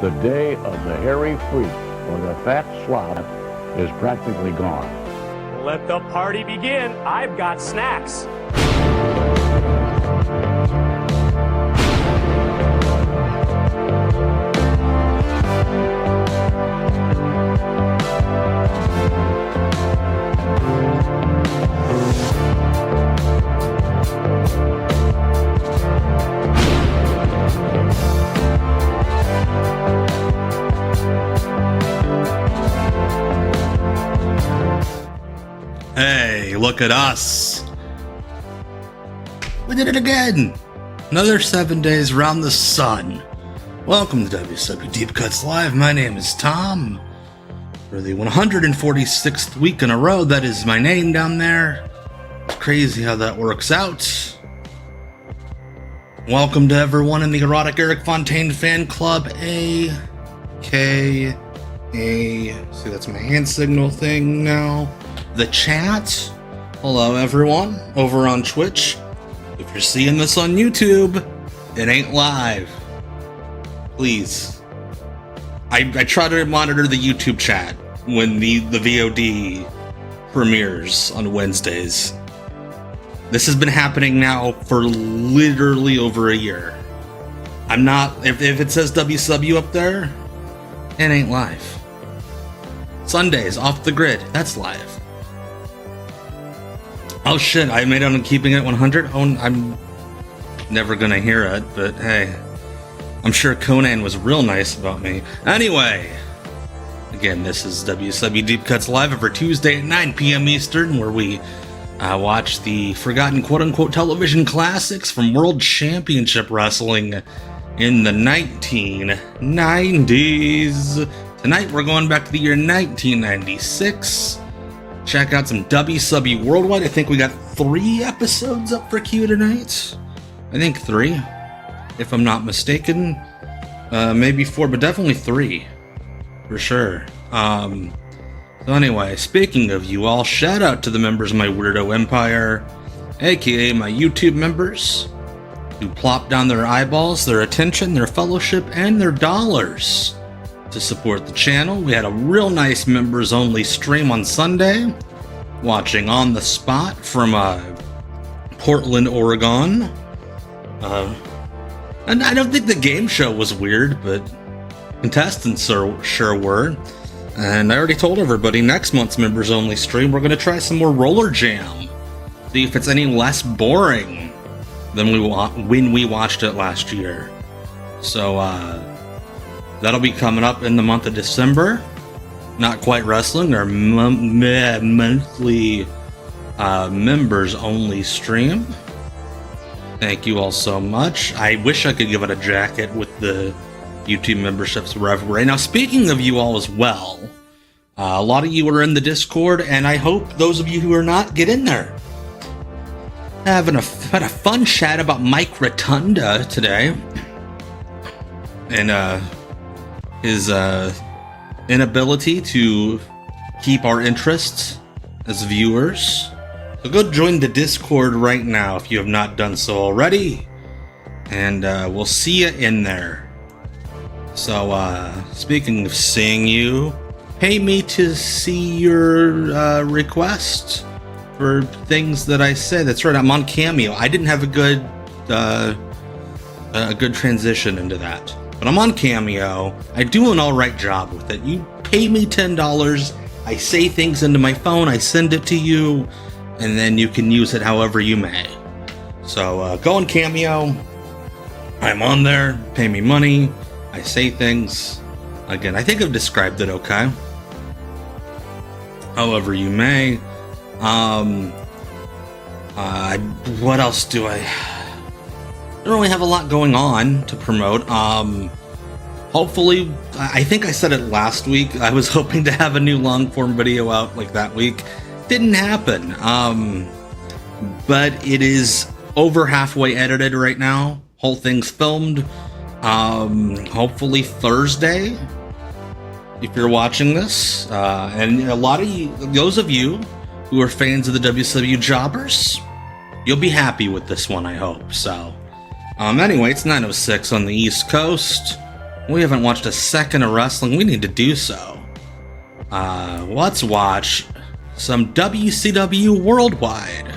The day of the hairy freak or the fat slob is practically gone. Let the party begin. I've got snacks. Hey, look at us. We did it again. Another 7 days around the sun. Welcome to WCW Deep Cuts Live. My name is Tom. For the 146th week in a row, that is my name down there. It's crazy how that works out. Welcome to everyone in the Erotic Eric Fontaine fan club, see, that's my hand signal thing now. The chat. Hello everyone over on Twitch. If you're seeing this on YouTube, it ain't live. Please. I try to monitor the YouTube chat when the VOD premieres on Wednesdays. This has been happening now for literally over a year. I'm not, if it says WCW up there, it ain't live. Sundays, off the grid, that's live. Oh shit, I made it on keeping it 100? Oh, I'm never gonna hear it, but hey. I'm sure Conan was real nice about me. Anyway, again, this is WCW Deep Cuts Live every Tuesday at 9 p.m. Eastern, where we watch the forgotten quote-unquote television classics from World Championship Wrestling in the 1990s. Tonight, we're going back to the year 1996. Check out some WCW Worldwide. I think we got 3 episodes up for queue tonight. I think 3, if I'm not mistaken. Maybe 4, but definitely 3, for sure. So anyway, speaking of you all, shout out to the members of my Weirdo Empire, aka my YouTube members, who plop down their eyeballs, their attention, their fellowship, and their dollars to support the channel. We had a real nice members only stream on Sunday, watching on the spot from Portland, Oregon. And I don't think the game show was weird, but contestants sure were. And I already told everybody, next month's members only stream, we're going to try some more Roller Jam. See if it's any less boring than when we watched it last year. So, that'll be coming up in the month of December. Not Quite Wrestling, our monthly members only stream. Thank you all so much. I wish I could give it a jacket with the YouTube memberships right now. Speaking of you all as well, a lot of you are in the Discord, and I hope those of you who are not, get in there. Had a fun chat about Mike Rotunda today. And, his inability to keep our interests as viewers. So go join the Discord right now if you have not done so already, and we'll see you in there. So speaking of seeing you, pay me to see your request for things that I said. That's right, I'm on Cameo. I didn't have a good transition into that. But I'm on Cameo. I do an alright job with it. You pay me $10, I say things into my phone, I send it to you, and then you can use it however you may. So go on Cameo. I'm on there. Pay me money. I say things. Again, I think I've described it okay. However you may. What else do I don't really have a lot going on to promote. Hopefully, I think I said it last week, I was hoping to have a new long form video out like that week. Didn't happen. But it is over halfway edited right now. Whole thing's filmed. Hopefully Thursday, if you're watching this. And a lot of you, those of you who are fans of the WCW jobbers, you'll be happy with this one, I hope. So, anyway, it's 9:06 on the East Coast, We haven't watched a second of wrestling. We need to do so. Let's watch some WCW Worldwide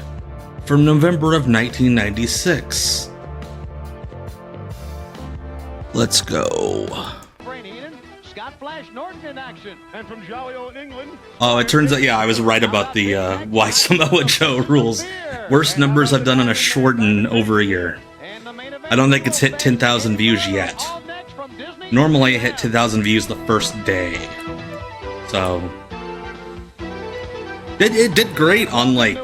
from November of 1996. Let's go. Oh, it turns out, yeah, I was right about the why Samoa Joe rules. Worst numbers I've done on a short in over a year. I don't think it's hit 10,000 views yet. Normally I hit 10,000 views the first day. So it did great on like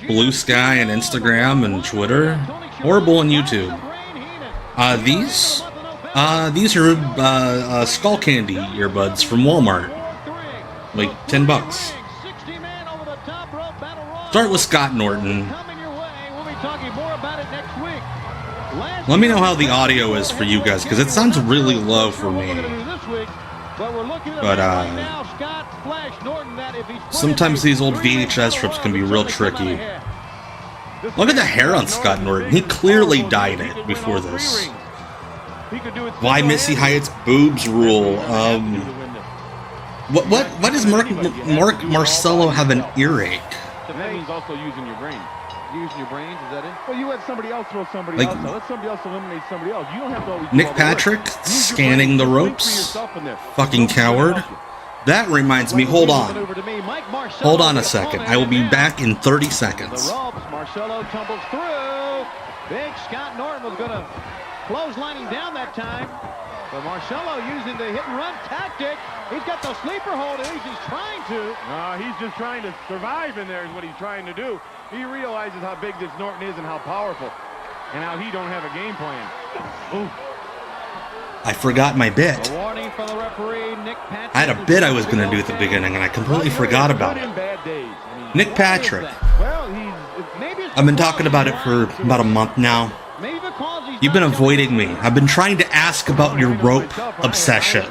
Blue Sky and Instagram and Twitter. Horrible on YouTube. These are Skull Candy earbuds from Walmart. Like $10. Start with Scott Norton. Let me know how the audio is for you guys, because it sounds really low for me. But sometimes these old VHS strips can be real tricky. Look at the hair on Scott Norton. He clearly dyed it before this. Why Missy Hyatt's boobs rule? What does Mark Marcello have an earache? That means also using your brain. Using your brains, is that it? Well, you let somebody else throw somebody like, else. Let somebody else eliminate somebody else. You don't have to always Nick Patrick scanning the ropes. Fucking coward. That reminds me, hold on. Hold on a second. I will be back in 30 seconds. Marcello tumbles through. Big Scott Norton was going to clothesline him down that time. But Marcello using the hit and run tactic. He's got the sleeper hold. He's trying to. He's just trying to survive in there is what he's trying to do. He realizes how big this Norton is and how powerful. And how he don't have a game plan. Ooh. I forgot my bit. A warning from the referee, Nick Patrick. I had a bit I was going to do at the beginning, and I completely forgot about it. Nick Patrick. I've been talking about it for about a month now. You've been avoiding me. I've been trying to ask about your rope obsession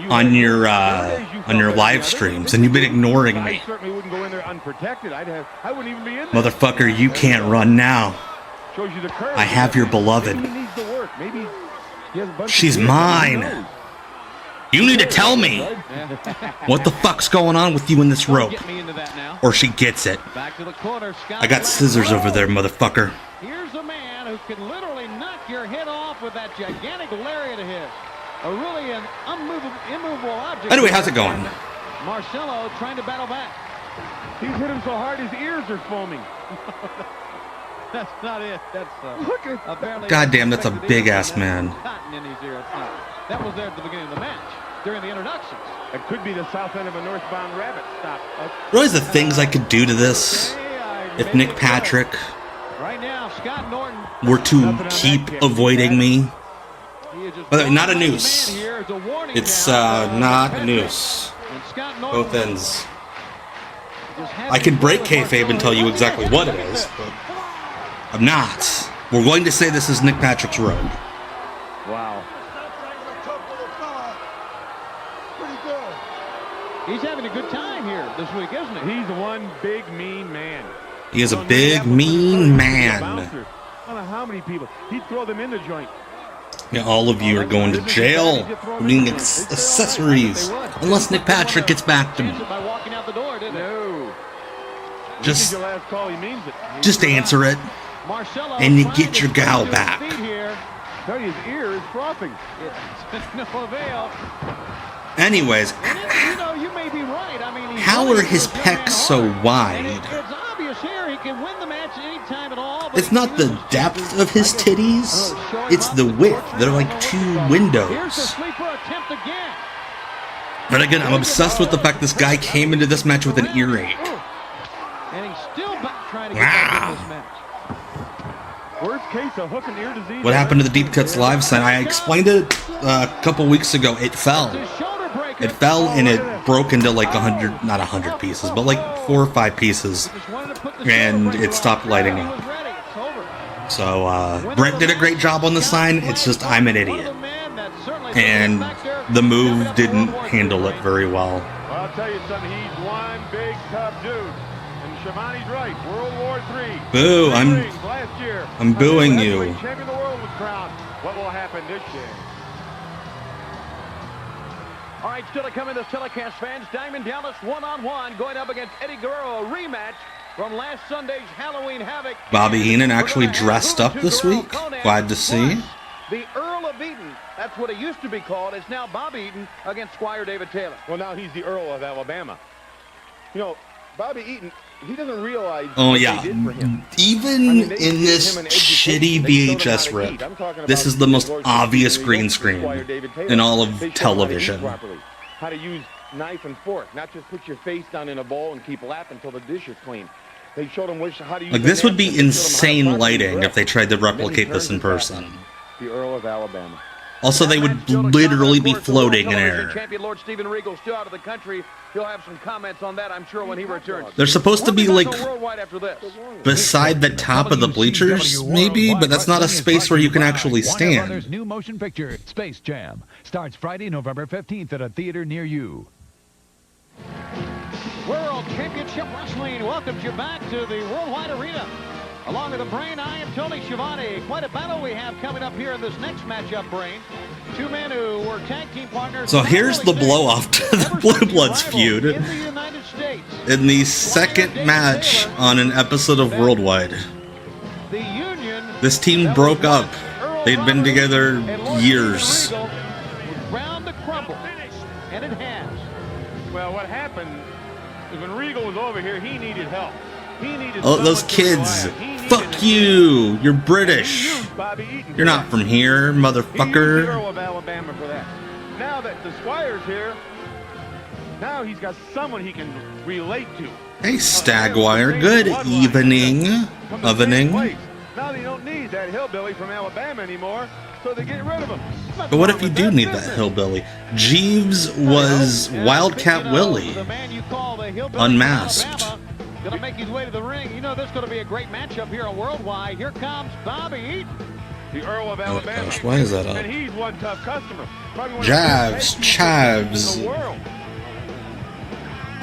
on your live streams, and you've been ignoring me. Motherfucker, you can't run now. I have your beloved. She's mine. You need to tell me what the fuck's going on with you in this rope, or she gets it. I got scissors over there, motherfucker. Here's a man who can literally knock your head off with that gigantic lariat of his. A really an immovable object. Anyway, how's it going? Marcello trying to battle back. He's hit him so hard his ears are foaming. That's not it. That's look at goddamn, that's a big ass man. That was there at the beginning of the match during the introductions. It could be the south end of a northbound rabbit. Stop. Realize the things I could do to this if Nick Patrick were to keep avoiding me. By the way, not a noose. It's not a noose. Both ends. I can break kayfabe and tell you exactly what it is, but I'm not. We're going to say this is Nick Patrick's road. Wow. He's having a good time here this week, isn't he? He's one big, mean man. He is a big, mean man. I don't know how many people. He'd throw them in the joint. Yeah, all of you are going to jail for being accessories. Unless Nick Patrick gets back to me. No. Just answer it. And you get your gal back. Tell you his ear is frothing. No avail. Anyways, you may be right. I mean, how are his pecs so wide? It's obvious here he can win the match anytime at all. It's not the depth of his titties, it's the width. They're like two windows. But again, I'm obsessed with the fact this guy came into this match with an earache. And he's still trying to get back in this match. Worst case of hook and ear disease. What happened to the Deep Cuts live sign? I explained it a couple weeks ago. It fell. It fell and it broke into like 100, not 100 pieces, but like 4 or 5 pieces. And it stopped lighting up. So, Brent did a great job on the sign. It's just I'm an idiot. And the move didn't handle it very well. Well, I'll tell you something. He's one big tough dude. And Shivani's right. World War III. Boo, Last year, I'm booing you. Champion of the world was crowned. What will happen this year? All right, still to come in this telecast, fans. Diamond Dallas one-on-one going up against Eddie Guerrero, a rematch from last Sunday's Halloween Havoc. Bobby Heenan actually dressed up this week. Glad to see. The Earl of Eaton, that's what he used to be called, is now Bobby Eaton against Squire David Taylor. Well, now he's the Earl of Alabama. You know, Bobby Eaton, he doesn't realize Oh what yeah, they did for him. even I mean, they in gave this him an education. shitty They showed him VHS how to rip, eat. I'm talking this about is the most Lord obvious Stephen green Regal, screen Squire David Taylor. in all They of showed him how to eat television. properly, how to use knife and fork, not just put your face down in a bowl and keep lapping until the dish is clean. They showed him how to use Like, the this would be napkin. They showed him how to insane properly lighting dress. if they tried to And then he replicate this turns in his back. person. The Earl of Alabama. Also, they would literally be floating in air. Champion Lord Stephen Regal still out of the country. He'll have some comments on that, I'm sure, when he returns. They're supposed to be, like, Worldwide after this. beside the top of the bleachers, maybe, but that's not a space where you can actually Warner stand. Brothers' new motion picture, Space Jam, starts Friday, November 15th at a theater near you. World Championship Wrestling welcomes you back to the Worldwide Arena. Along with the Brain, I am Tony Schiavone. Quite a battle we have coming up here in this next matchup, Brain. Two men who were tag team partners. So here's the blow-off to the Blue Bloods feud in the United States. in the second match on an episode of Worldwide. The union. This team broke up. They'd been together years. Round to crumble, and it has. Well, what happened is when Regal was over here, he needed help. He needed Oh, those someone to kids. rely on. He needed Fuck a- you. You're He British. used Bobby Eaton You're for not that. from here, He used the motherfucker. Earl of Alabama for that. Now that the Squire's here, now he's got someone he can relate to. Hey, Stagwire. Good evening. From the same Evening. place. Now they don't need that hillbilly from Alabama anymore, so they get rid of him. But what if you do need that hillbilly? Jeeves was Wildcat Willie. The man you call the hillbilly Unmasked. from Alabama, gonna make his way to the ring. You know this is gonna be a great matchup here on Worldwide. Here comes Bobby Eaton. The Earl of Oh Alabama. gosh, why is that up? And he's one tough customer. Probably one of the Jabs, best tag team chavs. in the world.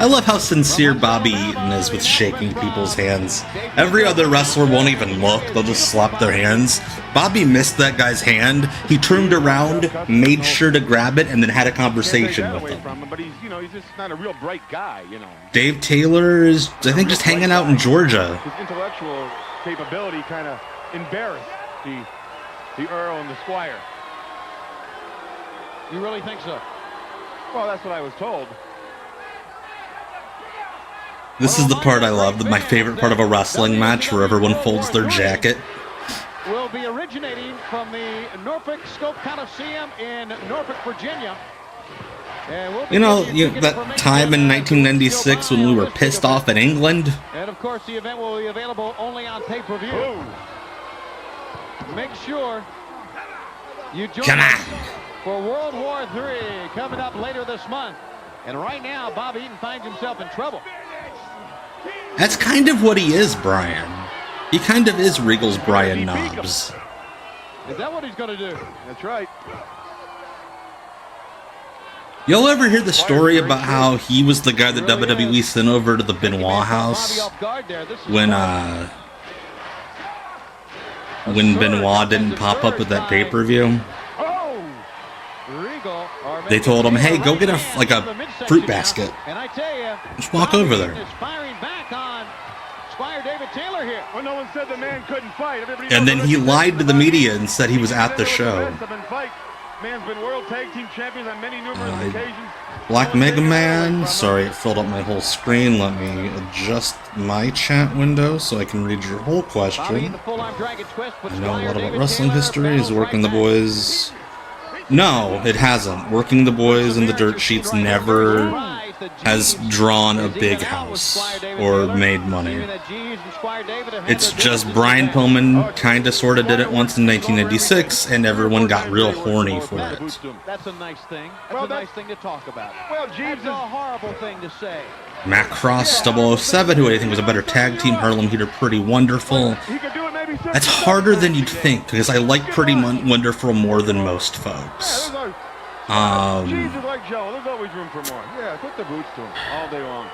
I love how sincere Bobby Eaton is with shaking people's hands. Every other wrestler won't even look, they'll just slap their hands. Bobby missed that guy's hand. He turned around, made sure to grab it, and then had a Can't take conversation that with away him. from him, but he's just not a real bright guy, Dave Taylor is, I think, just hanging out in Georgia. His intellectual capability kind of embarrassed the Earl and the Squire. You really think so? Well, that's what I was told. This is the part I love, my favorite part of a wrestling match, where everyone folds their jacket. Will be originating from the Norfolk Scope Coliseum in Norfolk, Virginia. And we'll be You know, giving you tickets for that May time in 7th. 1996 when we were pissed off in England? And of course, the event will be available only on pay-per-view. Ooh. Make sure you join Come us on. for World War III coming up later this month. And right now, Bobby Eaton finds himself in trouble. That's kind of what he is, Brian. He kind of is Regal's Brian Knobbs. Is that what he's going to do? That's right. Y'all ever hear the story about how he was the guy that WWE sent over to the Benoit house when Benoit didn't pop up with that pay-per-view? Oh! Regal, or They told him, "Hey, go get a fruit basket. And I tell you, Just walk over there." Is firing back on Squire David Taylor here. Well, no one said the man couldn't fight. Everybody And knows then the he rest lied of to the media and said he was at the show. Man's been world tag team champions on many numerous occasions. Black Mega Man. Sorry, it filled up my whole screen. Let me adjust my chat window so I can read your whole Bobby in question. the full-arm dragon twist, but I know a Squire lot about David wrestling Taylor history. Is battles Working the right back. Boys. No, it hasn't. Working the Boys and the Dirt Sheets never has drawn a big house or made money. It's just Brian Pillman kind of sort of did it once in 1996, and everyone got real horny for it. That's a nice thing. That's a nice thing to talk about. Well, Jeeves That's a horrible thing to say. Matt Cross 007, who I think was a better tag team, Harlem Heat are Pretty Wonderful. he could do it maybe That's harder than you'd think, because I like Pretty Wonderful more than most folks. Jeeves is like Joe. There's always room for more. Yeah, put the boots to him all day long.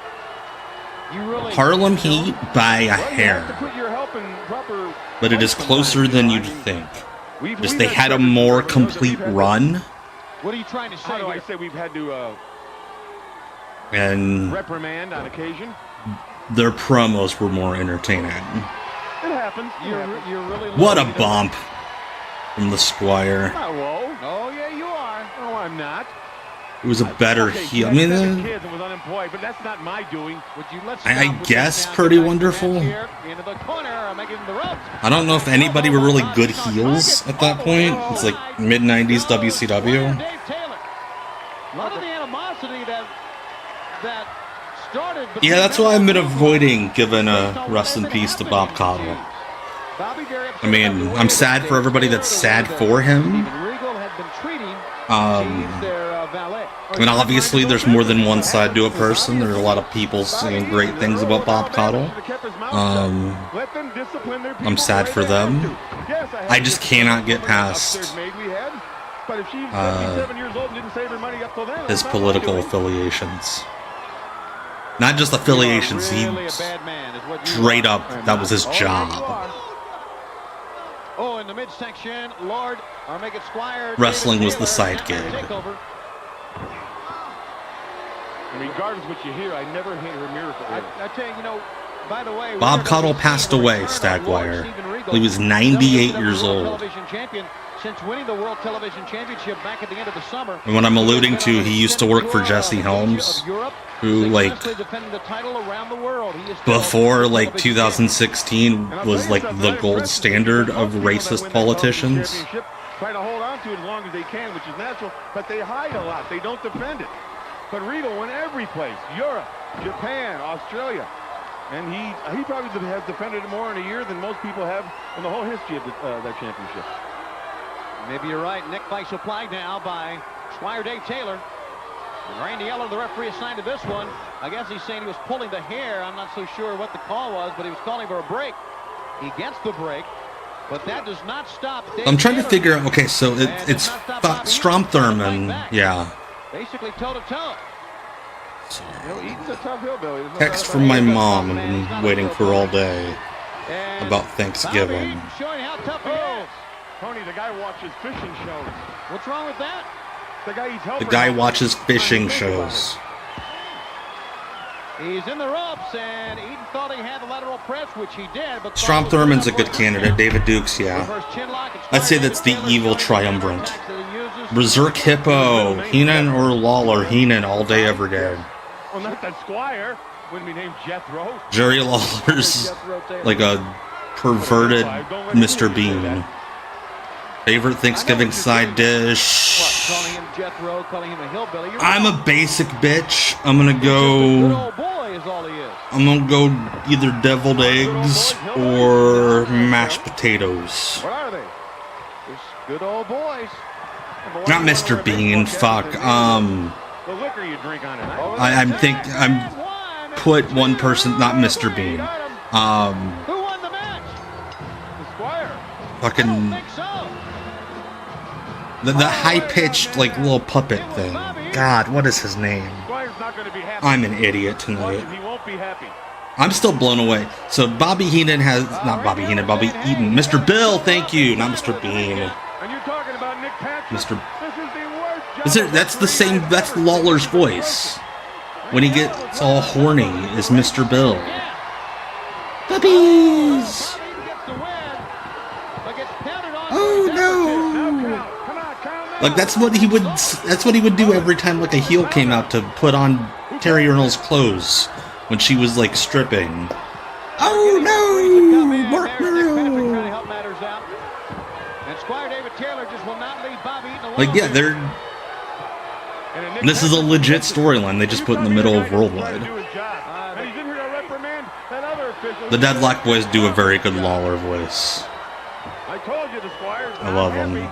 Harlem Heat by a Well, you have to hair, put your help in proper but it is place closer sometimes, than you you'd know. think. We've Just they had had a service more before, but those that we've complete had to- run, What are you trying to say How do I here? say we've had to and reprimand on occasion? their promos were more entertaining. It happens. You're really What a low. bump from the Squire. Not low. Oh, yeah, you are. No, I'm not. It was a better Okay, heel. I he had mean, 7 kids and was unemployed, but that's not my doing. Would you let's I stop with guess this now. pretty Tonight's wonderful. match here. Into the corner, making the ropes. I don't know if anybody were really good heels at that point. It's like mid-90s WCW. Dave Taylor. A lot of the animosity that started. Yeah, that's why I've been avoiding giving a rest in peace to Bob Caudle. I mean, I'm sad for everybody that's sad for him. And obviously there's more than one side to a person. There's a lot of people saying great things about Bob Caudle. I'm sad for them. I just cannot get past his political affiliations. Not just affiliations, he straight up, that was his job. Oh, in the midsection, Lord, or make it Squire. Wrestling was the side gig. And regardless of what you hear, I never hear a miracle. I tell you, by the way, Bob Caudle passed away, Stagwire. He was 98 years old. Since winning the World Television Championship back at the end of the summer. And what I'm alluding to, he used to work for Jesse Helms, who, like, before, like, 2016 was, like, the gold standard of racist politicians. Try to hold on to it as long as they can, which is natural, but they hide a lot. They don't defend it. But Regal went every place: Europe, Japan, Australia, and he probably has defended it more in a year than most people have in the whole history of that championship. Maybe you're right. Nick Vice applied now by Squire Dave Taylor. And Randy Eller, the referee assigned to this one. I guess he's saying he was pulling the hair. I'm not so sure what the call was, but he was calling for a break. He gets the break, but that does not stop Dave I'm trying to Taylor. figure out, okay, so it's Strom Thurmond, yeah. Basically toe-to-toe. Eaton's a tough hillbilly. Text from my mom I've been waiting for all day And about Thanksgiving. Bobby showing how tough he is. Tony, the guy watches fishing shows. What's wrong with that? The guy watches fishing shows. He's in the ropes, and Eaton thought he had the lateral press, which he did. But Strom Thurmond's a good candidate. David Dukes, yeah. I'd say that's the evil triumvirate. Berserk Hippo, Heenan or Lawler, Heenan all day, every day. Well, not that Squire. Wouldn't be named Jethro. Jerry Lawler's like a perverted Mr. Bean. Favorite Thanksgiving side dish? Calling him Jethro, calling him a hillbilly. I'm a basic bitch. I'm gonna Good go. old boy is all he is. I'm gonna go either deviled eggs or mashed potatoes. What are they? Just good old boys. Not Mr. Bean. Fuck. The liquor you drink on it. I'm put one person, not Mr. Bean. Who won the match? The Squire. I don't Fucking think so. the high-pitched like little puppet thing. God, what is his name? Squire's not going to be happy. I'm an idiot tonight. He won't be happy. I'm still blown away. So Bobby Heenan has not Bobby Heenan, Bobby Eaton. Mr. Bill, thank you, not Mr. Bean. And you're talking about Nick Patrick. Mr. This is the worst Is it? That's the same. That's Lawler's voice when he gets all horny. Is Mr. Bill? Puppies. Oh no! Like that's what he would. That's what he would do every time like a heel came out to put on Terry Earn's clothes when she was like stripping. Oh no! Mark Merrill. Like yeah, they're. This is a legit storyline they just put in the middle of Worldwide. The Deadlock Boys do a very good Lawler voice. I love him.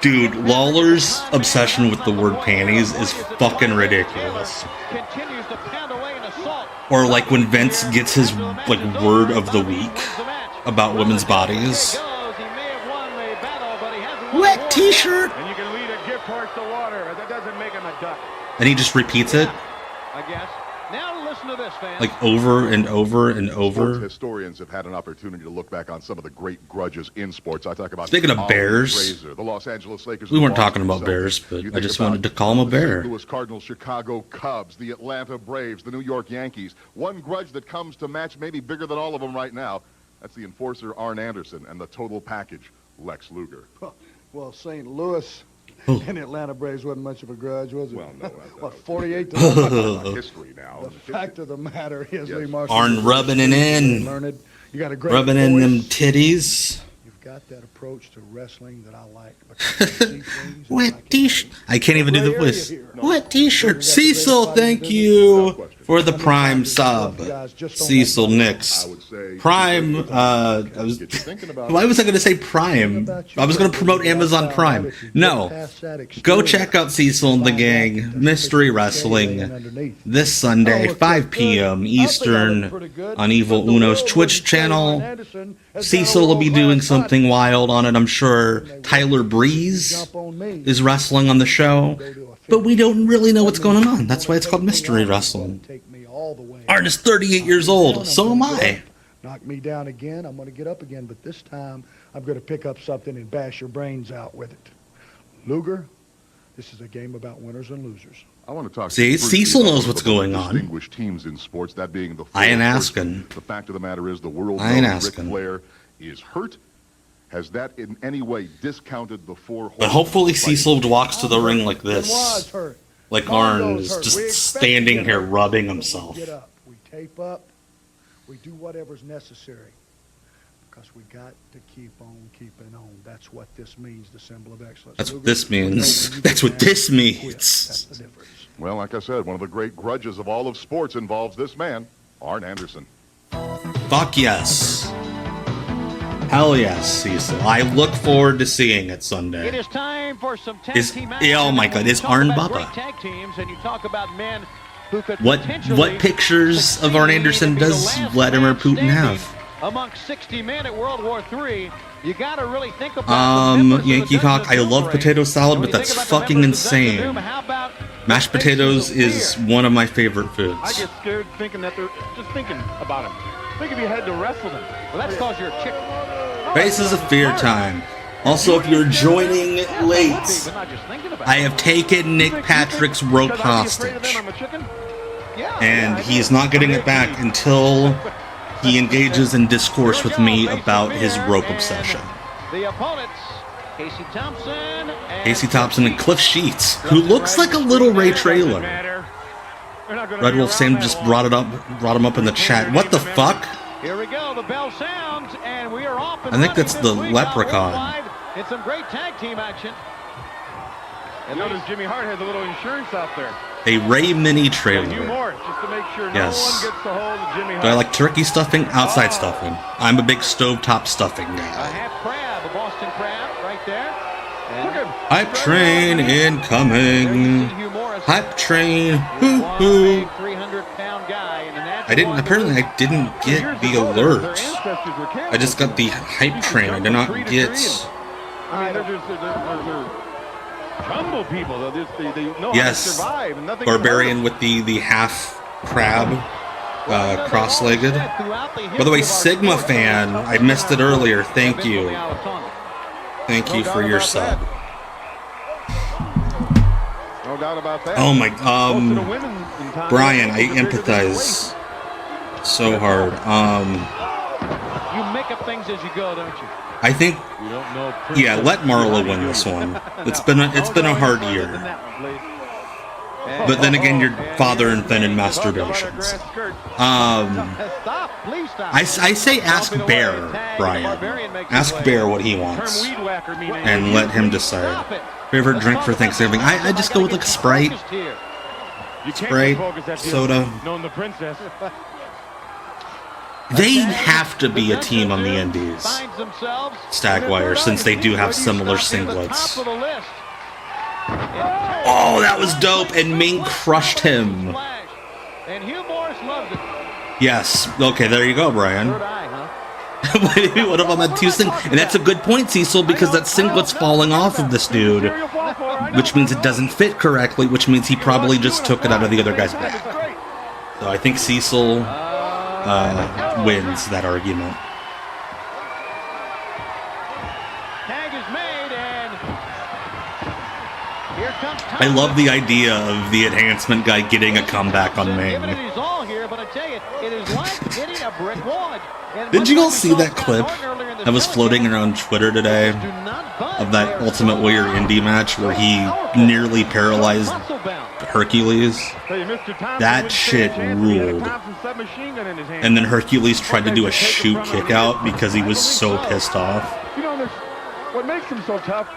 Dude, Lawler's obsession with the word panties is fucking ridiculous. Or like when Vince gets his like word of the week about women's bodies. Wet t-shirt! And you can lead a gift horse to water. That doesn't make him a duck. And he just repeats it. I guess. Now listen to this, fans. like over and over and Sports over. historians have had an opportunity to look back on some of the great grudges in sports. I talk about Speaking of Ollie Bears, Frazier, the Los Angeles Lakers. We weren't the talking Boston about Celtics. Bears, but You I think just about wanted to call him a the bear. St. Louis Cardinals, Chicago Cubs, the Atlanta Braves, the New York Yankees. One grudge that comes to match, maybe bigger than all of them right now. That's the enforcer Arn Anderson and the total package Lex Luger. Well, St. Louis and the Atlanta Braves wasn't much of a grudge, was it? Well, no. What, 48 to 1? History now. The fact of the matter is, Lee Yes. Marshall. Arn rubbing it in. Learned. You got a great Rubbing in them voice. titties. You've got that approach to wrestling that I like. because you see things that I Wet can't t-shirt. see. I can't even do the Gray voice. area here. Wet t-shirt. We got the Cecil, great thank fighting you for the How many prime times sub. these guys just don't Cecil have- Nix. I would say Prime, I was, get you thinking about why it. was I going to say Prime? I was going to promote Amazon Prime. No. Go check out Cecil and the Gang, Mystery Wrestling, this Sunday, 5 p.m. Eastern on Evil Uno's Twitch channel. Cecil will be doing something wild on it, I'm sure. Tyler Breeze is wrestling on the show, but we don't really know what's going on. That's why it's called Mystery Wrestling. Arn is 38 years old, so am I. Knock me down again, I'm going to get up again, but this time I'm going to pick up something and bash your brains out with it. Luger, this is a game about winners and losers. I want to talk. See, briefly Cecil about knows one what's of the going on. Distinguished teams in sports, that being the. I ain't Ford asking. Horsemen. The fact of the matter is, the world I ain't knows Ric asking. Flair is hurt. Has that in any way discounted the four? But hopefully Horsemen Cecil walks to the ring like Benoit's this. hurt. Like Arn Mondo's is hurt. We just expect standing you to here hurt. rubbing We himself. get up, we tape up, we do whatever's necessary. Because we got to keep on keeping on. That's what this means, the symbol of excellence. That's what Luger, this we know means. when you That's get what down, this you means. quit. That's the difference. Well, like I said, one of the great grudges of all of sports involves this man, Arn Anderson. Fuck yes. Hell yes, Cecil. I look forward to seeing it It Sunday. is time for some tag Is- team yeah, oh action. my And God, when you is talk Arn about Bubba. great tag teams, and you talk about men who could What potentially pictures of Arn succeed Anderson and be the does last Vladimir man Putin standing have? Amongst 60 men at World War III, you got to really think about the members of the Yankee Dungeon Hawk, of I Doom love parade. potato salad, And but when you that's think about the fucking members of the Dungeon of insane. Doom, how about Mashed the faces potatoes of is fear? one of my favorite foods. I get scared thinking that they're just thinking about him. Think if you had to wrestle them. Well, that's because you're a chicken. Faces of Fear time. Also, if you're joining late, But not just thinking about I it. have taken Nick Patrick's rope Because I get afraid of hostage, them, I'm a chicken? and he's not getting it back until he engages in discourse with me about his rope obsession. The opponents, Casey Thompson and Casey Thompson and Cliff Sheets, who looks like a little Ray Traylor. Red Wolf Sam just brought him up in the chat. What the fuck? Here we go, the bell sounds, and we are off and I think that's running the this week Leprechaun. worldwide. It's some great tag team action. You notice Jimmy Hart has a little insurance out there. A Ray Mini Hugh trailer. Morris, just to make sure Yes. no one gets a hold of Jimmy Hart. Do I like turkey stuffing? Outside stuffing. I'm a big stovetop stuffing A guy. half crab, a Boston crab, right there. Look at Hype train incoming. Hugh Morris. Hype train. Hoo One hoo. big 300-pound guy, and the natural I didn't. one Apparently, goes- I didn't get years the ago, alert. their ancestors were I just got the hype train. I did not get. I mean, they're jungle people. They know how to Yes, survive. And nothing Barbarian with the half crab, cross-legged. By the way, Sigma fan, I missed it earlier. Thank you. Thank you for your sub. No doubt about that. Oh my, Most of the women in Tom Brian, I Brady are bigger than their empathize so hard. You make up things as you go, don't you? I think, You don't know yeah, let Marla win this one. It's been a hard year. But then again, your father invented masturbations. Stop, please stop. I say ask Bear, Brian. Ask Bear what he wants, and let him decide. Favorite drink for Thanksgiving? I just go with like a Sprite. Sprite, soda. Known the princess. They have to be a team on the Indies. Stagwire, since they do have similar singlets. Oh, that was dope, and Ming crushed him. And Hugh Morris loves it. Yes. Okay, there you go, Brian. Third eye, huh? Maybe one of them had two sing, and that's a good point, Cecil, because that singlet's falling off of this dude, which means it doesn't fit correctly, which means he probably just took it out of the other guy's bag. So I think Cecil wins that argument. Tag is made, and here comes I love the idea of the enhancement guy getting a comeback on Ming. Giving it his all here, but I tell you, it is like hitting a brick wall. Did you all see that clip that was floating around Twitter today of that Ultimate Warrior indie match where he nearly paralyzed Hercules? That shit ruled. And then Hercules tried to do a shoot kick out because he was so pissed off. You know, what makes them so tough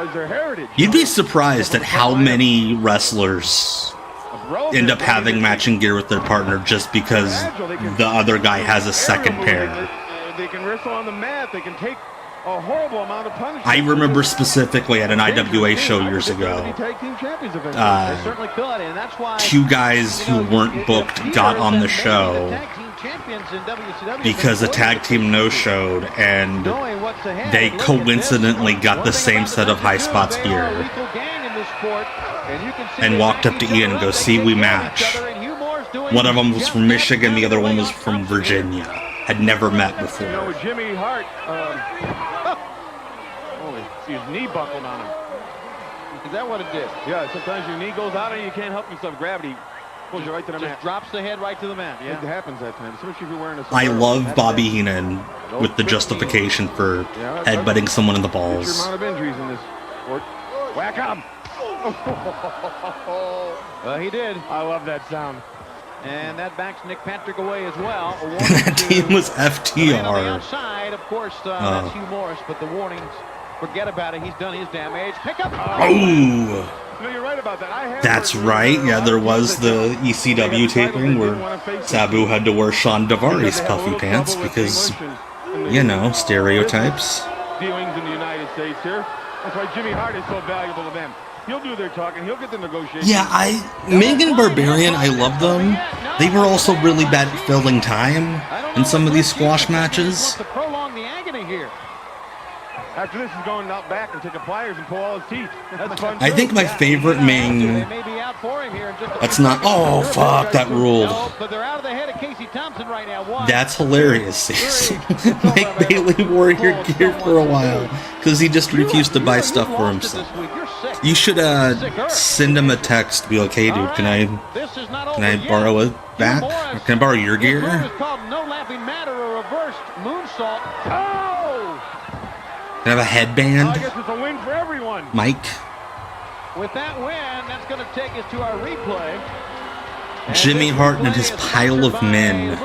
is their heritage. You'd be surprised at how many wrestlers end up having matching gear with their partner just because the other guy has a second pair. They can wrestle on the mat. They can take a horrible amount of punishment. I remember specifically at an IWA show years ago, two guys who weren't booked got on the show because a tag team no-showed, and they coincidentally got the same set of high spots gear and walked up to Ian and go, "See, we match." One of them was from Michigan, the other one was from Virginia. Had never met before. You know, Jimmy Hart, his knee buckled on him. Is that what it did? Yeah, sometimes your knee goes out and you can't help yourself. Gravity pulls you right to the mat. Drops the head right to the mat. Yeah. It happens that time, especially if you're wearing a I love Bobby Heenan with the justification for headbutting someone in the balls. Your amount of injuries in this sport. Whack 'em! He did. I love that sound. And that backs Nick Patrick away as well. That team was On the FTR. outside, of course, that's Hugh Morris, but the warnings, forget about it. He's done his damage. Pick up. Oh! No, you're right about that. That's right. Yeah, there was the ECW taping where Sabu had to wear Sean Devari's puffy pants because, you know, stereotypes. Dealings in the United States here. That's why Jimmy Hart is so valuable to them. He'll do their talking. He'll get the negotiations. Yeah, Ming and Barbarian, I love them. They were also really bad at filling time in some of these squash matches. To prolong the agony here. After this, he's going out back and taking pliers and pull all his teeth. That's fun. I think my favorite Ming... They may be out for him here in just a That's not... Oh, fuck, that ruled. But they're out of the head of Casey Thompson right now. One, That's hilarious. Mike Bailey wore your gear for a while because he just refused to buy stuff for himself. You should send him a text, be like, "Hey dude, can I borrow it back? Or can I borrow your gear?" It's called No Laughing Matter, a reversed moonsault. Oh! Can I have a headband? I guess it's a win for everyone. Mike? With that win, that's going to take us to our replay. Jimmy Hart and his pile of men.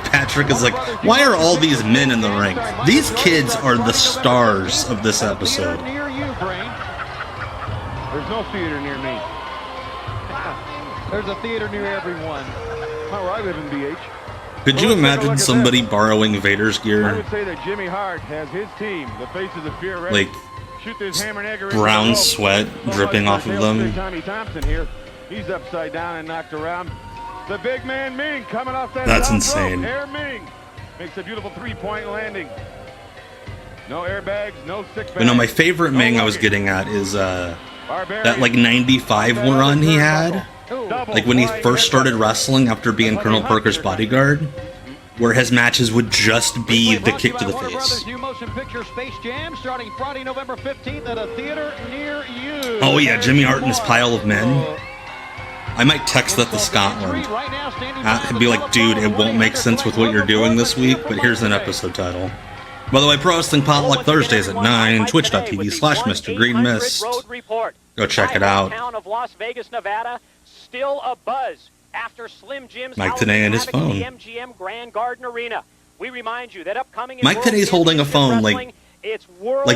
Patrick is like, why are all these men in the ring? These kids are the stars of this episode. There's no theater near me. There's a theater near everyone. Where I live in BH. Could you imagine somebody borrowing Vader's I gear? would say that Jimmy Hart has his team, the Faces of Fear, ready. Like, Shoot this hammer and egger brown into the sweat rope. dripping off of them. Tommy Thompson here. He's upside down and knocked around. The big man Ming coming off that That's top insane. rope. Air Ming makes a beautiful three-point landing. No airbags, no sick bags. But no, my favorite Ming I was getting at is that like 95 run he had. Like when he first started wrestling after being Colonel Parker's bodyguard, where his matches would just be the kick to the face. New motion picture Space Jam starting Friday, November 15th at a theater near you. Oh yeah, Jimmy Hart and his pile of men. I might text that to Scotland. I'd be like, dude, it won't make sense with what you're doing this week, but here's an episode title. By the way, Pro Wrestling Potluck Thursdays at 9, twitch.tv/MrGreenMist. Go check it out. Las Vegas, Nevada, still a buzz after Slim Jim's Mike today and his phone. MGM Grand Garden Arena. We remind you that upcoming Mike today's holding a phone like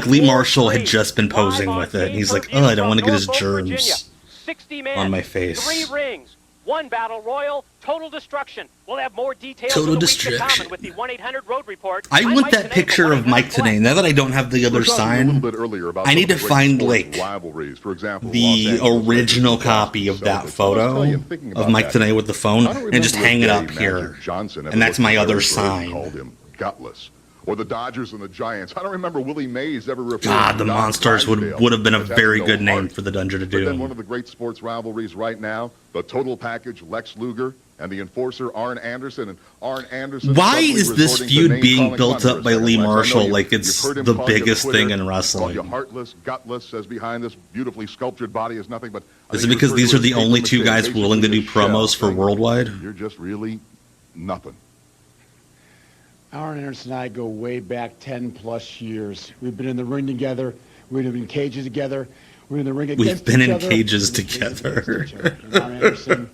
Lee Marshall had just been posing with it. And he's like, oh, I don't want to get his germs 60 men, on my face. 3 rings, 1 battle royal, total destruction. We'll have more details Total in the weeks to come destruction. with the 1-800 Road Report. I I'm want Mike that Tenay picture for of Mike today. Now that I don't have the other sign, I need to find like the original copy of that photo of Mike today with the phone and just hang it up here. And that's my other sign. or the Dodgers and the Giants. I don't remember Willie Mays ever referring God, to the Don Monsters Drysdale would have been a as having very no good name heart. for the Dungeon to But then do. one of the great sports rivalries right now, the Total Package, Lex Luger and the Enforcer, Arn Anderson. And Arn Anderson. Why suddenly is this resorting to feud name being calling built fun up for by a second, Lee Lex. I know Marshall you- like you've it's heard him the call you biggest Twitter, thing in called you wrestling? heartless, gutless, says behind this beautifully sculptured body is nothing but... I Is it think because referred these to are as the paper only two mache, guys willing to do basically a shell, promos for saying, Worldwide? You're just really nothing. Arn Anderson and I go way back 10-plus years. We've been in the ring together. We've been in cages together. We're in the ring against We've been each in other. cages We've been together. against each other. And Arn Anderson,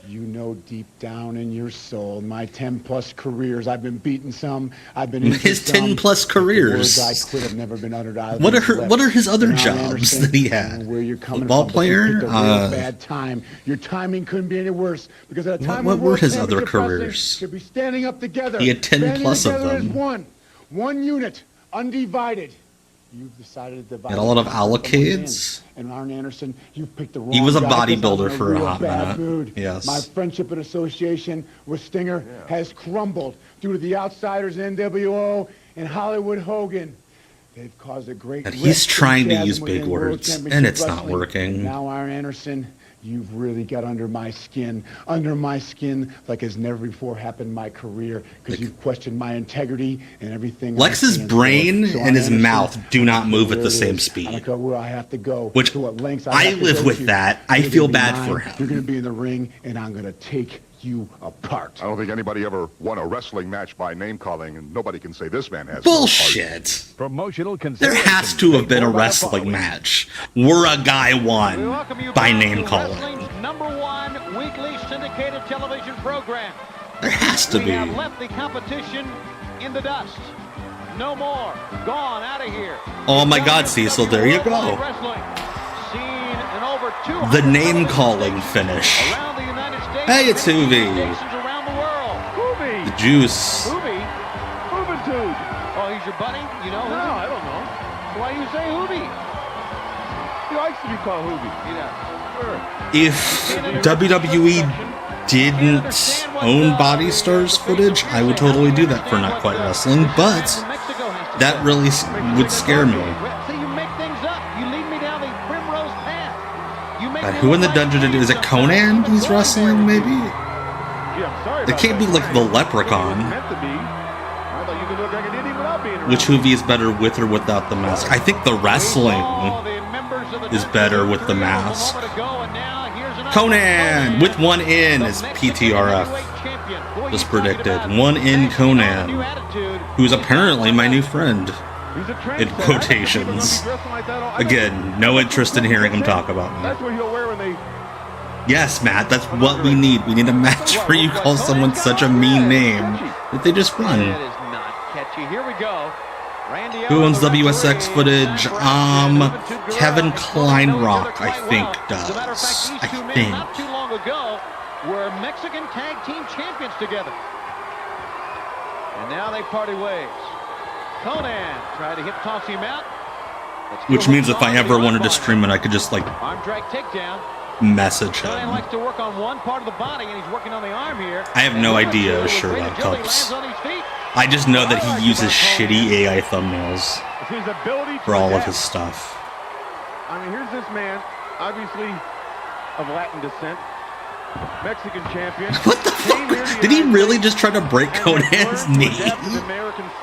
you know deep down in your soul, my 10-plus careers, I've been beaten some, I've been injured His some, 10-plus but the careers. words I quit have never been uttered out of What his are lips. what are his other And Arn jobs Anderson, that he I had? know where you're coming Football from, but you player? picked a real bad time. Your timing couldn't be any worse because at a time What when were World his other Championship Wrestling careers? should be standing up together. He had 10 banding plus of together them. as one unit, undivided. You've decided to divide. Had a lot of the country from within. allocades. And Arn Anderson, you picked the wrong He was a guy 'cause I'm bodybuilder in a for a real hot bad minute. mood. Yes. My friendship and association with Stinger has crumbled due to the Outsiders, NWO, and Hollywood Hogan. They've caused a great And rift he's and trying to chasm use big within World words, and Championship it's not Wrestling. working. Now, Arn Anderson, you've really got under my skin like has never before happened in my career, because you've questioned my integrity and everything. Lex's I stand brain for. So, and Arn his Anderson, mouth do not move at there the it same is. speed. I don't care where I have to go. Which to what lengths I have to live go with to. that. I You're feel gonna be bad mine. for him. You're going to be in the ring, and I'm going to take you apart. I don't think anybody ever won a wrestling match by name calling, and nobody can say this man has no heart. Bullshit. Promotional There consideration has to have been a paid for by the wrestling following. match where a guy We won welcome you by back name to calling. wrestling's #1 weekly syndicated television program. There has to We be. have left the competition in the dust. No more. Gone out of here. Oh my God, Cecil, there you go. Wrestling. Seen in over 200 The name television calling stations finish. around the United States. Hey, it's 50 Hoovy. stations around the world. Hoovy! The juice. Hoovy? Hoovitude! Oh, he's your buddy? You know No, Hoovy? I don't know. Why do you say Hoovy? He likes to be called Hoovy. You know. Sure. If WWE didn't own Body Stars footage, I would totally do that for Not Quite Wrestling, but that really would scare me. See, you make things up. You lead me down the primrose path. You make But me who in the look dungeon like is it? Jesus. Conan he's wrestling, maybe? Gee, I'm sorry It about can't be that. like the Leprechaun. It was meant to be. I thought you could look like an idiot without being around. Which Hoovy is better with or without the mask? I think the wrestling is better with the mask. Conan with one in is PTRF. Just predicted. One in Conan, who's apparently my new friend. He's a trendsetter. In quotations. He'll be dressing like that all- Again, no interest in hearing him talk about That's me. what he'll wear when they... Yes, Matt, that's what we need. We need a match where you call someone such a mean name that they just run. That is not catchy. Here we go. Randy Who owns Orton, the WSX referee. footage? Kevin Kleinrock, I think, As a matter of fact, does. these I two men think. not too long ago were Mexican tag team champions together. And now they party ways. Conan tried to hip toss him out. Which means if I ever wanted to stream it, I could just, like, Arm drag takedown. message Conan him. likes to work on one part of the body, and he's working on the arm here. I have no And idea, with Sherlock great agility, Cubs. lands on his feet. I just know that he uses shitty AI thumbnails It's his ability to for all of adapt. his stuff. I mean, here's this man, obviously of Latin descent, Mexican champion. What the fuck? Did he really just try to break Conan's knee?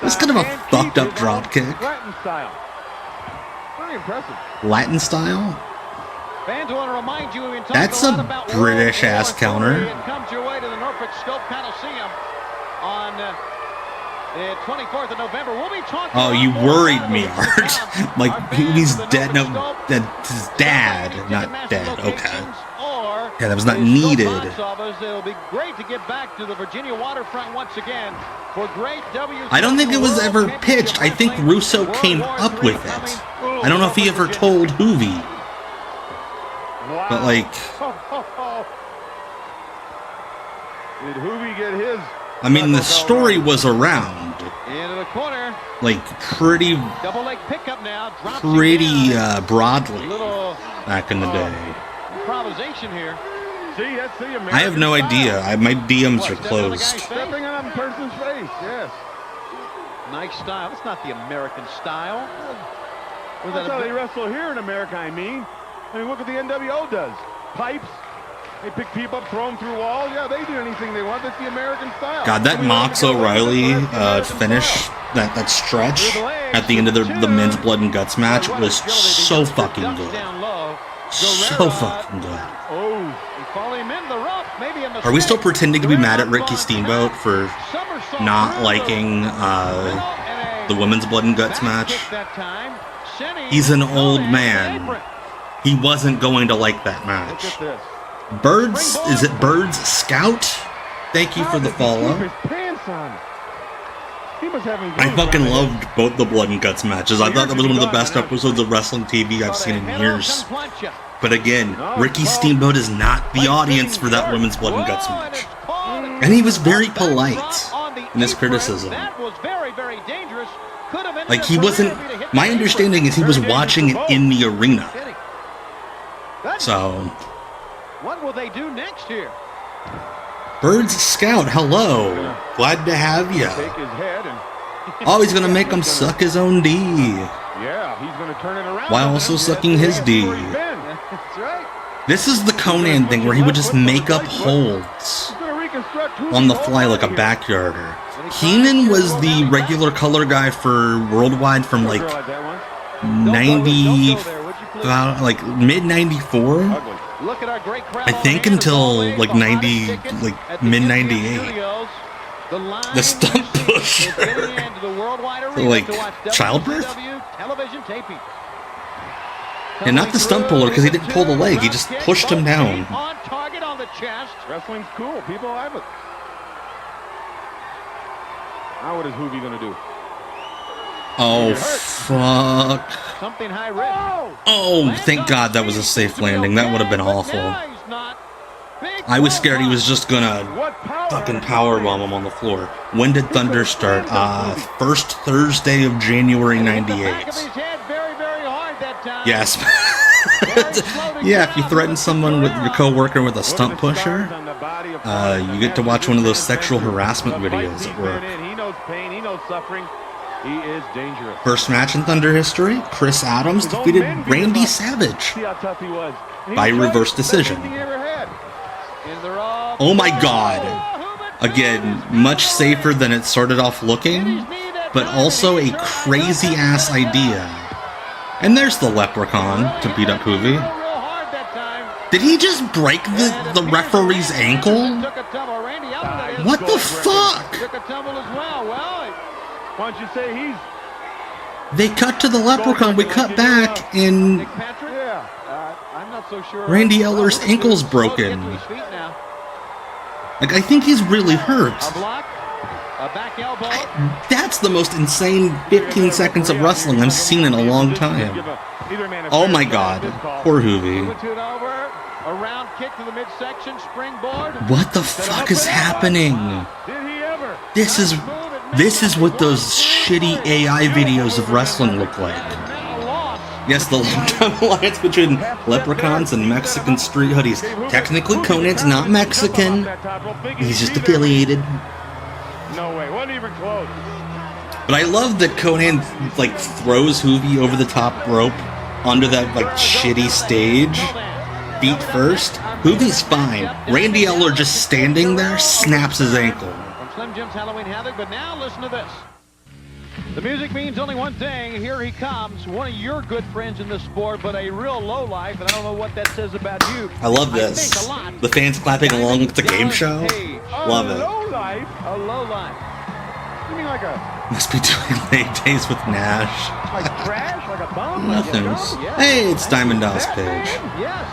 That's kind of a fucked up drop kick. Latin style. Very impressive. Latin style? Fans want to remind you, we've been That's talking a lot about British World ass War counter. III. It comes your way to the Norfolk Scope Coliseum on the 24th of November. We'll be talking. Oh, a lot you more worried about me, it. Art. Like, Our fans he's at the dead. No, Norfolk Scope, that's his dad, not Ticketmaster dead. Okay. locations, or Yeah, that was not the Scope needed. box office. It'll be great to get back to the Virginia waterfront once again for great WCW. I don't think it was World ever Championship pitched. I think Wrestling. Russo World came War up III with coming. it. I don't know if he ever told Hoovy, Wow. but like, Did Hoovy get his? I mean, the story was around, Into the corner. like, pretty Double leg pickup now. Drops pretty him down. broadly Little back in the day. improvisation here. See, that's the American I have no style. idea. My DMs are Stepping on the guy's closed. face. Stepping on a person's face, yes. Nice style. That's not the American style. That's how they wrestle here in America, I mean, look what the NWO does. Pipes. They pick people up, throw them through walls. Yeah, they do anything they want. That's the American style. God, that Mox O'Reilly finish, that stretch at the end of the men's blood and guts match was so fucking good. So fucking good. Are we still pretending to be mad at Ricky Steamboat for not liking the women's blood and guts match? He's an old man. He wasn't going to like that match. Birds, is it Birds Scout? Thank you for the follow. I fucking loved both the blood and guts matches. I thought that was one of the best episodes of wrestling TV I've seen in years. But again, Ricky Steamboat is not the audience for that women's blood and guts match. And he was very polite in his criticism. Like, he wasn't... My understanding is he was watching it in the arena. So... What will they do next here? Birds Scout, hello. Glad to have you. Oh, he's gonna make him suck his own D. Yeah, he's gonna turn it around. While also sucking his D. That's right. This is the Conan thing where he would just make up holds on the fly like a backyarder. Heenan was the regular color guy for Worldwide from like 90, like mid 94. I think until like 90, like mid 98. The stump pusher. Like childbirth? And not the stump puller because he didn't pull the leg, he just pushed him down. Wrestling's cool, people love it. Now what is Hoovy gonna do? Oh fuck. Something high risk. Oh, thank God that was a safe landing. That would have been awful. I was scared he was just gonna fucking powerbomb him on the floor. When did Thunder start? First Thursday of January 98. Yes. Yeah, if you threaten someone with your coworker with a stump pusher, you get to watch one of those sexual harassment videos at work. He knows pain, he knows suffering. He is dangerous. First match in Thunder history, Chris Adams defeated Randy Savage by reverse decision. Oh my God. Again, much safer than it started off looking, but also a crazy ass idea. And there's the Leprechaun to beat up Hoovy. Did he just break the referee's ankle? What the fuck? Why don't you say he's... They cut to the Leprechaun, we cut back, and Randy Eller's ankle's broken. Like, I think he's really hurt. That's the most insane 15 seconds of wrestling I've seen in a long time. Oh my God, poor Hoovy. What the fuck is happening? This is what those shitty AI videos of wrestling look like. Yes, the long-time alliance between leprechauns and Mexican street hoodies. Technically, Conan's not Mexican. He's just affiliated. No way, wasn't even close. But I love that Conan, like, throws Hoovy over the top rope onto that, like, shitty stage. Feet first. Hoovy's fine. Randy Eller just standing there snaps his ankle. From Slim Jim's Halloween Havoc, but now listen to this. The music means only one thing. Here he comes, one of your good friends in the sport, but a real lowlife, and I don't know what that says about you. I love this. The fans clapping along with the game show. Love it. A lowlife? A lowlife. You mean like a... Must be doing late days with Nash. Like trash? Like a bum? Nothing's. Hey, it's Diamond Dallas Page. Yes.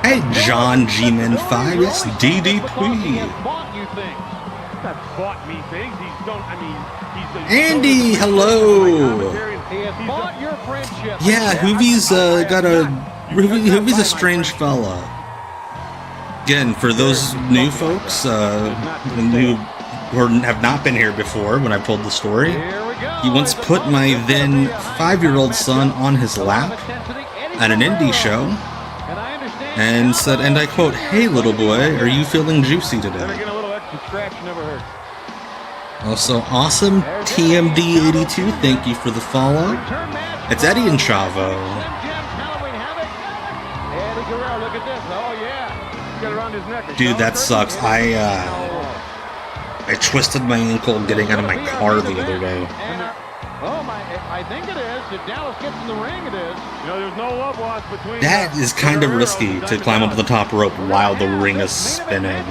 Hey, John G-Man 5. Yes, DDP. Not bought me things. He's don't. I mean, he's Andy, hello. He has bought your friendship. Yeah, Hoovy's Hoovy's a strange fella. Again, for those new folks who have not been here before, when I've told the story, he once put my then 5-year-old son on his lap at an indie show and said, and I quote, "Hey little boy, are you feeling juicy today?" Also, awesome TMD82, thank you for the follow. It's Eddie and Chavo. Dude, that sucks. I twisted my ankle getting out of my car the other day. I think it is. If Dallas gets in the ring, it is. You know, there's no love lost between. That is kind of risky to climb up the top rope while the ring is spinning.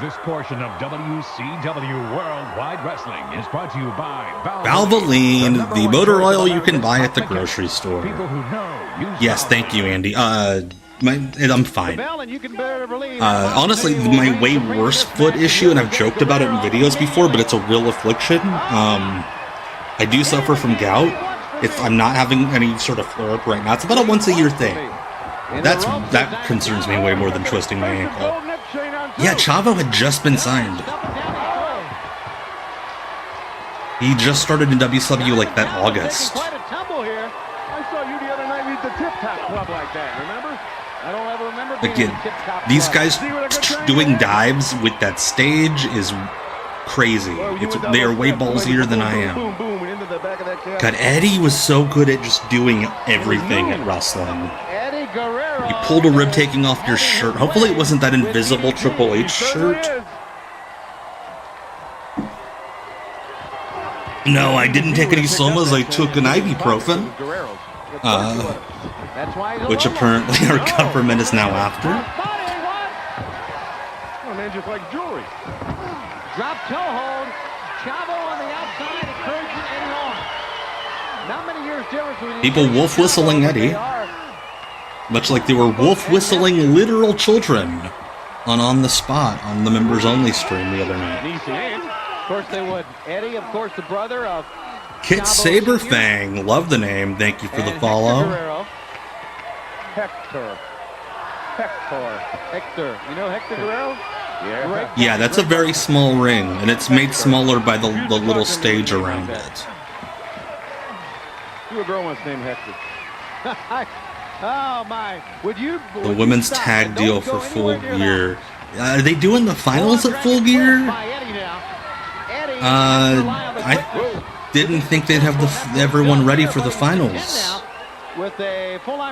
This portion of WCW Worldwide Wrestling is brought to you by Valvoline, the motor oil you can buy at the grocery store. Yes, thank you, Andy. I'm fine. Honestly, my way worse foot issue, and I've joked about it in videos before, but it's a real affliction. I do suffer from gout. I'm not having any sort of flare-up right now. It's about a once-a-year thing. That concerns me way more than twisting my ankle. Yeah, Chavo had just been signed. He just started in WCW like that August. Quite a tumble here. I saw you the other night lead the Tip Top Club like that, remember? I don't ever remember being Again, in the Tip Top these Club. guys doing dives with that stage is crazy. They are way ballsier than I am. God, Eddie was so good at just doing everything at wrestling. You pulled a rib taking off your shirt. Hopefully it wasn't that invisible Triple H shirt. No, I didn't take any somas. I took an ibuprofen. Which apparently our government is now after. Oh, man, just like jewelry. Drop toe hold. Chavo on the outside, encouraging Eddie on. Not many years difference with People wolf whistling Eddie. Much like they were wolf whistling literal children on the spot on the members only stream the other night. Of course they would. Eddie, of course, the brother of Kit Saberfang, love the name. Thank you for the follow. Hector. You know Hector Guerrero? Yeah. Yeah, that's a very small ring, and it's made smaller by the little stage around it. You a girl once named Hector. Oh my! The women's tag deal for Full Gear. Are they doing the finals at Full Gear? I didn't think they'd have everyone ready for the finals.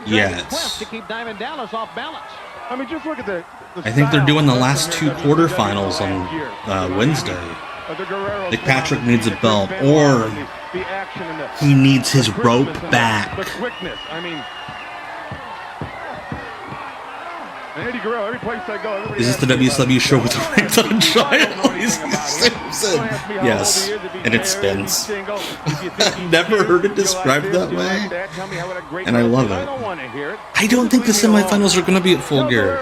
Yet. To keep Diamond Dallas off balance. I mean, just look at the I think they're doing the last two quarterfinals on Wednesday. Nick Patrick needs a belt, or he needs his rope back. The quickness. I mean, Eddie Guerrero, every place I go, is this the WCW show with the rings on giant? Yes, and it spins. I've never heard it described that way, and I love it. I don't think the semifinals are going to be at Full Gear.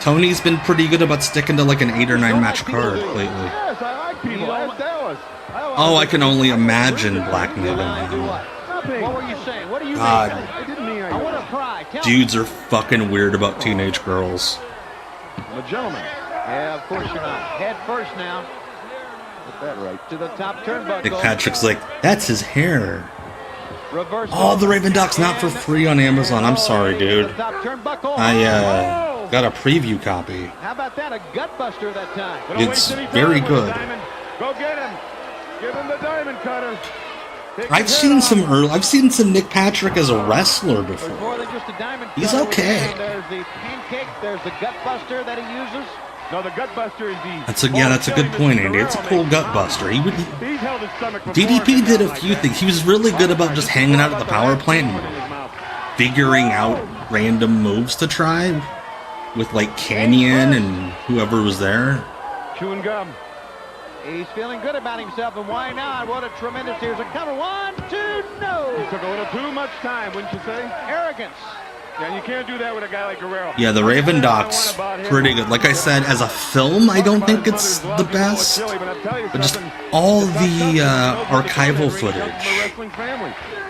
Tony's been pretty good about sticking to like an 8 or 9 match card lately. Oh, I can only imagine Black Mega now. What were you saying? What do you God. I want to cry. Dudes are fucking weird about teenage girls. I'm a gentleman. Yeah, of course you're not. Head first now. Get that right. To the top turnbuckle. Nick Patrick's like, that's his hair. Reverse. Oh, the Raven Duck's not for free on Amazon. I'm sorry, dude. I got a preview copy. How about that? A gut buster that time. It's very good. Go get him. Give him the diamond cutter. I've seen some Nick Patrick as a wrestler before. More than just a diamond He's cutter. okay. There's the pancake. There's the gut buster that he uses. No, the gut buster is the. That's a good point, Andy. It's a cool gut buster. He's held his stomach before. DDP did a few things. He was really good about just hanging out at the power plant and figuring out random moves to try with like Canyon and whoever was there. Chewing gum. He's feeling good about himself, and why not? What a tremendous, here's a cover. 1, 2, no! He took a little too much time, wouldn't you say? Arrogance. Yeah, you can't do that with a guy like Guerrero. Yeah, the Raven Doc's pretty good. Like I said, as a film, I don't think it's the best. But just all the archival footage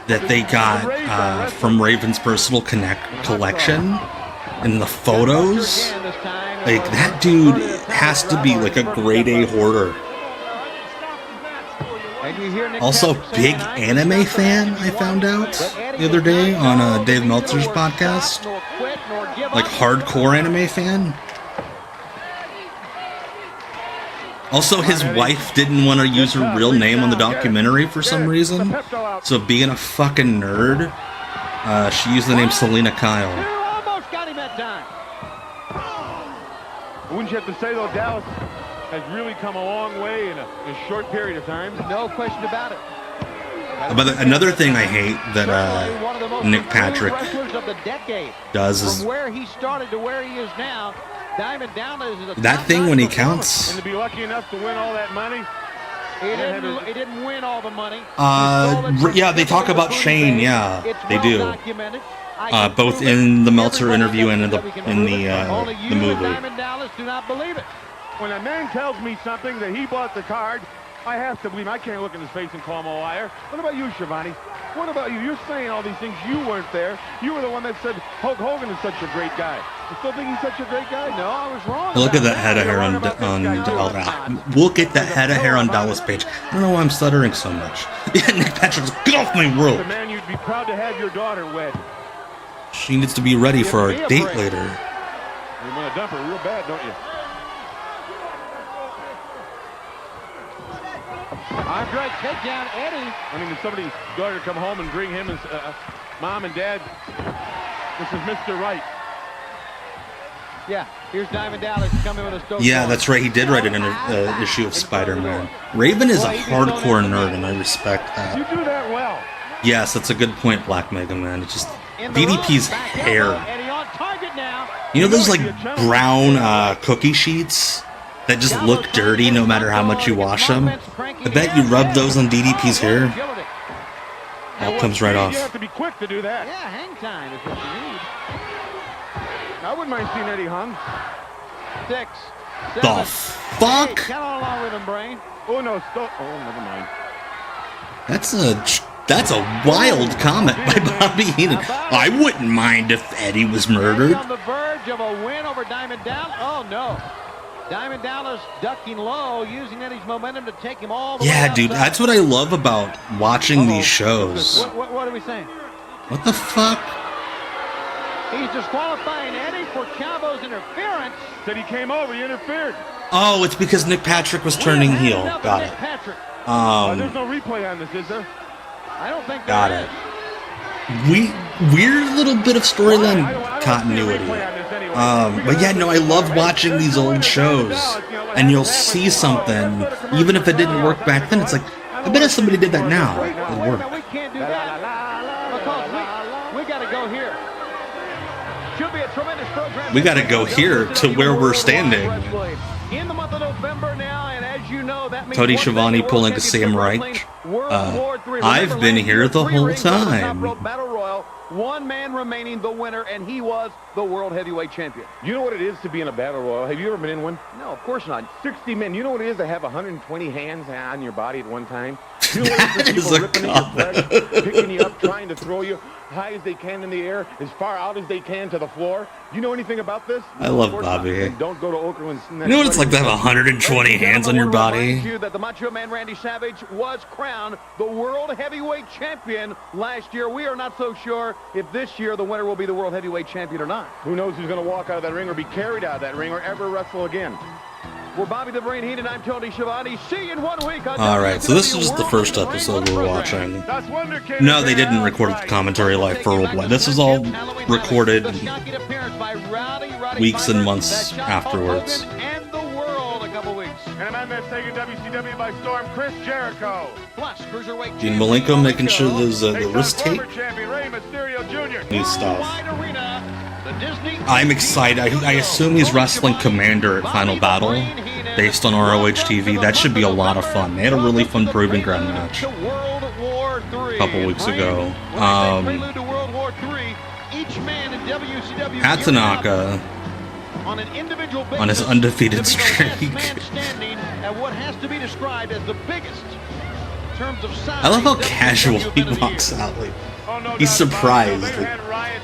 that they got from Raven's personal collection and the photos, like that dude has to be like a grade A hoarder. Also, big anime fan, I found out the other day on Dave Meltzer's podcast. Like, hardcore anime fan. Also, his wife didn't want to use her real name on the documentary for some reason. So being a fucking nerd, she used the name Selena Kyle. Almost got him that time. Wouldn't you have to say, though, Dallas has really come a long way in a short period of time? No question about it. But another thing I hate that Nick Patrick does is from where he started to where he is now. Diamond Dallas is a that thing when he counts. And to be lucky enough to win all that money. He didn't win all the money. Yeah, they talk about Shane. Yeah, they do. Both in the Meltzer interview and in the movie. Diamond Dallas do not believe it. When a man tells me something that he bought the card, I have to believe him. I can't look in his face and call him a liar. What about you, Shivani? What about you? You're saying all these things. You weren't there. You were the one that said Hulk Hogan is such a great guy. You still think he's such a great guy? No, I was wrong. Look at that head of hair on look at that head of hair on Dallas Page. I don't know why I'm stuttering so much. Yeah, Nick Patrick's get off my world. The man you'd be proud to have your daughter wed. She needs to be ready for our date later. You want to dump her real bad, don't you? Andre, take down Eddie. I mean, did somebody's daughter come home and bring him and mom and dad? This is Mr. Right. Yeah, here's Diamond Dallas coming with a stove. Yeah, that's right. He did write an issue of Spider-Man. Raven is a hardcore nerd, and I respect that. You do that well. Yes, that's a good point, Black Mega Man. It's just DDP's hair. You know those like brown cookie sheets that just look dirty no matter how much you wash them? I bet you rub those on DDP's hair. That comes right off. You have to be quick to do that. Yeah, hang time is what you need. I wouldn't mind seeing Eddie hung. 6, 7, The fuck? 8. Count on along with him, Brain. Oh no, stop. Oh, never mind. That's a wild comment by Bobby Heenan. I wouldn't mind if Eddie was murdered. On the verge of a win over Diamond Dallas. Oh no. Diamond Dallas ducking low, using Eddie's momentum to take him all the way Yeah, dude, outside. that's what I love about watching these shows. What are we saying? What the fuck? He's disqualifying Eddie for Chavo's interference. Said he came over, he interfered. Oh, it's because Nick Patrick was turning heel. Got it. There's no replay on this, is there? I don't think Got it. Weird little bit of storyline continuity. But yeah, no, I love watching these old shows. And you'll see something, even if it didn't work back then, it's like, I bet if somebody did that now, it'd work. We can't do that because we got to go here. Should be a tremendous program. We got to go here to where we're standing. In the month of November now, and as you know, that means Tony Schiavone pulling a Sam Reich. I've been here the whole time. Battle Royal, one man remaining the winner, and he was the World Heavyweight Champion. You know what it is to be in a Battle Royal? Have you ever been in one? No, of course not. 60 men. You know what it is to have 120 hands on your body at one time? You know That is a comment. Picking you up, trying to throw you high as they can in the air, as far out as they can to the floor. You know anything about this? I love Bobby. And don't go to Oakland. You know what it's like to have 120 hands on your body? You that the Macho Man Randy Savage was crowned the World Heavyweight Champion last year. We are not so sure if this year the winner will be the World Heavyweight Champion or not. Who knows who's going to walk out of that ring or be carried out of that ring or ever wrestle again. We're Bobby the Brain Heenan, I'm Tony Schiavone. See you in 1 week. Alright, so this is just the first episode we're watching. No, they didn't record the commentary live for Worldwide. This is all recorded weeks and months afterwards. And the world a couple weeks. And a man that's taking WCW by storm, Chris Jericho. Plus, Cruiserweight Gene Malenko making sure there's the wrist tape. New stuff. I'm excited. I assume he's wrestling Commander at Final Battle, based on ROH TV. That should be a lot of fun. They had a really fun Proving Ground match a couple weeks ago. Pat Tanaka on his undefeated streak. I love how casual he walks out. Like, he's surprised. Like,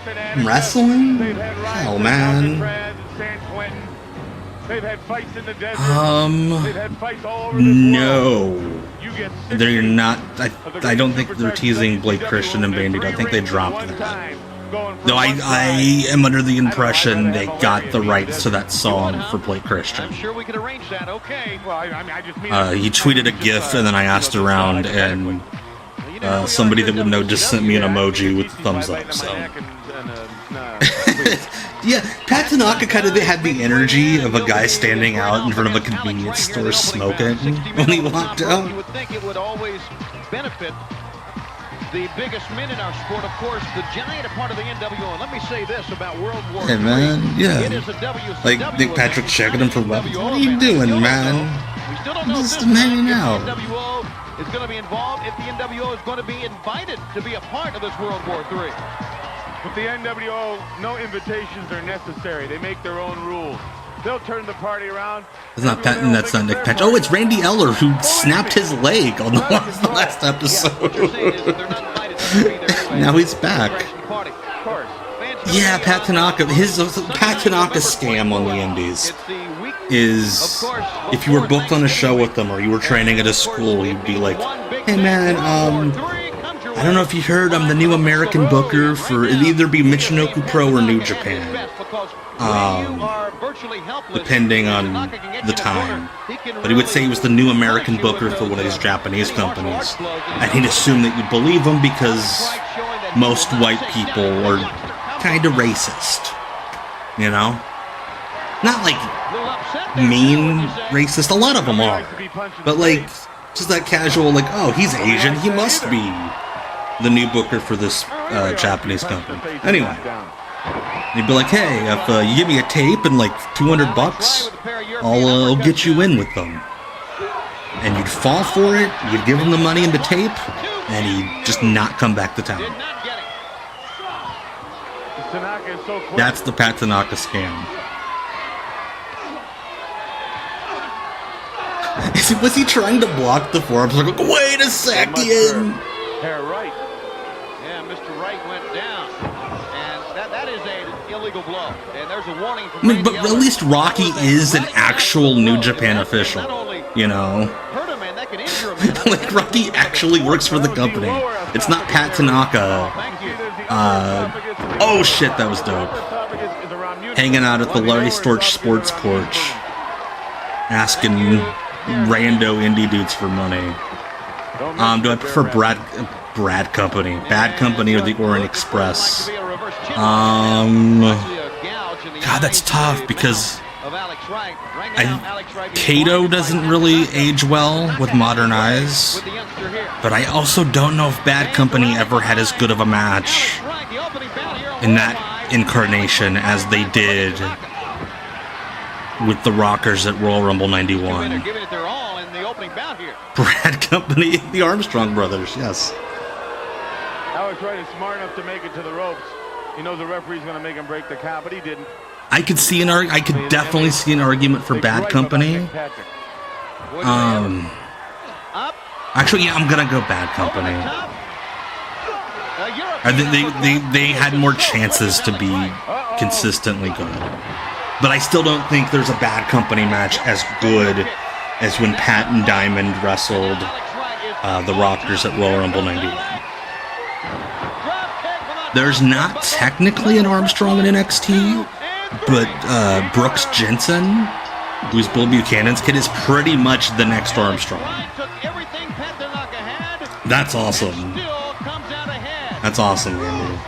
I'm wrestling? Hell, man. No. They're not. I don't think they're teasing Blake Christian and Bandito. I think they dropped that. going for No, one I am under the impression they got the rights to that song for Blake Christian. I'm sure we could arrange that. Okay. Well, I mean, I just mean He tweeted a GIF, and then I asked around, and somebody that would know just sent me an emoji with thumbs up. So yeah, Pat Tanaka kind of had the energy of a guy standing out in front of a convenience store smoking when he walked out. You would think it would always benefit the biggest men in our sport, of course, the giant part of the NWO. And let me say this about World War Hey III. man, yeah. It is a WCW Like Nick Patrick checking him for weapons. What are you doing, man? We still don't know Just if this hanging time out. if the NWO is going to be involved, if the NWO is going to be invited to be a part of this World War III. with the NWO, no invitations are necessary. They make their own rules. They'll turn the party around. It's not Pat, and that's not Nick Patrick. Oh, it's Randy Eller who snapped his leg on the last episode. Now he's back. Yeah, Pat Tanaka. His Pat Tanaka scam on the Indies is if you were booked on a show with them or you were training at a school, you'd be like, "Hey man, I don't know if you heard, I'm the new American booker for it'd either be Michinoku Pro or New Japan, depending on the time." But he would say he was the new American booker for one of these Japanese companies, and he'd assume that you'd believe him because most white people are kind of racist, you know? Not like mean racist, a lot of them are, but like just that casual, like, oh, he's Asian, he must be the new booker for this Japanese company. Anyway, he'd be like, hey, if you give me a tape and like $200, I'll get you in with them. And you'd fall for it, you'd give him the money and the tape, and he'd just not come back to town. That's the Pat Tanaka scam. Was he trying to block the forearms? Like, wait a second! Right. Yeah, Mr. Wright went down, and that is an illegal blow. And there's a warning from Randy But Eller. at least Rocky is an actual New Japan official, you know? Hurt a man, that could injure a man. Like, Rocky actually works for the company. It's not Pat Tanaka. Oh shit, that was dope. Hanging out at the Larry Storch Sports Porch, asking rando indie dudes for money. Do I prefer Bad Company, or the Orient Express? God, that's tough because Kato doesn't really age well with modern eyes, but I also don't know if Bad Company ever had as good of a match in that incarnation as they did with the Rockers at Royal Rumble 91. Brad Company, the Armstrong brothers, yes. Alex Wright is smart enough to make it to the ropes. He knows the referee's going to make him break the count, but he didn't. I could definitely see an argument for Bad Company. Actually, yeah, I'm gonna go Bad Company. They had more chances to be consistently good, but I still don't think there's a Bad Company match as good as when Pat and Diamond wrestled the Rockers at Royal Rumble 91. There's not technically an Armstrong in NXT, but Brooks Jensen, who's Bill Buchanan's kid, is pretty much the next Armstrong. That's awesome. That's awesome, Randy.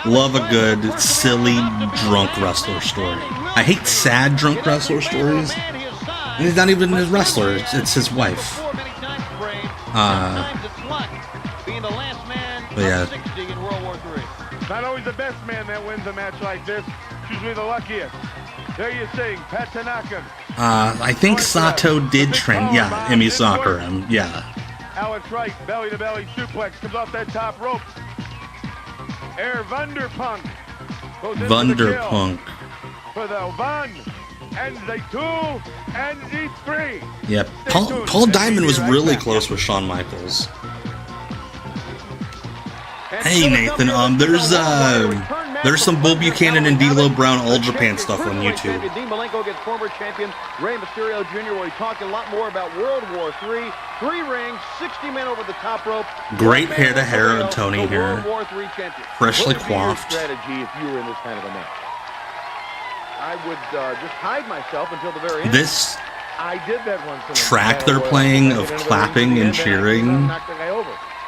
Love a good, silly, drunk wrestler story. I hate sad drunk wrestler stories. And he's not even his wrestler, it's his wife. But yeah. Not always the best man that wins a match like this. Usually the luckiest. There you sing, Pat Tanaka. I think Sato did train. Yeah, Emi Sakura. Yeah. Alex Wright, belly-to-belly suplex, comes off that top rope. Air Vanderpunk. Vanderpunk. For the 1, and the 2, and the 3. Yeah, Paul Diamond was really close with Shawn Michaels. Hey Nathan, there's some Bull Buchanan and D'Lo Brown All Japan stuff on YouTube. Dean Malenko against former champion Rey Mysterio Jr., where he talked a lot more about World War III 3 rings, 60 men over the top rope. Great hair-to-hair of Tony here. Freshly coiffed. Strategy if you were in this kind of a match? I would just hide myself until the very end. This I did that once. track they're playing of clapping and cheering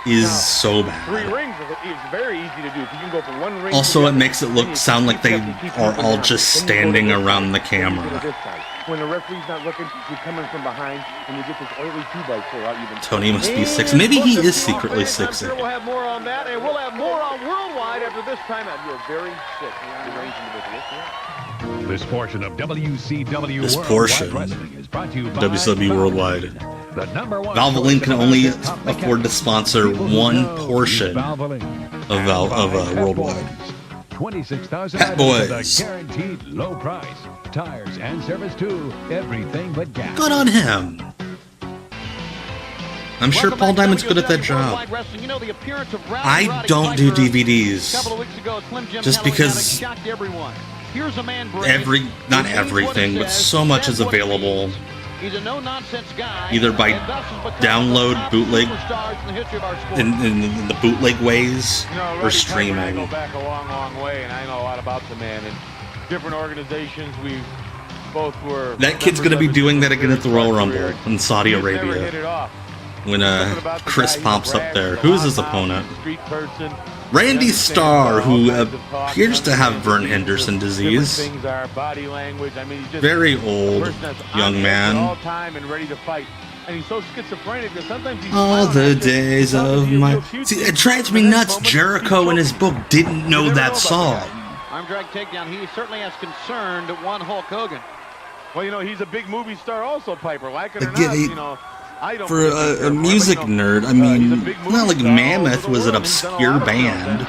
is so bad. 3 rings is very easy to do. You can go from 1 ring. Also, it makes it sound like they are all just standing around the camera. When the referee's not looking, you're coming from behind, and you get this oily 2x4 out. Tony must be 6. Maybe he is secretly 6'8". I'm sure we'll have more on that, and we'll have more on Worldwide after this timeout. You're very sick. This portion of WCW This Worldwide portion, Wrestling is brought to you by WCW Worldwide. the #1 Valvoline can only afford to sponsor one portion of Worldwide. 26,000 Pat items at Boys. a guaranteed low price. Tires and service too. Everything but gas. Good on him. I'm sure Paul Diamond's good at that job. I don't do DVDs just because not everything, but so much is available either by download, bootleg, in the bootleg ways, or streaming. Go back a long, long way, and I know a lot about the man. And different organizations, we both were. That kid's gonna be doing that again at the Royal Rumble in Saudi Arabia when Chris pops up there. Who's his opponent? Randy Starr, who appears to have Vern Henderson disease. Very old young man. All the days of my... See, it drives me nuts. Jericho in his book didn't know that song. Arm drag takedown. He certainly has concerned one Hulk Hogan. Well, you know, he's a big movie star also, Piper. Like it or Again, not, you know. For a music nerd, I mean, not like Mammoth was an obscure band.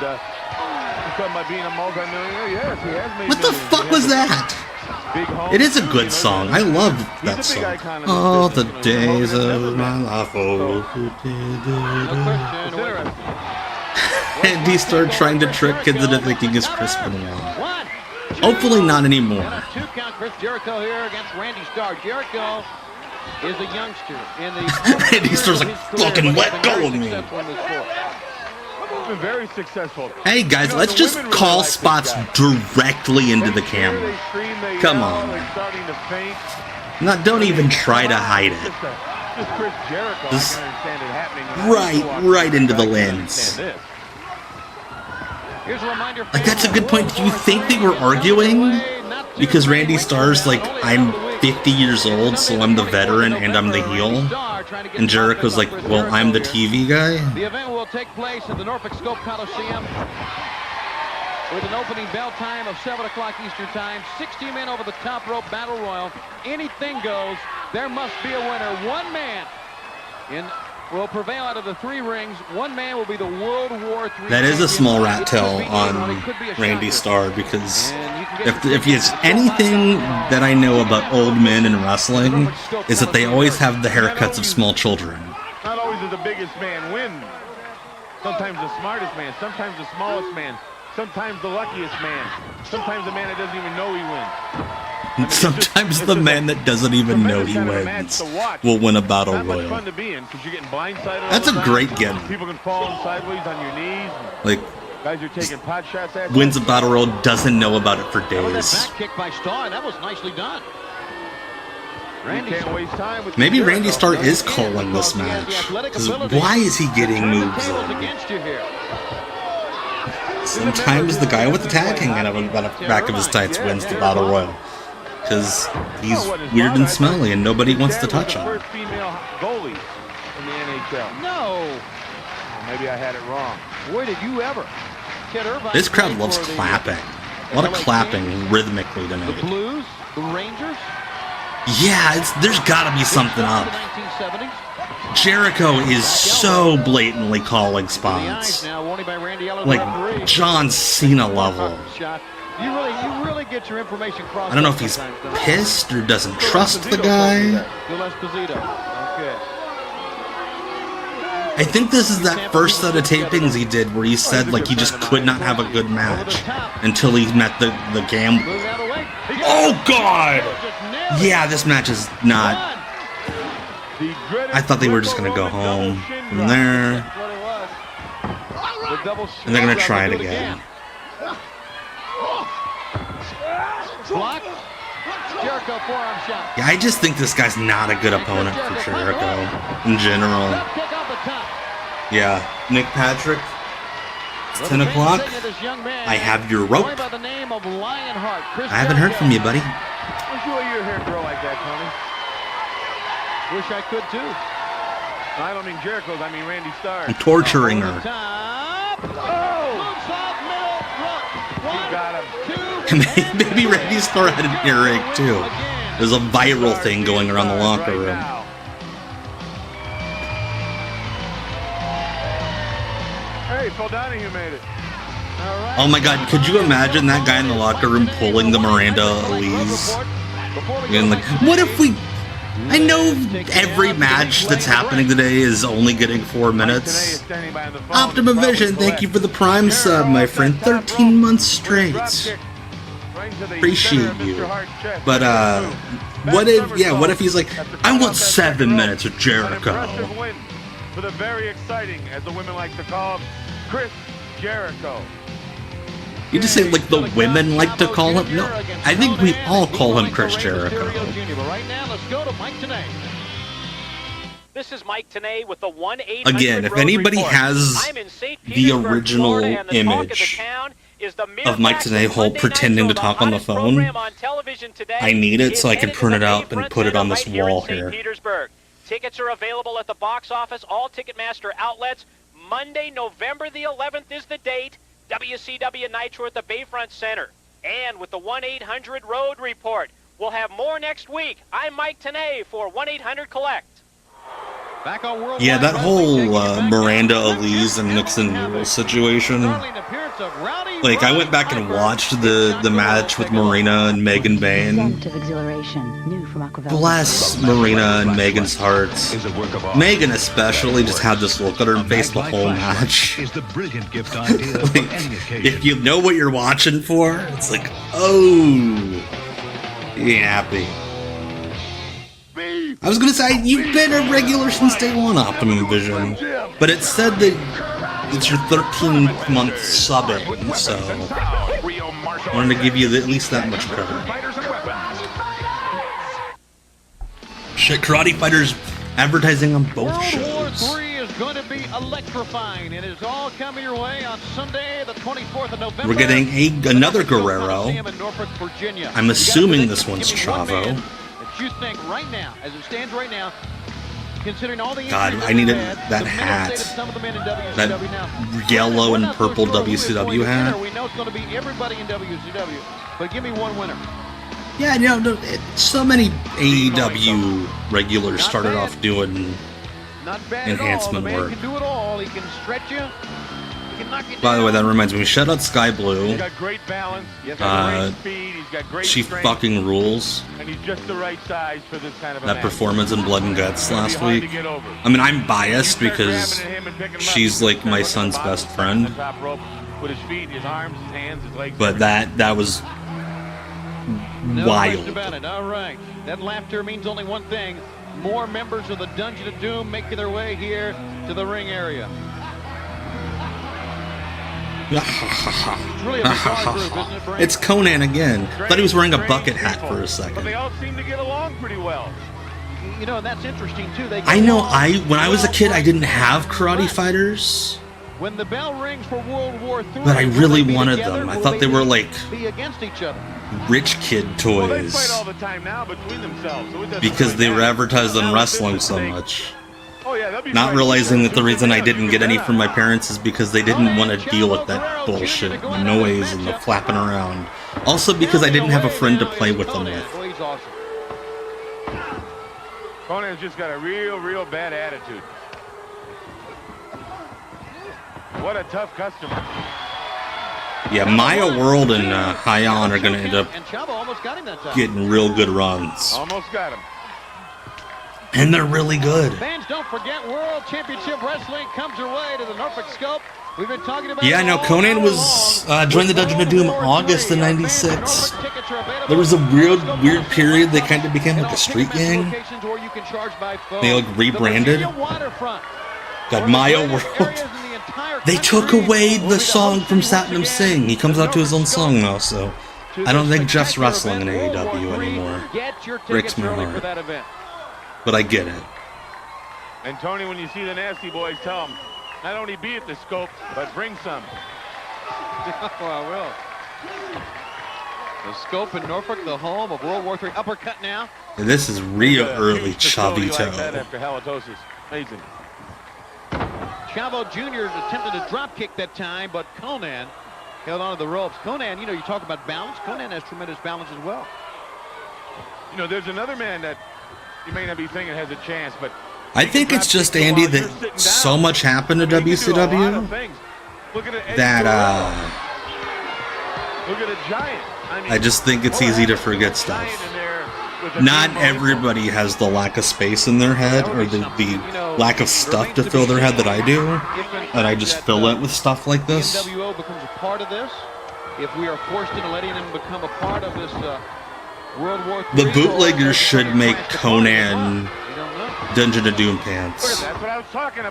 What the fuck was that? It is a good song. I love that song. All the days of my life. And he started trying to trick kids into thinking it's Chris Benoit. Hopefully not anymore. 2 count Chris Jericho here against Randy Starr. Jericho is a youngster in the Randy Starr's like, fucking let go of me. Been very successful. Hey guys, let's just call spots directly into the camera. Come on. Don't even try to hide it. Just right into the lens. Like, that's a good point. Do you think they were arguing? Because Randy Starr's like, I'm 50 years old, so I'm the veteran and I'm the heel. And Jericho's like, well, I'm the TV guy. The event will take place at the Norfolk Scope Coliseum with an opening bell time of 7 o'clock Eastern Time. 60 men over the top rope battle royal. Anything goes. There must be a winner. One man will prevail out of the 3 rings. One man will be the World War III. That is a small rat tail on Randy Starr, because if it's anything that I know about old men in wrestling, is that they always have the haircuts of small children. Not always does the biggest man win. Sometimes the smartest man, sometimes the smallest man, sometimes the luckiest man, sometimes the man that doesn't even know he wins. Sometimes the man that doesn't even know he wins will win a battle royal. That's a great gimmick. People can fall sideways on your knees. Like, guys are taking pot shots at wins a battle royal, doesn't know about it for days. Back kick by Starr. That was nicely done. Maybe Randy Starr is calling this match. Because why is he getting moves in? Sometimes the guy with the tag hanging out of the back of his tights wins the battle royal. Because he's weird and smelly and nobody wants to touch him. First female goalie in the NHL. No. Maybe I had it wrong. Boy, did you ever. This crowd loves clapping. A lot of clapping rhythmically tonight. The Blues, the Rangers. Yeah, there's gotta be something up. Jericho is so blatantly calling spots. Like John Cena level. You really get your information crossed. I don't know if he's pissed or doesn't trust the guy. I think this is that first set of tapings he did where he said like he just could not have a good match until he met the gambler. Oh God! Yeah, this match is not. I thought they were just going to go home from there. And they're going to try it again. Block. Jericho forearm shot. Yeah, I just think this guy's not a good opponent for Jericho in general. Yeah, Nick Patrick, it's 10 o'clock. I have your rope. I haven't heard from you, buddy. Enjoy your hair grow like that, Tony. Wish I could too. I don't mean Jericho's, I mean Randy Starr. I'm torturing her. You got him. Maybe Randy Starr had an earache too. There's a viral thing going around the locker room. Hey, Phil Donahue made it. Oh my god, could you imagine that guy in the locker room pulling the Miranda Elise? And like, what if we... I know every match that's happening today is only getting 4 minutes. Optimum Vision, thank you for the Prime sub, my friend. 13 months straight. Appreciate you. But, what if he's like, I want 7 minutes with Jericho. For the very exciting, as the women like to call him, Chris Jericho. You just say, like, the women like to call him? No, I think we all call him Chris Jericho. Right now, let's go to Mike Tenay. This is Mike Tenay with the 1-800 Again, if anybody has the original image of Mike Tenay Holt pretending to talk on the phone, I need it so I can print it out and put it on this wall here. Tickets are available at the box office, all Ticketmaster outlets. Monday, November the 11th is the date. WCW Nitro at the Bayfront Center. And with the 1-800 Road Report. We'll have more next week. I'm Mike Tenay for 1-800-COLLECT. Back on World Yeah, that whole Miranda Elise and Nixon Mule situation. Like, I went back and watched the match with Marina and Megan Bain. Bless Marina and Megan's hearts. Megan especially just had this look at her face the whole match. Like, if you know what you're watching for, it's like, oh, you happy. I was gonna say, you've been a regular since day one, Optimum Vision, but it said that it's your 13th month subbing, so I wanted to give you at least that much credit. Shit, Karate Fighters advertising on both shows. War 3 is going to be electrifying. It is all coming your way on Sunday, the 24th of November. We're getting another Guerrero. I'm assuming this one's Chavo. You think right now, as it stands right now, considering all the God, I needed that hat, that yellow and purple WCW hat. We know it's going to be everybody in WCW, but give me one winner. Yeah, you know, so many AEW regulars started off doing enhancement work. He can do it all. He can stretch you. By the way, that reminds me, shout out Sky Blue. He's got great balance. He's got great speed. He's got great she strength, fucking rules. and he's just the right size for this kind of a That match. performance in Blood and Guts last week. I mean, I'm biased because she's like my son's best friend. With his feet, his arms, his hands, his legs. But that was wild. No question about it. All right. That laughter means only one thing. More members of the Dungeon of Doom making their way here to the ring area. It's really a bizarre group, isn't it, Brent? It's Conan again. Thought he was wearing a bucket hat for a But second. they all seem to get along pretty well. You know, that's interesting, too. They I know, when I was a kid, I didn't have Karate Fighters, when the bell rings for World War III, but I really will they be wanted together? them. I Will thought they were like be against each other. rich kid Well, they fight all toys the time now between themselves. So it doesn't because they really were matter. advertised on Now wrestling it's so mistake. much. Oh, yeah, they'll be Not fighting realizing each that the other. reason I Who's didn't gonna get any beat from my that? parents is because they didn't want to deal with that bullshit, the noise and the flapping around. Also because I didn't have a friend to play with them with. Oh, he's awesome. Conan's just got a real bad attitude. What a tough customer. Yeah, Maya World and Hyon are going to end up And Chavo almost got him that time. getting real good runs. Almost got him. And they're really good. Fans, don't forget World Championship Wrestling comes your way to the Norfolk Scope We've been talking about Yeah, I know. Conan was joined the Dungeon of Doom August of '96. There was a weird period. They kind of became like a street gang. They like rebranded. Got Maya World. They took away the song from Satnam Singh. He comes out to his own song now, so I don't think Jeff's wrestling in AEW anymore. Breaks my heart. But I get it. And Tony, when you see the Nasty Boys, tell them, not only be at the scope, but bring some. Oh, I will. The scope in Norfolk, the home of World War III. Uppercut now. This is real early Chavito. Like that after halitosis. Amazing. Chavo Jr. attempted a drop kick that time, but Conan held onto the ropes. Conan, you know, you talk about balance. Conan has tremendous balance as well. You know, there's another man that you may not be thinking has a chance, but I think it's just, Andy, that so much happened to WCW that look at a giant. I just think it's easy to forget stuff. Not everybody has the lack of space in their head or the lack of stuff to fill their head that I do, and I just fill it with stuff like this. NWO becomes a part of this. If we are forced into letting them become a part of this World War III, the bootleggers should make Conan Dungeon of Doom pants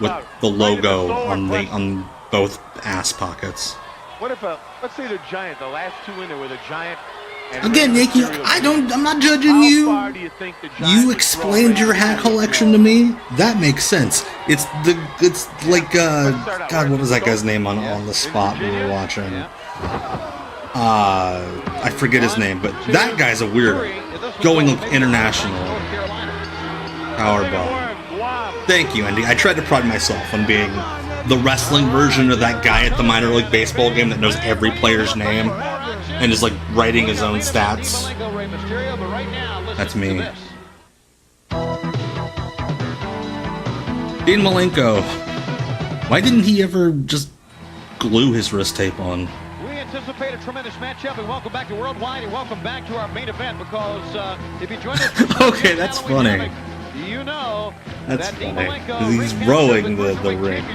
with the logo on both ass pockets. What if let's say they're giant, the last two in there were the giant. Again, Yankee, I'm not judging you. You explained your hat collection to me. That makes sense. It's like God, what was that guy's name on the spot we were watching? I forget his name, but that guy's a weirdo. Going international. Powerbomb. Thank you, Andy. I tried to pride myself on being the wrestling version of that guy at the minor league baseball game that knows every player's name and is like writing his own stats. That's me. Dean Malenko. Why didn't he ever just glue his wrist tape on? We anticipate a tremendous matchup, and welcome back to Worldwide, and welcome back to our main event, because if you join us... Okay, that's funny. You know that's that Dean funny. Malenko He's rowing the ring.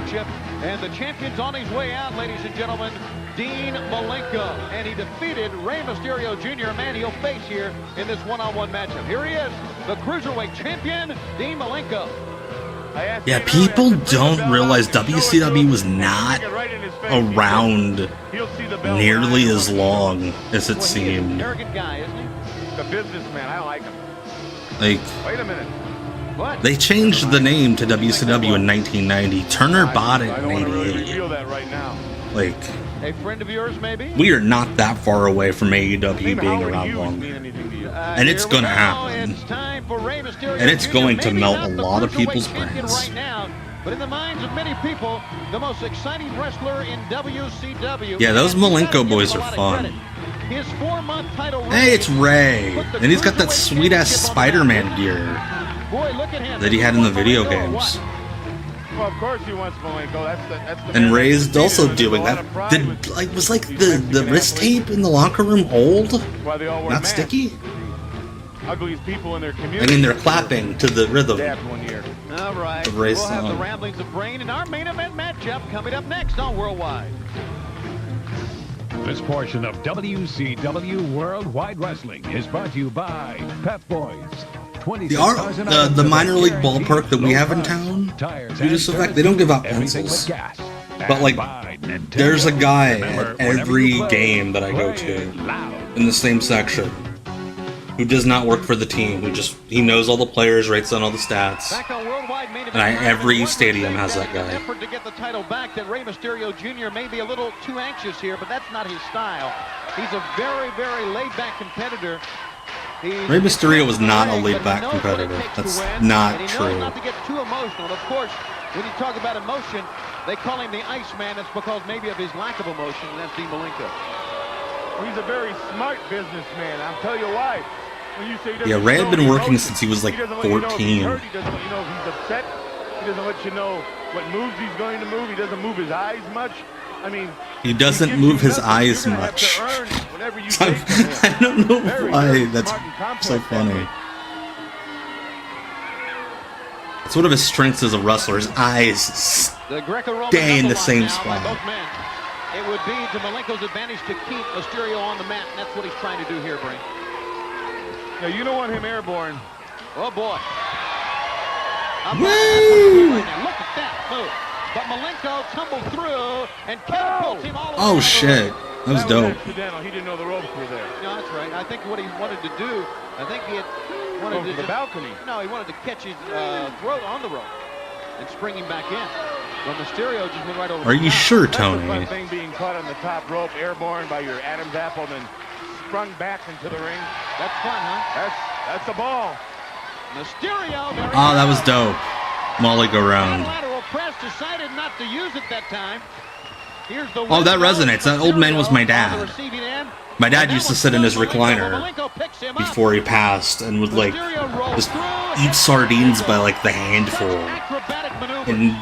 And the champion's on his way out, ladies and gentlemen, Dean Malenko. And he defeated Rey Mysterio Jr., a man he'll face here in this one-on-one matchup. Here he is, the Cruiserweight Champion, Dean Malenko. Yeah, people don't realize WCW was not around nearly as long as it seemed. Arrogant guy, isn't he? The businessman, I like him. Like, wait a minute. What? They changed the name to WCW in 1990. Turner bought it in '88. Like, a friend of yours, maybe? We are not that far away from AEW being around longer. And it's gonna happen. And it's going to melt a lot of people's brains. But in the minds of many people, the most exciting wrestler in WCW. Yeah, those Malenko boys are fun. His 4-month title reign. Hey, it's Ray. And he's got that sweet-ass Spider-Man gear that he had in the video games. Well, of course he wants Malenko. That's the and Ray's also doing that. Was the wrist tape in the locker room old? Not sticky? Ugliest people in their community. I mean, they're clapping to the rhythm. All right, we'll have the ramblings of Brain in our main event matchup coming up next on Worldwide. This portion of WCW Worldwide Wrestling is brought to you by Pep Boys. The minor league ballpark that we have in town, due to the fact they don't give out pencils. But like, there's a guy at every game that I go to in the same section who does not work for the team. He knows all the players, writes down all the stats. And every stadium has that guy. Effort to get the title back. That Rey Mysterio Jr. may be a little too anxious here, but that's not his style. He's a very, very laid-back competitor. Rey Mysterio was not a laid-back competitor. That's not true. Not to get too emotional. Of course, when you talk about emotion, they call him the Iceman. It's because maybe of his lack of emotion, and that's Dean Malenko. He's a very smart businessman. I'll tell you why. When you say yeah, Ray had been working since he was like 14. He doesn't let you know if he's upset. He doesn't let you know what moves he's going to move. He doesn't move his eyes much. I mean, he doesn't move his eyes much. I don't know why that's so funny. It's one of his strengths as a wrestler. His eyes stay in the same spot. It would be to Malenko's advantage to keep Mysterio on the mat, and that's what he's trying to do here, Brain. Now, you don't want him airborne. Oh, boy. Woo! Look at that move. But Malenko tumbled through and catapulted him all the way. Oh, shit. That was dope. Accidental. He didn't know the ropes were there. No, that's right. I think what he wanted to do, I think he had wanted to the balcony. No, he wanted to catch his throat on the rope and spring him back in. But Mysterio just went right over. Are you sure, That's Tony? the fun thing, being caught on the top rope, airborne by your Adam's apple, then sprung back into the ring. That's fun, huh? That's a ball. Mysterio. Oh, that was dope. Molly go round. Lateral press, decided not to use it that time. Here's the Oh, that resonates. That old man was my dad. My dad used to sit in his recliner before he passed and would like just eat sardines by like the handful and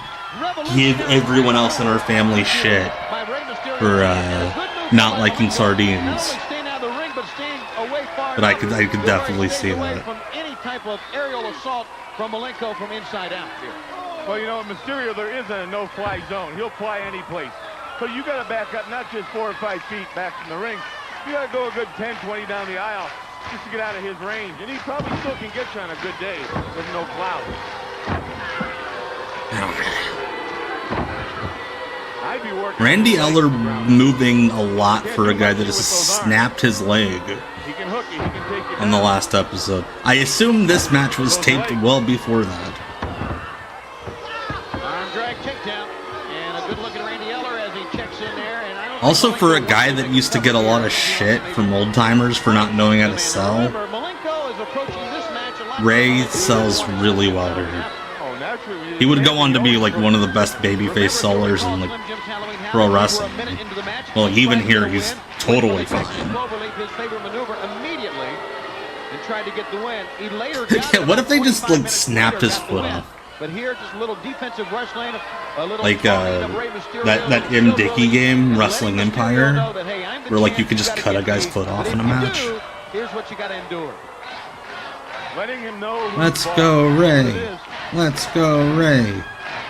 give everyone else in our family shit for not liking sardines. But I could definitely see that. From any type of aerial assault from Malenko from inside out here. Well, you know, Mysterio, there isn't a no-fly zone. He'll fly any place. So you got to back up not just 4 or 5 feet back from the ring. You got to go a good 10, 20 down the aisle just to get out of his range. And he probably still can get you on a good day with no clouds. I'd be working. Randy Eller moving a lot for a guy that has snapped his leg He can hook you. He can take you on the last episode. I assume this match was taped well before that. Arm drag takedown. And a good look at Randy Eller as he checks in there. And I don't Also, for a guy that used to get a lot of shit from old timers for not knowing how to sell, Ray sells really well here. He would go on to be like one of the best babyface sellers in like pro wrestling. Well, even here, he's totally fine. Yeah, what if they just like snapped his foot off? But here, just a little defensive wrestling, a little like that M. Dickey game, Wrestling Empire, where like you could just cut a guy's foot off in a match. Here's what you got to endure. Letting him know. Let's go, Ray. Let's go, Ray.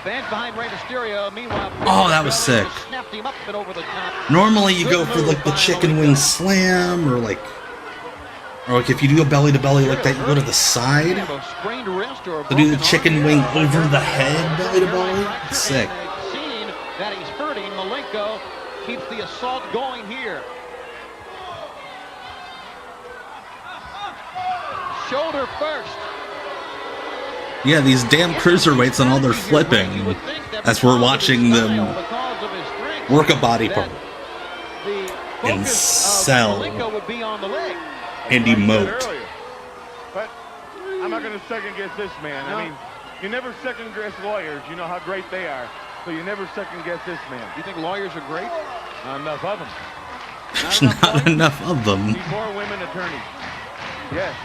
Fans behind Rey Mysterio. Meanwhile, oh, that was sick. Snapped him up and over the top. Normally you go for like the chicken wing slam or like if you do a belly to belly like that, you go to the side. To do the chicken wing over the head belly to belly. It's sick. Seeing that he's hurting, Malenko keeps the assault going here. Shoulder first. Yeah, these damn cruiserweights and all their flipping as we're watching them work a body part and sell and emote. But I'm not going to second guess this man. I mean, you never second guess lawyers. You know how great they are. So you never second guess this man. You think lawyers are great? Not enough of them. Not enough of them. Need more women attorneys. Yes.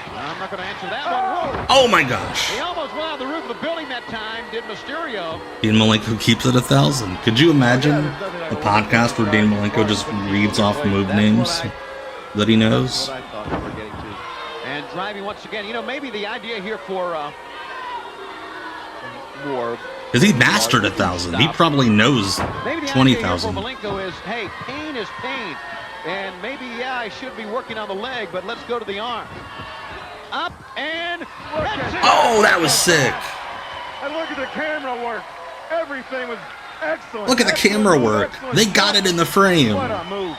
I'm not going to answer that one. Whoa. Oh my gosh. He almost went out the roof of the building that time, did Mysterio. Dean Malenko keeps it 1,000. Could you imagine a podcast where Dean Malenko just reads off move names that he knows? That's what I thought we were getting to. And driving once again. You know, maybe the idea here for more. Because he mastered 1,000. He probably knows 20,000. Malenko is, hey, pain is pain. And maybe, yeah, I should be working on the leg, but let's go to the arm. Up and oh, that was sick. And look at the camera work. Everything was excellent. Look at the camera work. They got it in the frame. What a move.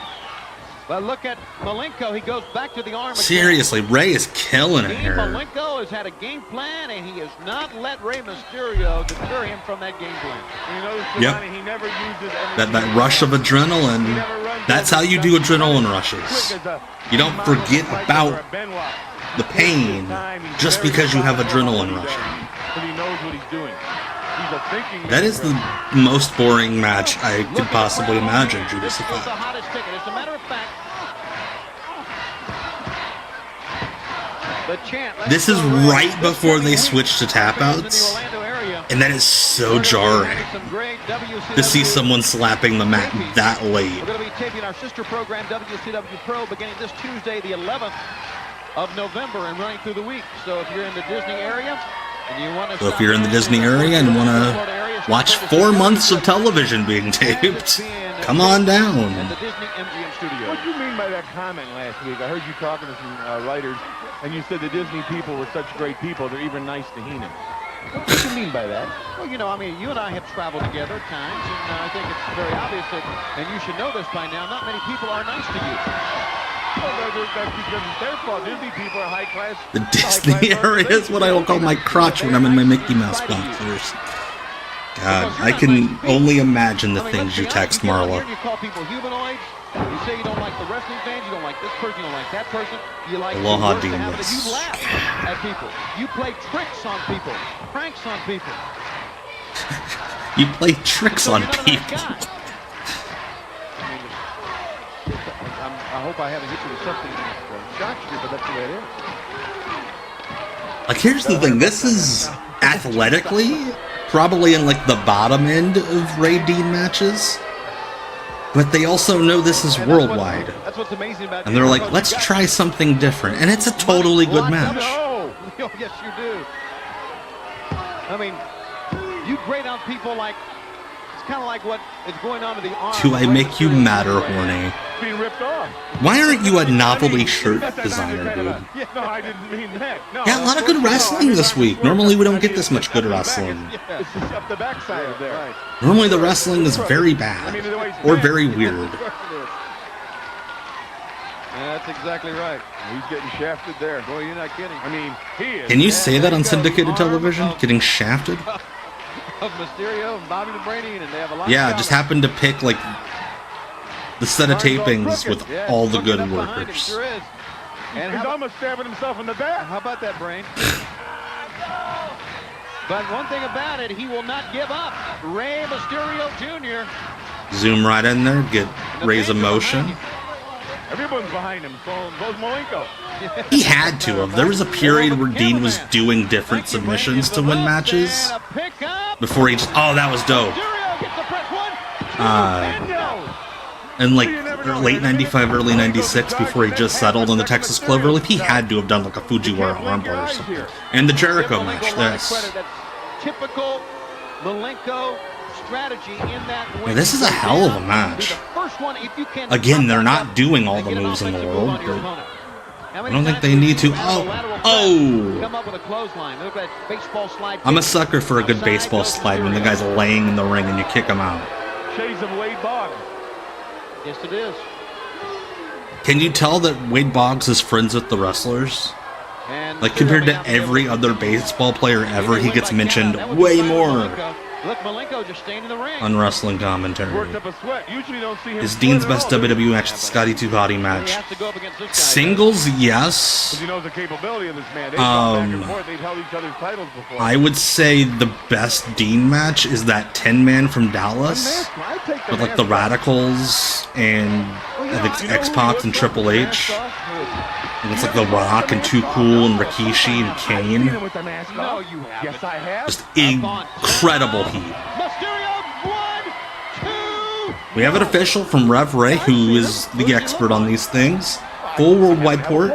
But look at Malenko. He goes back to the arm again. Seriously, Ray is killing it here. Malenko has had a game plan, and he has not let Rey Mysterio deter him from that game plan. Yep. He never uses That rush of adrenaline. That's how you do adrenaline rushes. You don't forget about the pain just because you have adrenaline rushing. That is the most boring match I could possibly imagine, Judas Effect. As a matter of fact, this is right before they switch to tap outs, and that is so jarring to see someone slapping the mat that late. We're going to be taping our sister program, WCW Pro, beginning this Tuesday, the 11th of November, and running through the week. So if you're in the Disney area, So if you're in the Disney area and want to watch 4 months of television being taped, come on down. What do you mean by that comment last week? I heard you talking to some writers, and you said the Disney people were such great people, they're even nice to Heenan. What do you mean by that? Well, you know, I mean, you and I have traveled together at times, and I think it's very obvious that, and you should know this by now, not many people are nice to you. Well, that's because it's their fault. Disney people are high class. The Disney area is what I will call my crotch when I'm in my Mickey Mouse boxers. God, I can only imagine the things you text Marla. You call people humanoids. You say you don't like the wrestling fans. You don't like this person. You don't like that person. You like Aloha, the worst to happen, Demas. you laugh at people. You play tricks on people. Pranks on people. You play tricks on You're not a nice people. guy. I hope I haven't hit you with something that shocks you, but that's the way it is. Like, here's the thing. This is athletically probably in like the bottom end of Ray Dean matches, but they also know this is worldwide, That's what's amazing about and they're like, let's try something different, and it's a totally good match. Oh, yes, you do. I mean, you grade on people like it's kind of like what is going on to the arm. Do I make you madder, horny? Being ripped off. Why aren't you a novelty shirt designer, dude? No, I didn't mean that. No, Yeah, a lot of good wrestling this week. Normally we don't get this much good wrestling. It's just up the backside of there. Right. Normally the wrestling is very bad, or very weird. That's exactly right. He's getting shafted there. Boy, you're not kidding. I mean, he is. Can you say that on syndicated television? Getting shafted? Of Mysterio and Bobby the Brain, and they have a lot. Yeah, just happened to pick like the set of tapings with all the good workers. Sure is. And He's almost stabbing himself in the back. how about that, Brain? But one thing about it, he will not give up. Rey Mysterio Jr. Zoom right in there, get Ray's emotion. Everyone's behind him. So goes Malenko. He had to have. There was a period where Dean was doing different submissions to win matches before he just, oh, that was dope. In like late 95, early 96, before he just settled in the Texas Cloverleaf, he had to have done like a Fujiwara armbar or something. And the Jericho match, this. Typical Malenko strategy in that win. Yeah, this is a hell of a match. Again, they're not doing all the moves in the world, but I don't think they need to. Oh! I'm a sucker for a good baseball slide when the guy's laying in the ring and you kick him out. Shades of Wade Boggs. Yes, it is. Can you tell that Wade Boggs is friends with the wrestlers? Like, compared to every other baseball player ever, he gets mentioned way more on wrestling commentary. Is Dean's best WWE match the Scotty 2 Hottie match? Singles, yes. I would say the best Dean match is that 10-man from Dallas with like the Radicals and I think it's X-Pac and Triple H. And it's like The Rock and Too Cool and Rikishi and Kane. Just incredible heat. We have an official from Rev Ray, who is the expert on these things. Full worldwide point.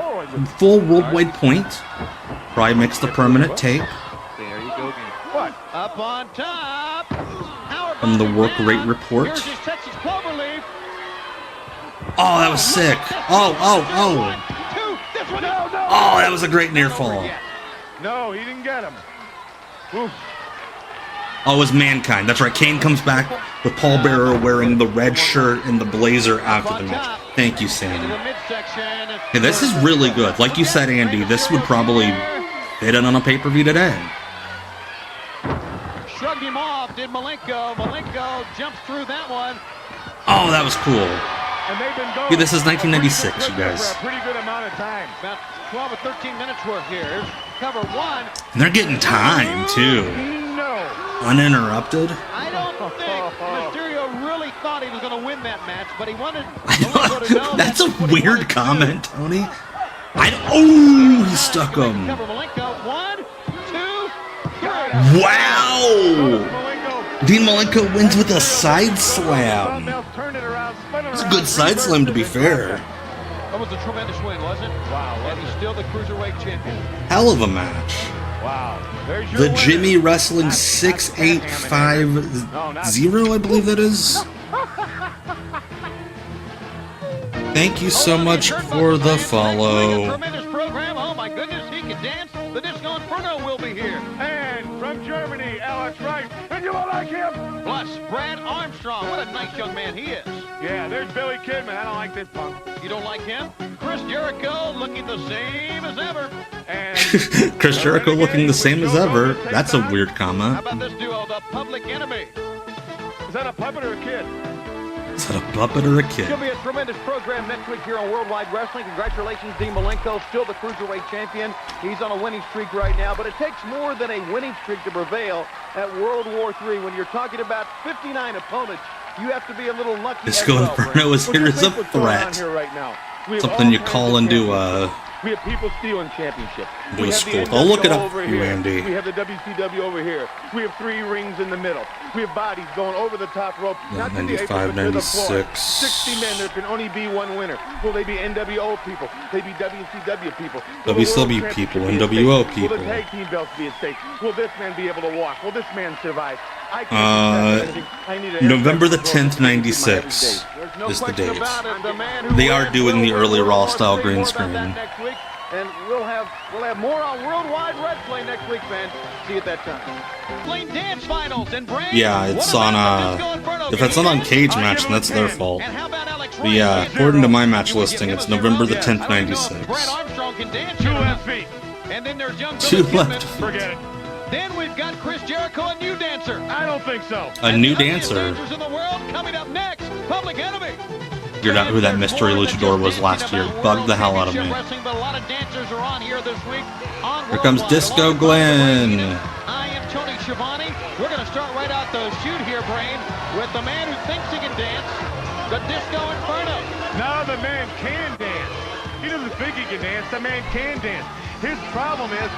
Probably makes the permanent tape. There you go again. Up on top. From the work rate report. Oh, that was sick. Oh. Oh, that was a great near fall. No, he didn't get him. Oof. Oh, it was Mankind. That's right. Kane comes back with Paul Bearer wearing the red shirt and the blazer after the match. Thank you, Sam. Yeah, this is really good. Like you said, Andy, this would probably fit in on a pay-per-view today. Shrugged him off, did Malenko. Malenko jumps through that one. Oh, that was cool. Yeah, this is 1996, you guys. A pretty good amount of time. About 12 or 13 minutes worth here. Here's cover one. And they're getting time, too. Uninterrupted. I don't think Mysterio really thought he was going to win that match, but he wanted Malenko to know that's a weird comment, Tony. Oh, he stuck him. Cover Malenko. 1, 2, 3. Wow! Dean Malenko wins with a side slam. It's a good side slam, to be fair. That was a tremendous win, wasn't it? Wow. And he's still the Cruiserweight champion. Hell of a match. Wow. There's your The winner. Jimmy Wrestling 6850, I believe that is. Thank you so much for the follow. Tremendous program. Oh my goodness, he can dance. The Disco Inferno will be here. And from Germany, Alex Wright. And you will like him. Plus, Brad Armstrong. What a nice young man he is. Yeah, there's Billy Kidman. I don't like this punk. You don't like him? Chris Jericho looking the same as ever. And Chris Jericho looking the same as ever. That's a weird How comment. about this duo, the Public Enemy? is that a puppet or a kid? Is that a puppet or a It's kid? going to be a tremendous program next week here on Worldwide Wrestling. Congratulations, Dean Malenko, still the Cruiserweight champion. He's on a winning streak right now, but it takes more than a winning streak to prevail at World War III. When you're talking about 59 opponents, you have to be a little lucky. Disco as well, Inferno is Well, here just as a think what's going on threat. here right now. We have Something all you kinds call of into championships. We have people stealing championships. Do We a have sport. the I'll look it NWO up over for you, here. Andy. We have the WCW over here. We have 3 rings in the middle. We have bodies going over the top rope. Not to the apron, but to the floor. 95, 60 men. There can only be one winner. Will they be NWO people? They be WCW people? Will WCW the World people, Championship be NWO at stake? Will people. the tag team belts be at stake? Will this man be able to walk? Will this man survive? I can't anything. I need a November the control 10th, in my everyday. 96 There's no is the question date. about it. The man who They are wins doing the will early win Raw World War style III. green More about that screen. next week, and we'll have more on Worldwide Wrestling next week, fans. See you at that time. Lane Dance Finals and Brand. Yeah, it's on, if it's not on Cage Match, then that's their fault. And how about Alex But yeah, Wright? according to my match listing, Give it's him a November the zero. 10th, I don't know if 96. Brad Armstrong can dance. 2 or not. left feet. And then there's young Two Billy Kidman. left. Forget it. Then we've got Chris Jericho, a new dancer. I don't think so. A And new the ugliest dancer. dancers in the world coming up next. Public Enemy. Figured out who that mystery luchador was last year. Bugged the hell out of me. Wrestling, but a lot of dancers are on here this week. On Here comes Worldwide. Disco Along with Glenn. Brain, I am Tony Schiavone. We're going to start right out the shoot here, Brain, with the man who thinks he can dance, the Disco Inferno. Now the man can dance. He doesn't think he can dance. The man can dance. His problem is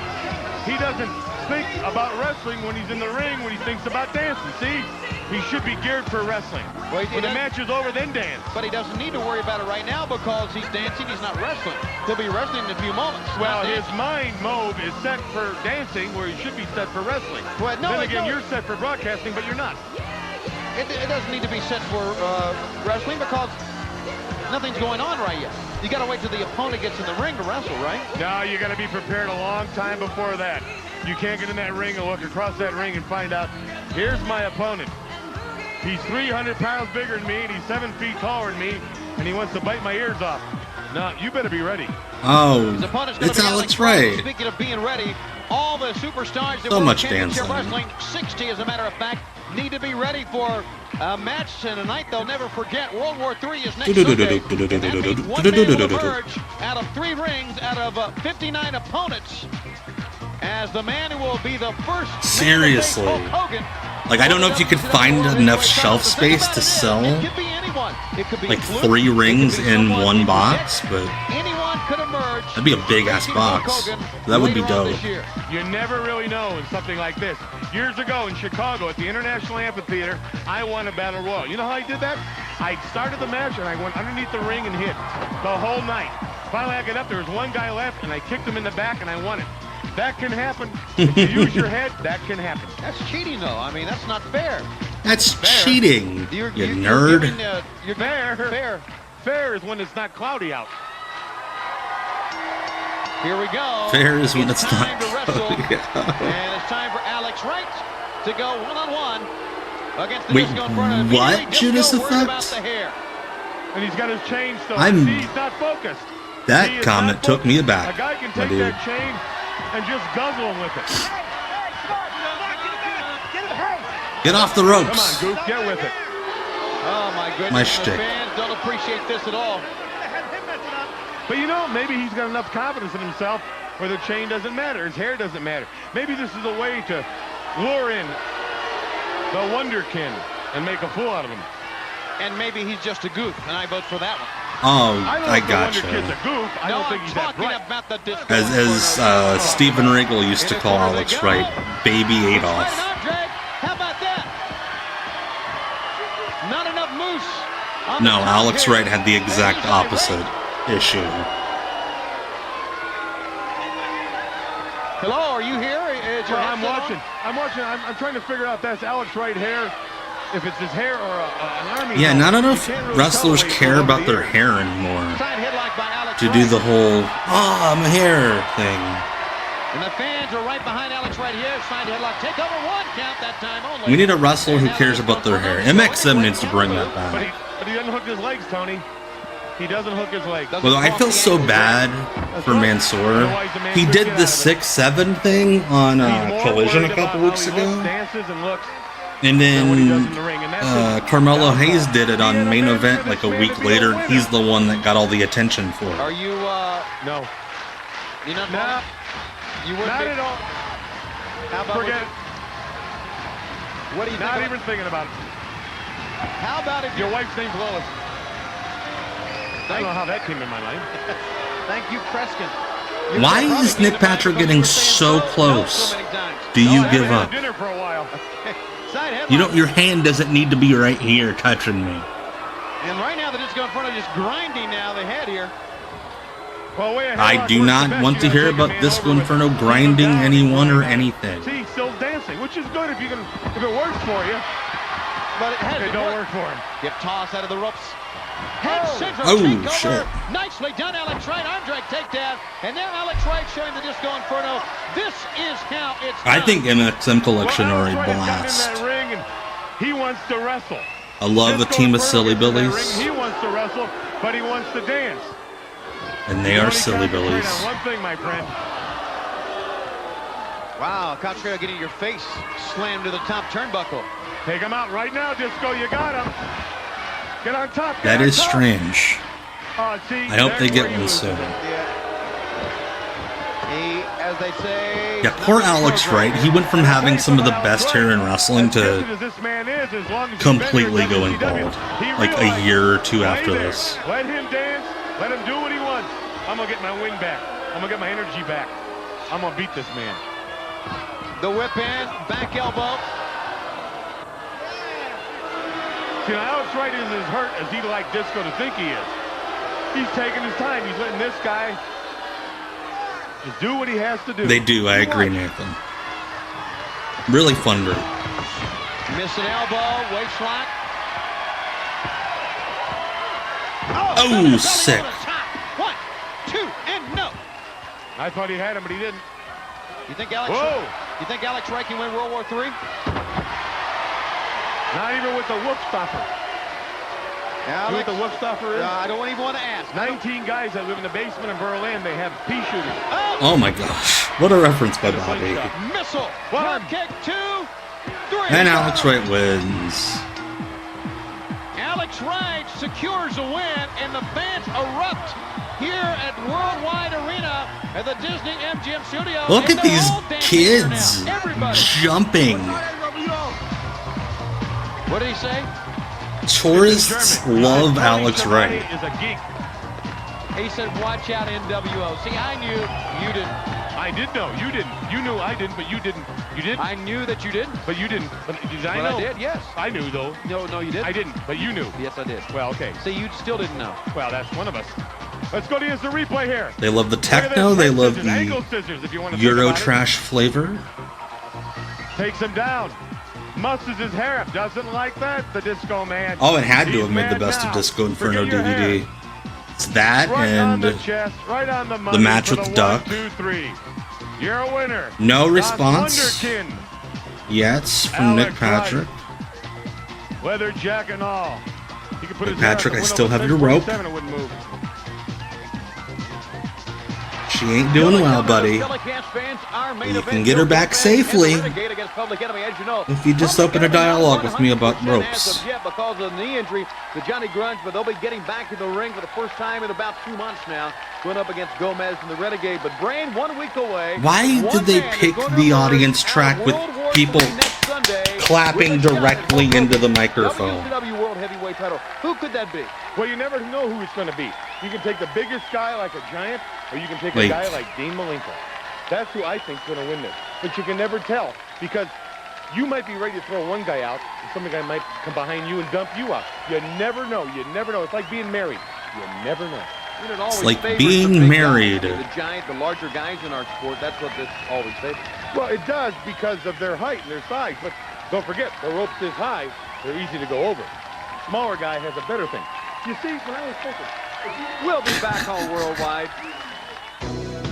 he doesn't think about wrestling when he's in the ring, when he thinks about dancing. See? He should be geared for wrestling. Well, When the match is over, then dance. But he doesn't need to worry about it right now because he's dancing. He's not wrestling. He'll be wrestling in a few moments. Well, Not his dancing. mind mode is set for dancing where he should be set for wrestling. Well, no, then it again, don't. you're set for broadcasting, but you're not. It doesn't need to be set for wrestling because nothing's going on right yet. You got to wait till the opponent gets in the ring to wrestle, right? No, you got to be prepared a long time before that. You can't get in that ring and look across that ring and find out, here's my opponent. He's 300 pounds bigger than me, and he's 7 feet taller than me, and he wants to bite my ears off. No, you better be ready. Oh, His opponent's gonna it's be Alex Wright. Wright. Speaking of being ready, all the superstars in So World much Championship dancing. Wrestling, 60 as a matter of fact, need to be ready for a match and a night they'll never forget. World War III is next Sunday. And that means one man will emerge out of 3 rings out of 59 opponents as the man who will be the first man to face Seriously. Hulk Hogan. Like, I don't know if you could find enough shelf space to sell It could be anyone. It could be like Fluke. 3 It could rings be in someone one you box, predict. but Anyone could emerge. that'd be a big ass facing Hulk box. Hogan That would be later on dope. this year. You never really know in something like this. Years ago in Chicago at the International Amphitheater, I won a Battle Royal. You know how I did that? I started the match and I went underneath the ring and hit the whole night. Finally, I got up. There was one guy left, and I kicked him in the back, and I won it. That can happen. If you use your head, that can happen. That's cheating, though. I mean, that's not fair. That's cheating, you You're nerd. giving, you're Fair. fair. Fair is when it's not cloudy out. Here we go. Fair is when it's time not to wrestle. cloudy out. And it's time for Alex Wright to go one-on-one against the Wait, Disco Inferno. what? Immediately, Judas Disco worried Effect? about the hair. And he's got his chain still. I'm- See, he's not focused. That He is comment not took me focused. aback, A guy can my take dude. that chain and just guzzle him with it. Get off the Come on, ropes. Goop, get with it. Oh, my goodness. My The shtick. fans don't appreciate this at all. But you know, maybe he's got enough confidence in himself where the chain doesn't matter, his hair doesn't matter. Maybe this is a way to lure in the Wonderkin and make a fool out of him. And maybe he's just a goof, and I vote for that one. Oh, I don't know I if the Wonderkid's gotcha. a goof. I no, don't think I'm he's that talking bright. about the Disco As Inferno. Stephen Regal used to call Alex Wright, Baby Right Adolf. on, Drake. How about that? Not enough moose. on the No, top Alex here. Wright had the exact And he's on opposite issue. Hello, are you here? get your I'm headset watching. I'm trying to figure out that's Alex Wright hair. If it's his hair or an army. Yeah, not enough really wrestlers care about their hair anymore. To do the whole, I'm a hair thing. And the fans are right behind Alex right here. Side headlock. Take over 1 count that time only. We need a wrestler who cares about their hair. MXM needs to bring that back. But he doesn't hook his legs, Tony. He doesn't hook his legs. Well, I feel so bad for Mansoor. He did the 6-7 thing on Collision a couple weeks ago. And then Carmelo Hayes did it on Main Event like a week later. He's the one that got all the attention for it. Are you, no. You're not? No. You wouldn't Not be? at all. How about Forget it. What do you Not think even thinking about it. How about if your wife's name's Lois? I don't know how that came in my life. Thank you, Preston. Why is Nick Patrick getting so close? Do you give up? Dinner for a while. You don't. Your hand doesn't need to be right here touching me. And right now, the Disco Inferno just grinding now the head here. Well, I do not want to hear about Disco Inferno grinding anyone or anything. See, he's still dancing, which is good if it works for you. But it has it don't work for him. Get tossed out of the ropes. Head center takeover. Shit. Nicely done, Alex Wright. Arm drag takedown. And now Alex Wright showing the Disco Inferno. This is how it's done. I think MXM Collection are a blast. In that ring and he wants to wrestle. I love the team of Silly Billies. He wants to wrestle, but he wants to dance. And they are Silly Billies. One thing, my friend. Wow, Contrero getting your face slammed to the top turnbuckle. Take him out right now, Disco. You got him. Get on top. That is strange. See, I hope they get one soon. As they say, yeah, poor Alex Wright. He went from having some of the best hair in wrestling to completely going bald. Like a year or two after this. Let him dance. Let him do what he wants. I'm going to get my wing back. I'm going to get my energy back. I'm going to beat this man. The whip in, back elbow. See, now Alex Wright isn't as hurt as he'd like Disco to think he is. He's taking his time. He's letting this guy just do what he has to do. They do. I agree, Nathan. Really fun group. Miss an elbow, waist lock. Oh, sick. 1, 2, and no. I thought he had him, but he didn't. You think Alex? Whoa. You think Alex Wright can win World War III? Not even with the whoop stopper. Alex, you know what the whoop stopper is? I don't even want to ask. 19 guys that live in the basement in Berlin. They have pea shooters. Oh my gosh! What a reference by Bobby. Missile. One kick, 2, 3. And Alex Wright wins. Alex Wright secures a win, and the fans erupt here at Worldwide Arena at the Disney MGM Studio. Look at these kids jumping. What did he say? Tourists love Alex Wright. He said, watch out, NWO. See, I knew you didn't. I did know. You didn't. You knew I didn't, but you didn't. You didn't? I knew that you didn't. But you didn't. But did I know? I did, yes. I knew, though. No, you didn't. I didn't, but you knew. Yes, I did. Well, okay. See, you still didn't know. Well, that's one of us. Let's go to the replay here. They love the techno. They love the Euro trash flavor. Takes him down. Musses his hair up. Doesn't like that, the Disco Man. Oh, it had to have made the Best of Disco Inferno DVD. It's that and the match with Duck. 1, 2, 3. You're a winner. No response. Yet from Nick Patrick. Leather jacket and all. Nick Patrick, I still have your rope. She ain't doing well, buddy. You can get her back safely if you just open a dialogue with me about ropes. Because of the knee injury to Johnny Grunge, but they'll be getting back in the ring for the first time in about 2 months now, going up against Gomez and the Renegade. But Brain 1 week away. Why did they pick the audience track with people clapping directly into the microphone? WCW World Heavyweight title. Who could that be? Well, you never know who it's going to be. You can take the biggest guy like a Giant, or you can take a guy like Dean Malenko. That's who I think is going to win this. But you can never tell, because you might be ready to throw one guy out, and some guy might come behind you and dump you out. You never know. You never know. It's like being married. You never know. It's like being married. The Giant, the larger guys in our sport, that's what this always favors. Well, it does because of their height and their size. But don't forget, the rope's this high, they're easy to go over. Smaller guy has a better thing. You see, when I was thinking, We'll be back on Worldwide.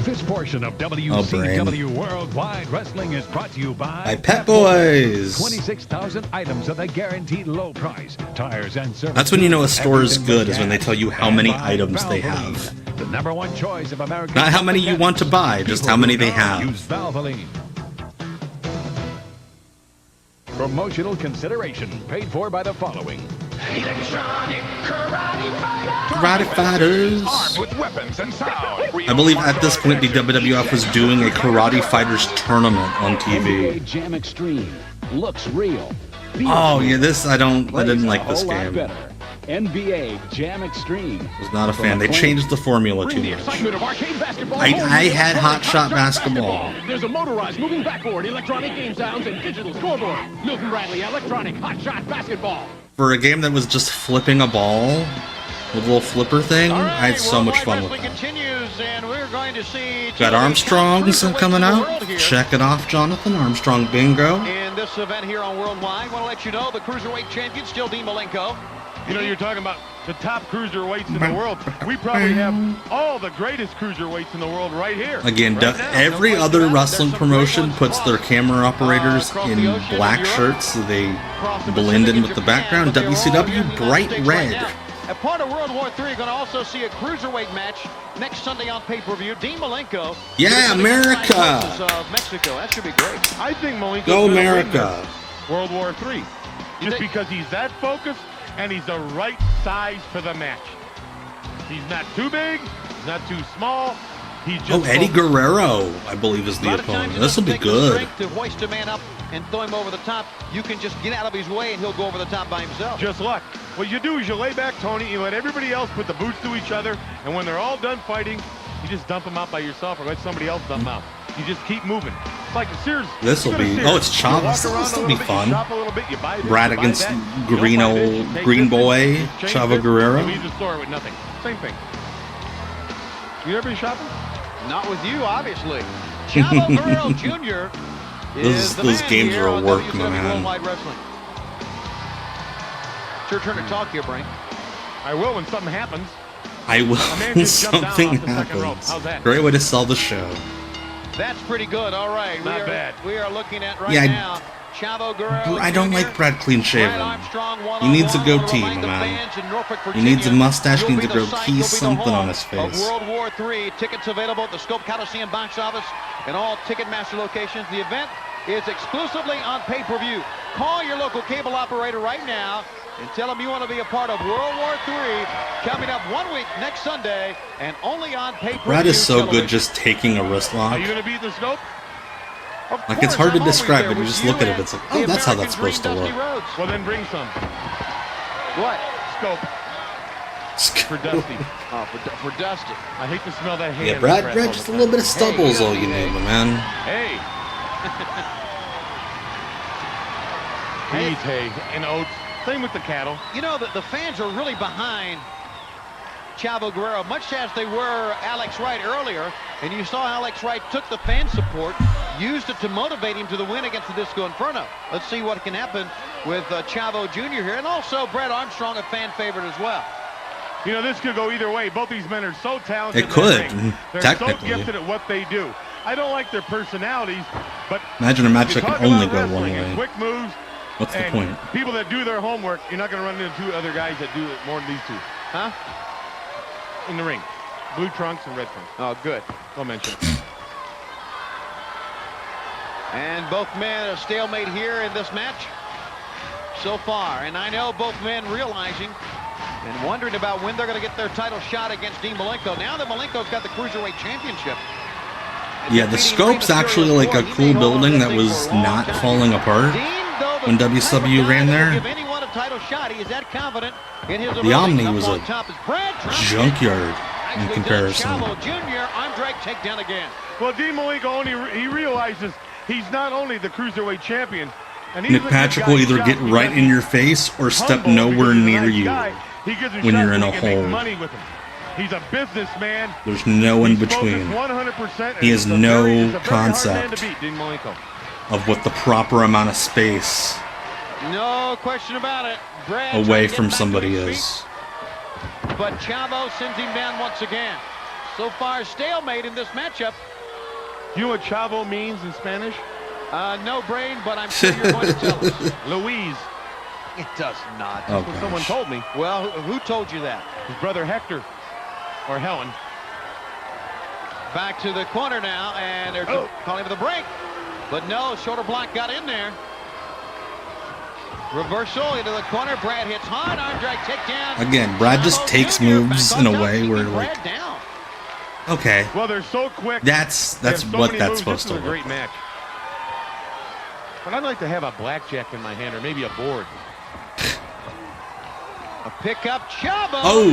This portion of WCW Worldwide Wrestling is brought to you by Pep Boys. 26,000 items at a guaranteed low price. Tires and services. That's when you know a store is Everything good, but is when they gas. tell you how And many by items they Valvoline, have. The #1 choice of American. Not how many you want to buy, just how many they have. Use Valvoline. Promotional consideration paid for by the following. Electronic Karate Karate Fighters. Armed with weapons and sound. I believe at this point the WWF was doing a Karate Fighters tournament on TV. NBA Jam Extreme looks real. Oh yeah, this I didn't like this game. NBA Jam Extreme. Was not a fan. They changed the formula too much. I had Hot Shot Basketball. There's a motorized moving backboard, electronic game sounds, and digital scoreboard. Milton Bradley, electronic hot shot basketball. For a game that was just flipping a ball with a little flipper thing, I had so much fun with that. Continues, and we're going to see Got Armstrong's coming out. Check it off, Jonathan. Armstrong Bingo. in this event here on Worldwide. I want to let you know the Cruiserweight champion, still Dean Malenko. You know, you're talking about the top cruiserweights in the world. We probably have all the greatest cruiserweights in the world right here. Again, every other wrestling promotion puts their camera operators in black shirts so they blend in with the background. WCW, bright red. A part of World War III, you're going to also see a cruiserweight match next Sunday on pay-per-view. Dean Malenko. Yeah, America. Mexico. That should be great. I think Malenko. Go America. World War III. Just because he's that focused and he's the right size for the match. He's not too big, he's not too small. He's just Eddie Guerrero, I believe, is the opponent. This will be good. To hoist a man up and throw him over the top, you can just get out of his way and he'll go over the top by himself. Just luck. What you do is you lay back, Tony, you let everybody else put the boots to each other, and when they're all done fighting, you just dump them out by yourself or let somebody else dump them out. You just keep moving. It's like a Sears. This will be. Oh, it's Chavez. This will be fun. Brad against Green Boy, Chavo Guerrero. You leave the store with nothing. Same thing. You ever been shopping? Not with you, obviously. Chavo Guerrero Jr. is the those man games here are a on work, WCW my man. Worldwide Wrestling. It's your turn to talk here, Brain. I will when something happens. I will when something happens. Great way to sell the show. That's pretty good. All right. Not bad. We are looking at right now. Chavo Guerrero. I don't like Brad clean shaven. He needs a goatee, my man. He needs a mustache. He needs a goatee, something on his face. World War III. Tickets available at the Scope Coliseum box office and all Ticketmaster locations. The event is exclusively on pay-per-view. Call your local cable operator right now and tell them you want to be a part of World War III coming up 1 week next Sunday and only on pay-per-view. Brad is so television. good just taking a wrist lock. Are you going to beat the Scope? Like, it's hard to describe, but you just look at it, it's like, oh, that's how that's supposed to look. Well, then bring some. What? Scope. For Dusty. Oh, for Dusty. I hate to smell that hand. Yeah, Brad, just a little bit of stubbles, all you need, my man. Hey. Needs hay and oats. Same with the cattle. You know, the fans are really behind Chavo Guerrero, much as they were Alex Wright earlier. And you saw Alex Wright took the fan support, used it to motivate him to the win against the Disco Inferno. Let's see what can happen with Chavo Jr. here. And also Brad Armstrong, a fan favorite as well. You know, this could go either way. Both these men are so talented. It could, They're technically. so gifted at what they do. I don't like their personalities, but imagine a match that can only go one way. Quick moves. What's the point? People that do their homework, you're not going to run into two other guys that do it more than these two. Huh? In the ring. Blue trunks and red trunks. Oh, good. Don't mention it. And both men are stalemate here in this match so far. And I know both men realizing and wondering about when they're going to get their title shot against Dean Malenko. Now that Malenko's got the Cruiserweight Championship. Yeah, the Scope's actually like a cool building that was not falling apart when WCW ran there. The Omni was a junkyard in comparison. Well, Dean Malenko he realizes he's not only the Cruiserweight champion. And Nick Patrick will either get right in your face or step nowhere near you when you're in a hole. He's a businessman. There's no in between. 100%. He has no concept to beat, Dean Malenko. of what the proper amount of space No question about it. Brad away trying to get from back to somebody his is. feet, but Chavo sends him down once again. So far, stalemate in this matchup. You know what Chavo means in Spanish? No brain, but I'm sure you're going to tell us. Louise. It does not. Oh, That's what someone gosh. told me. Well, who told you that? His brother Hector. Or Helen. Back to the corner now, and they're calling for the break. But no, shoulder block got in there. Reversal into the corner. Brad hits hard. Arm drag takedown. Again, Brad just takes moves in a way where, like, okay, Well, they're so quick. that's They have so what many that's moves. supposed to This is a look great like. match. But I'd like to have a blackjack in my hand, or maybe a board. A pickup, Chavo. Oh,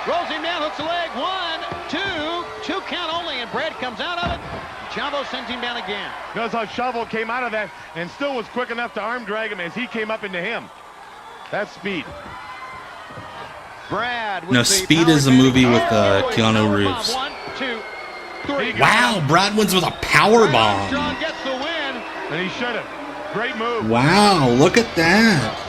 Rolls him down, hooks the leg. 1, 2 count only, and Brad comes out of it. Chavo sends him down again. Notice how Chavo came out of that and still was quick enough to arm drag him as he came up into him. That's speed. Brad. With no, the Speed power is a advantage. movie with Oh, Keanu power Reeves. bomb. 1, 2, 3. Wow, Brad wins with a power Armstrong bomb. gets the win. And he should have. Great move. Wow, look at that.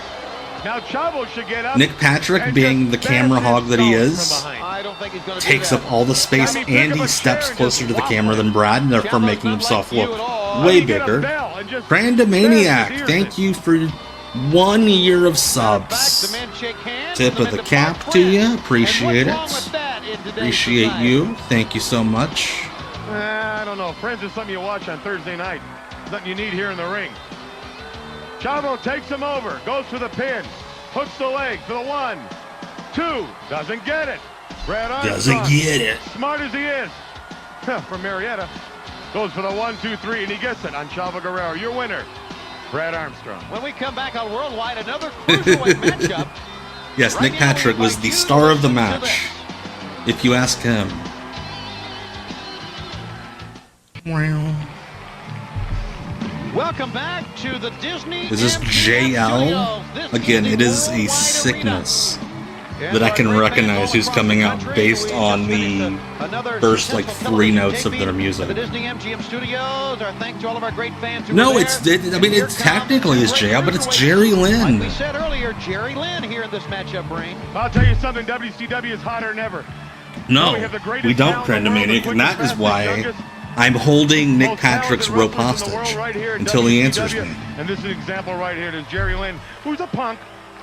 Now Chavo should get up. Nick Patrick, and being just the camera bash hog that he himself is, from behind. I don't think he's going to takes up all the space, I mean, pick and up he a steps chair and closer just to the wobble camera it. than Brad, and therefore Chavo's making not himself like you look at all. way He get a bigger. bell and just Brandamaniac, bash his thank ears you for 1 year of Back, the subs. men shake hands, Tip the of men the to cap part to friends. you. Appreciate And what's wrong it. with that in today's Appreciate society? you. Thank you so much. I don't know. Friends is something you watch on Thursday night. Something you need here in the ring. Chavo takes him over. Goes for the pin. Hooks the leg for the 1, 2. Doesn't get it. Brad Armstrong. Doesn't get it. Smart as he is. From Marietta. Goes for the 1, 2, 3, and he gets it on Chavo Guerrero. Your winner, Brad Armstrong. When we come back on Worldwide, another cruiserweight matchup. Yes, Nick Patrick was the star of the match, if you ask him. Wow. Welcome back to the Disney. Is this JL? Again, it is a sickness that I can recognize who's coming out based on the first, like, 3 notes of their music. The Disney MGM Studios. Our thanks to all of our great fans who No, were it's, there. I mean, it's technically is JL, but it's Jerry Like Lynn. we said earlier, Jerry Lynn here in this matchup, Brain. I'll tell you something. WCW is hotter than ever. No, we don't, Brandamaniac, and that is why I'm holding Nick Patrick's rope hostage until he answers me. And this is an example right here. There's Jerry Lynn, who's a punk,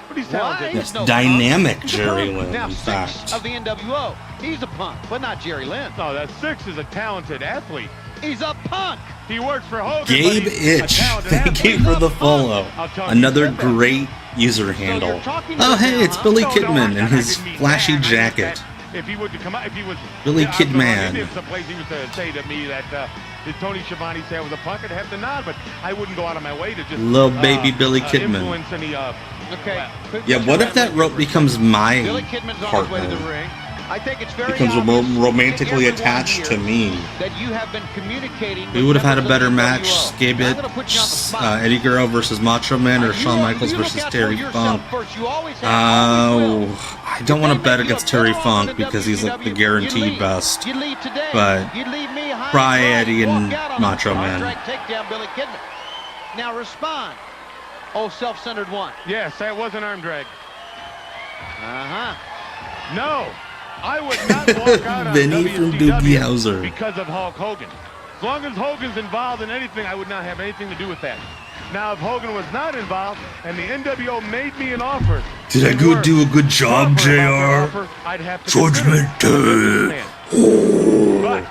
but he's talented. Yes, dynamic Jerry Lynn, Now, in 6 fact. of the NWO. He's a punk, but not Jerry Lynn. No, that 6 is a talented athlete. He's a punk. He works for Hogan. Gabe but he's a Itch, talented thank you athlete. for the follow. I'll tell you, Another he said that. great user handle. Oh, hey, it's Billy Kidman in his flashy jacket. If he would come out, if he was Billy after Kidman. He someplace he used to say to me that did Tony Schiavone say I was a punk? I'd have to nod, but I wouldn't go out of my way to just Little baby Billy Kidman. influence any. Okay. Yeah, what if that rope becomes my Billy Kidman's on his way to the partner? ring. I think it's very Becomes obvious romantically to everyone attached here to me. that you have been communicating. We with would have had a members better of the match. NWO. Gabe I'm Itch, gonna put you on the spot. Eddie Guerrero versus Macho Man, or Shawn Michaels You look versus out for Terry yourself Funk. first. You always have, always will. Oh, I don't want to bet against Terry Funk because he's like the guaranteed best. You'd leave today. But You'd leave me high Fry, and dry. Eddie, and Walk out on Macho him. Man. Arm drag takedown, Billy Kidman. Now respond. Oh, self-centered one. Yes, that was an arm drag. Uh-huh. No, I would not walk out on Vinny from Doogie Howser. because of Hulk Hogan. As long as Hogan's involved in anything, I would not have anything to do with that. Now, if Hogan was not involved and the NWO made me an offer, Did I go do a good job, JR? I'd have to Judgment consider it. Day. But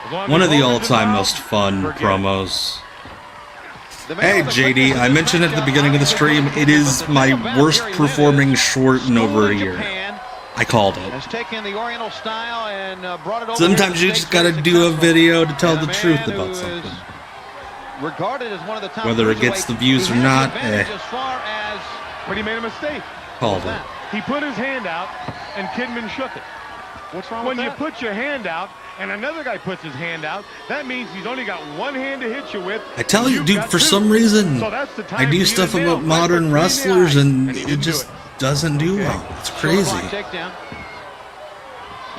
as long One as of the Hogan's all-time involved, most fun forget it. promos. Hey, JD, I mentioned at the beginning of the stream, it is my worst performing short in over a year. I called it. Has taken the Oriental style and brought it over. Sometimes you just gotta do a video to tell the truth about something. Regarded as one of the top Whether it gets the views or who has not, the advantage eh. As far as But he made a mistake. Called it. He put his hand out, and Kidman shook it. What's wrong When with you that? put your hand out, and another guy puts his hand out, that means he's only got one hand to hit you with. I tell you, You've dude, got for two. some reason, So that's the time I for do you to stuff nail about it. modern Right between the wrestlers eyes, and he it didn't do just doesn't do well. It's Short crazy. block takedown.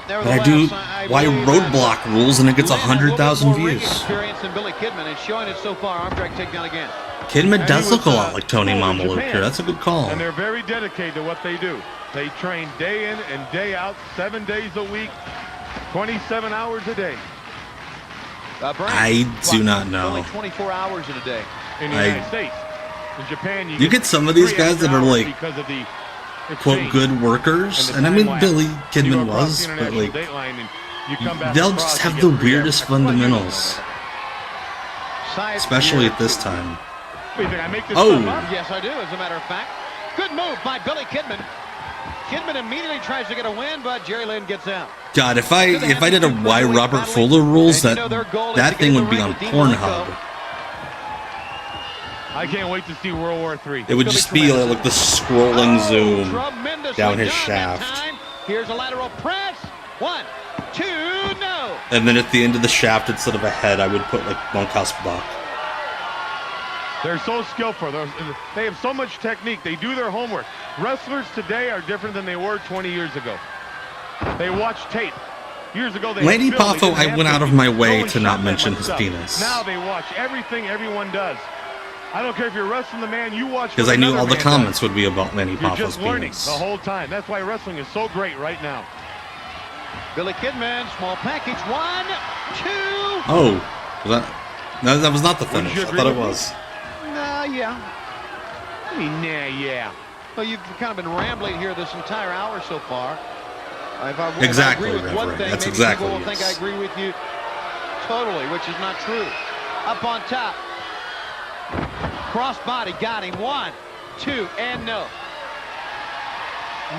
But I do. Why Roadblock rules and it gets 100,000 views? Experience than Billy Kidman, and showing it so far. Arm drag takedown again. Kidman does look a lot like Tony Mamaluke here. That's a good call. And they're very dedicated to what they do. They train day in and day out, 7 days a week, 27 hours a day. I do not know. Only 24 hours in a day. In the United States. In Japan, you get some of these guys that are like, quote, good workers. And I mean, Billy Kidman was, but like, they'll just have the weirdest fundamentals. Especially at this time. Oh! Yes, I do, as a matter of fact. Good move by Billy Kidman. Kidman immediately tries to get a win, but Jerry Lynn gets out. God, if I did a Why Robert Fuller rules, that thing would be on Pornhub. I can't wait to see World War III. It would just be like the scrolling zoom down his shaft. Here's a lateral press. 1, 2, no. And then at the end of the shaft, instead of a head, I would put like Bunkhouse Buck. They're so skillful. They have so much technique. They do their homework. Wrestlers today are different than they were 20 years ago. They watch tape. Years ago, they Lanny Poffo, I went out of my way to not mention his penis. Now they watch everything everyone does. I don't care if you're wrestling the man, you watch. Because I knew all the comments would be about Lanny Poffo's just learning penis. the whole time. That's why wrestling is so great right now. Billy Kidman, small package. 1, 2. Oh, that was not the finish. I thought it was. Yeah. I mean, yeah. Well, you've kind of been rambling here this entire hour so far. Exactly, if I agree with one thing, that's maybe exactly. people will think I agree with you totally, which is not true. Up on top. Crossbody got him. 1, 2, and no.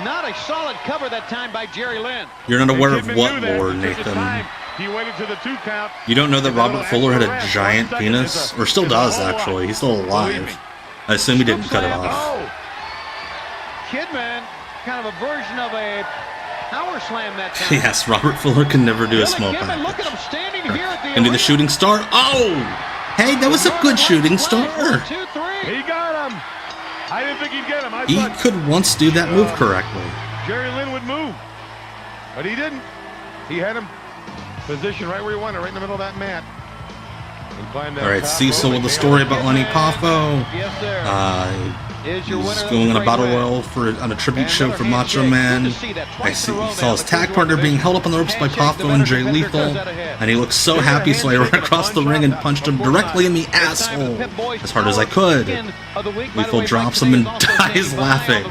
Not a solid cover that time by Jerry Lynn. You're not aware of what lore, Nathan? He waited to the 2 count. You don't know that Robert Fuller had a giant penis? Or still does, actually. He's still alive. I assume he didn't cut it off. Kidman, kind of a version of a power slam that time. Yes, Robert Fuller can never do a small package. Look at him standing here at the And do the shooting star. Oh! Hey, that was a good shooting star. 2, 3. He got him. I didn't think he'd get him. He could once do that move correctly. Jerry Lynn would move, but he didn't. He had him positioned right where he wanted, right in the middle of that mat. All right, Cecil with the story about Lanny Poffo. Yes, sir. He's going on a battle royal on a tribute show for Macho Man. I saw his tag partner being held up on the ropes by Poffo and Jay Lethal, and he looked so happy, so I ran across the ring and punched him directly in the asshole as hard as I could. Lethal drops him and dies laughing.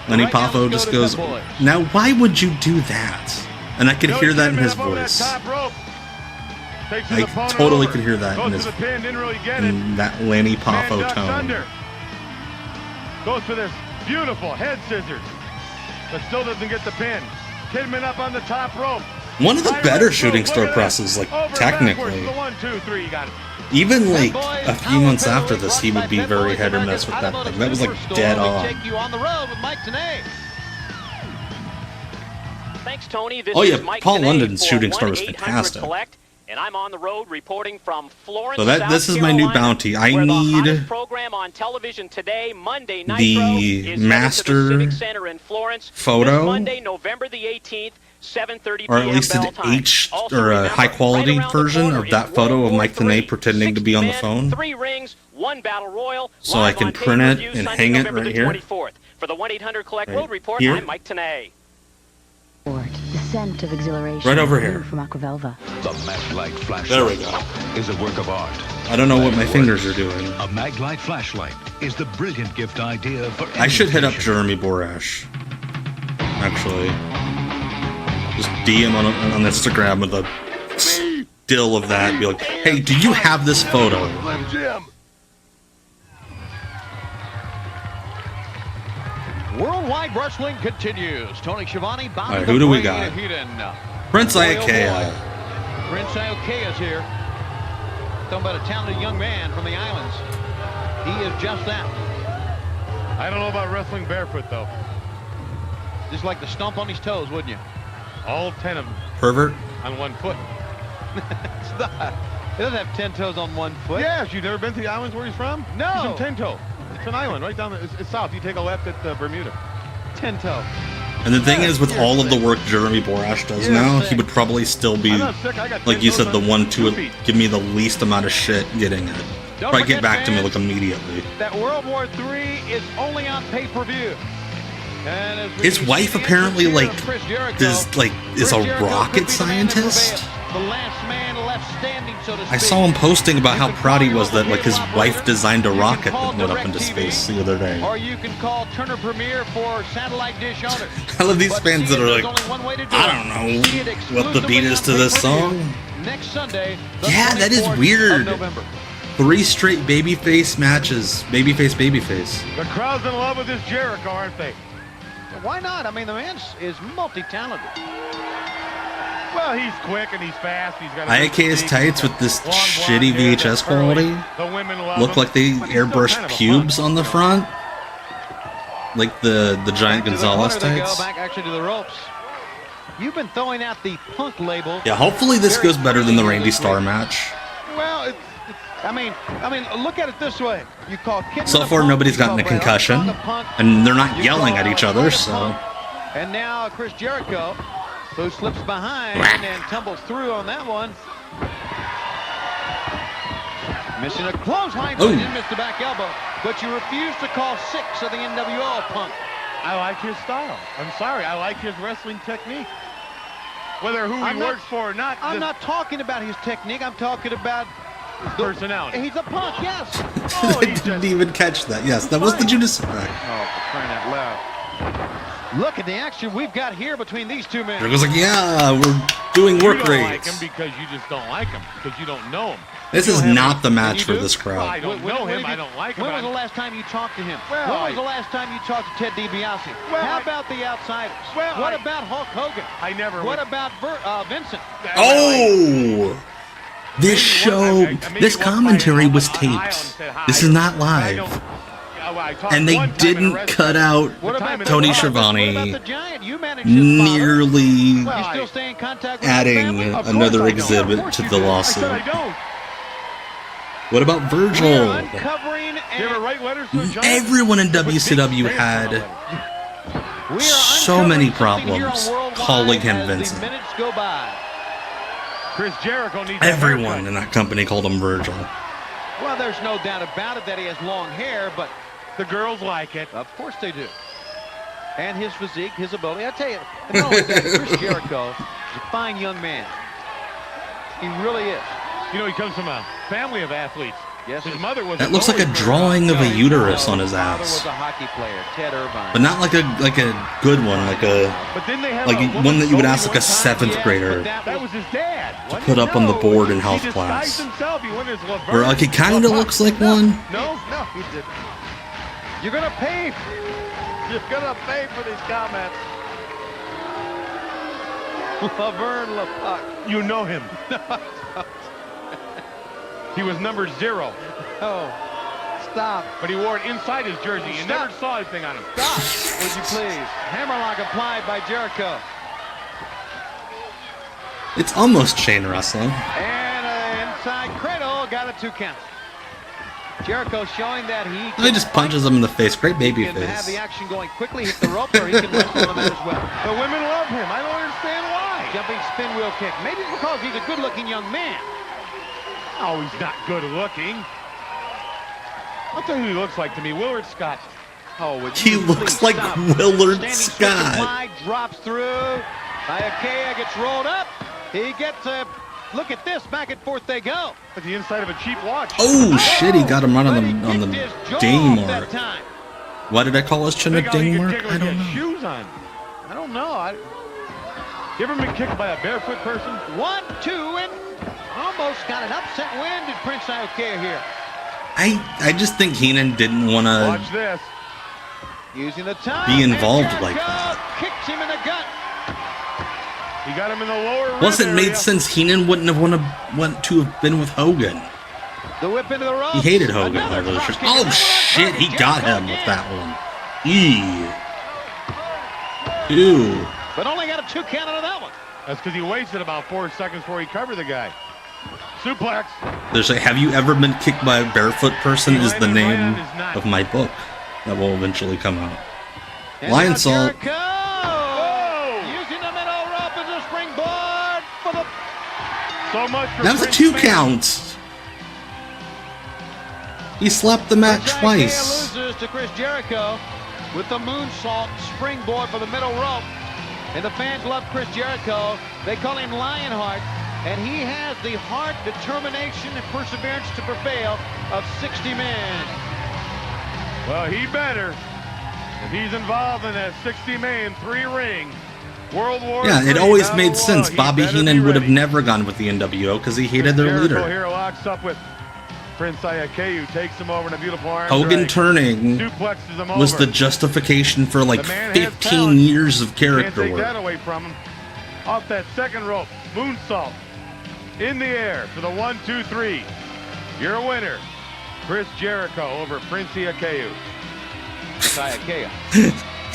Lanny Poffo just goes, "Now why would you do that?" And I could hear that in his voice. I totally could hear that in that Lanny Poffo tone. Goes for this beautiful head scissors, but still doesn't get the pin. Kidman up on the top rope. One of the better shooting star presses, like, technically. 1, 2, 3, you got it. Even, like, a few months after this, he would be very hit or miss with that thing. That was, like, dead on. Thanks, Tony. Oh, yeah, Paul London's shooting star was fantastic. And I'm on the road reporting from Florence, So this is my new bounty. I need program on television today, Monday Nitro, the master Civic Center in Florence, photo, Monday, November the 18th, 7:30 or at least an H or a high quality version of that photo of Mike Tenay pretending to be on the phone. 3 rings, 1 battle royal. So I can print it and hang it right here. For the 1-800-COLLECT Road Report, I'm Mike Tenay. The scent of exhilaration right over here. From Aquavelva. The Maglite flashlight there we go. Is a work of art. I don't know what my fingers are doing. A Maglite flashlight is the brilliant gift idea for I should hit up Jeremy Borash. Actually. Just DM on Instagram with a still of that. Be like, hey, do you have this photo? Worldwide Wrestling continues. Tony Schiavone, Bobby. All right, who do we got? Prince Iakea. Prince Iakea is here. Talking about a talented young man from the islands. He is just that. I don't know about wrestling barefoot, though. Just like to stomp on his toes, wouldn't you? All 10 of them. Pervert. On 1 foot. It's not. He doesn't have 10 toes on 1 foot. Yes, you've never been to the islands where he's from? No. He's from 10 Toe. It's an island right down there. It's south. You take a left at Bermuda. 10 toe. And the thing is, with all of the work Jeremy Borash does now, he would probably still be, like you said, the one to give me the least amount of shit getting it. Probably get back to me like immediately. That World War III is only on pay-per-view. His wife apparently is a rocket scientist. The last man left standing, so to speak. I saw him posting about how proud he was that his wife designed a rocket that went up into space the other day. Or you can call Turner Premier for satellite dish owners. I love these fans that are like, I don't know what the beat is to this song. Next Sunday, yeah, that is weird. 3 straight babyface matches. Babyface. The crowd's in love with this Jericho, aren't they? Why not? I mean, the man is multi-talented. Well, he's quick and he's fast. He's got IAK's tights with this shitty VHS quality look like they airbrushed pubes on the front, like the Giant Gonzalez tights. Back actually to the ropes. You've been throwing out the Punk label. Yeah, hopefully this goes better than the Randy Starr match. Well, I mean, look at it this way. You call so far nobody's gotten a concussion, and they're not yelling at each other. So. And now Chris Jericho, who slips behind and tumbles through on that one. Missing a clothesline, but didn't miss the back elbow. But you refuse to call 6 of the NWO, Punk. I like his style. I'm sorry, I like his wrestling technique. Whether he works for or not. I'm not talking about his technique. I'm talking about personality. He's a Punk, yes. Oh, I didn't even catch that. Yes, that was the Judas effect. Oh, for crying out loud. Look at the action we've got here between these two men. It was like, yeah, we're doing work rates. You don't like him because you just don't like him, because you don't know him. This is not the match for this crowd. Well, I don't know him, I don't like him. When was the last time you talked to him? When was the last time you talked to Ted DiBiase? How about the Outsiders? What about Hulk Hogan? What about Vincent? Oh! This show, this commentary was taped. This is not live. And they didn't cut out Tony Schiavone nearly adding another exhibit to the lawsuit. What about Virgil? Everyone in WCW had so many problems calling him Vincent. Everyone in that company called him Virgil. Well, there's no doubt about it that he has long hair, but the girls like it. Of course they do. And his physique, his ability. I tell you, not only that, Chris Jericho is a fine young man. He really is. You know, he comes from a family of athletes. Yes, his mother was. That looks like a drawing of a uterus on his ass. Was a hockey player, Ted Irvine. But not like a good one, like one that you would ask like a 7th grader that was his dad. to put up on the board in health class. Where like it kind of looks like one. No, he didn't. You're gonna pay. You're gonna pay for these comments. Laverne LaPuck. You know him. He was number 0. Oh, stop. But he wore it inside his jersey. You never saw anything on him. Stop, would you please? Hammerlock applied by Jericho. It's almost chain wrestling. And an inside cradle got a 2 count. Jericho showing that he just punches him in the face. Great baby face. Have the action going quickly, hit the rope, or he can wrestle him as well. The women love him. I don't understand why. Jumping spin wheel kick. Maybe it's because he's a good-looking young man. Oh, he's not good looking. I'll tell you who he looks like to me, Willard Scott. Oh, he looks like Willard Scott. Drops through. Iakea gets rolled up. He gets a look at this. Back and forth they go. At the inside of a cheap watch. Oh shit! He got him right on the ding mark. Why did I call his chin a ding mark? I don't know. Shoes on. I don't know. You ever been kicked by a barefoot person? 1, 2, and almost got an upset win. Did Prince Iakea here? I just think Heenan didn't want to. Watch this. Using the time. Be involved like that. Kicks him in the gut. He got him in the lower. Plus, it made sense. Heenan wouldn't have want to have been with Hogan. The whip into the ropes. He hated Hogan. Oh shit! He got him with that one. Ew. But only got a 2 count out of that one. That's because he wasted about 4 seconds before he covered the guy. Suplex. There's a "Have you ever been kicked by a barefoot person?" is the name of my book that will eventually come out. Lion Salt. So much for That was a Prince 2 fans. count. He slapped the mat Isaiah twice. loses to Chris Jericho with the moonsault springboard for the middle rope. And the fans love Chris Jericho. They call him Lionheart. And he has the heart, determination, and perseverance to prevail of 60 men. Well, he better. If he's involved in that 60-man 3-ring World War Yeah, it III always battle made sense. royal, he Bobby better Heenan be would have ready. never gone with the NWO because he hated their Jericho leader. here locks up with Prince Iaukea, takes him over in a beautiful arm Hogan drag. turning Suplexes him was over. the justification for like The man has 15 talent. years of Can't character take work. that away from him. Off that second rope, moonsault in the air for the 1, 2, 3. Your winner, Chris Jericho over Prince Iaukea.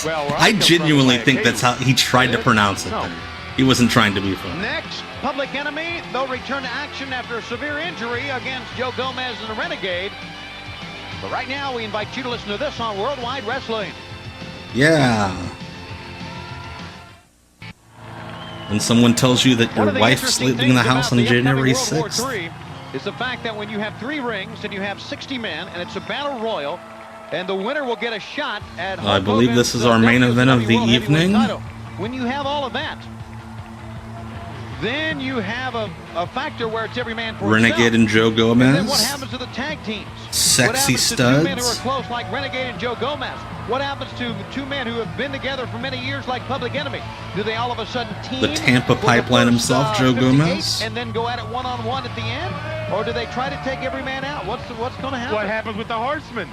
Well, where I come from, genuinely Iaukea. think that's how he tried to pronounce it. No. He wasn't trying to be funny. Next, Public Enemy, they'll return to action after a severe injury against Joe Gomez and the Renegade. But right now, we invite you to listen to this on Worldwide Wrestling. Yeah. When someone tells you that One your of the wife's interesting sleeping in the things house about on the upcoming January World War 6th. III is the fact that when you have 3 rings and you have 60 men and it's a battle royal, and the winner will get a shot at I believe this is our main event of the WCW World Heavyweight evening. title. When you have all of that, then you have a factor where it's every man for Renegade himself. and Joe And then what Gomez. happens to the tag teams? Sexy What happens to 2 men who are studs. close like Renegade and Joe Gomez? What happens to 2 men who have been together for many years like Public Enemy? Do they all of a sudden team? The Tampa for the Pipeline first, himself, Joe 58 Gomez. and then go at it one-on-one at the end? Or do they try to take every man out? What's going to happen? What happens with the Horsemen?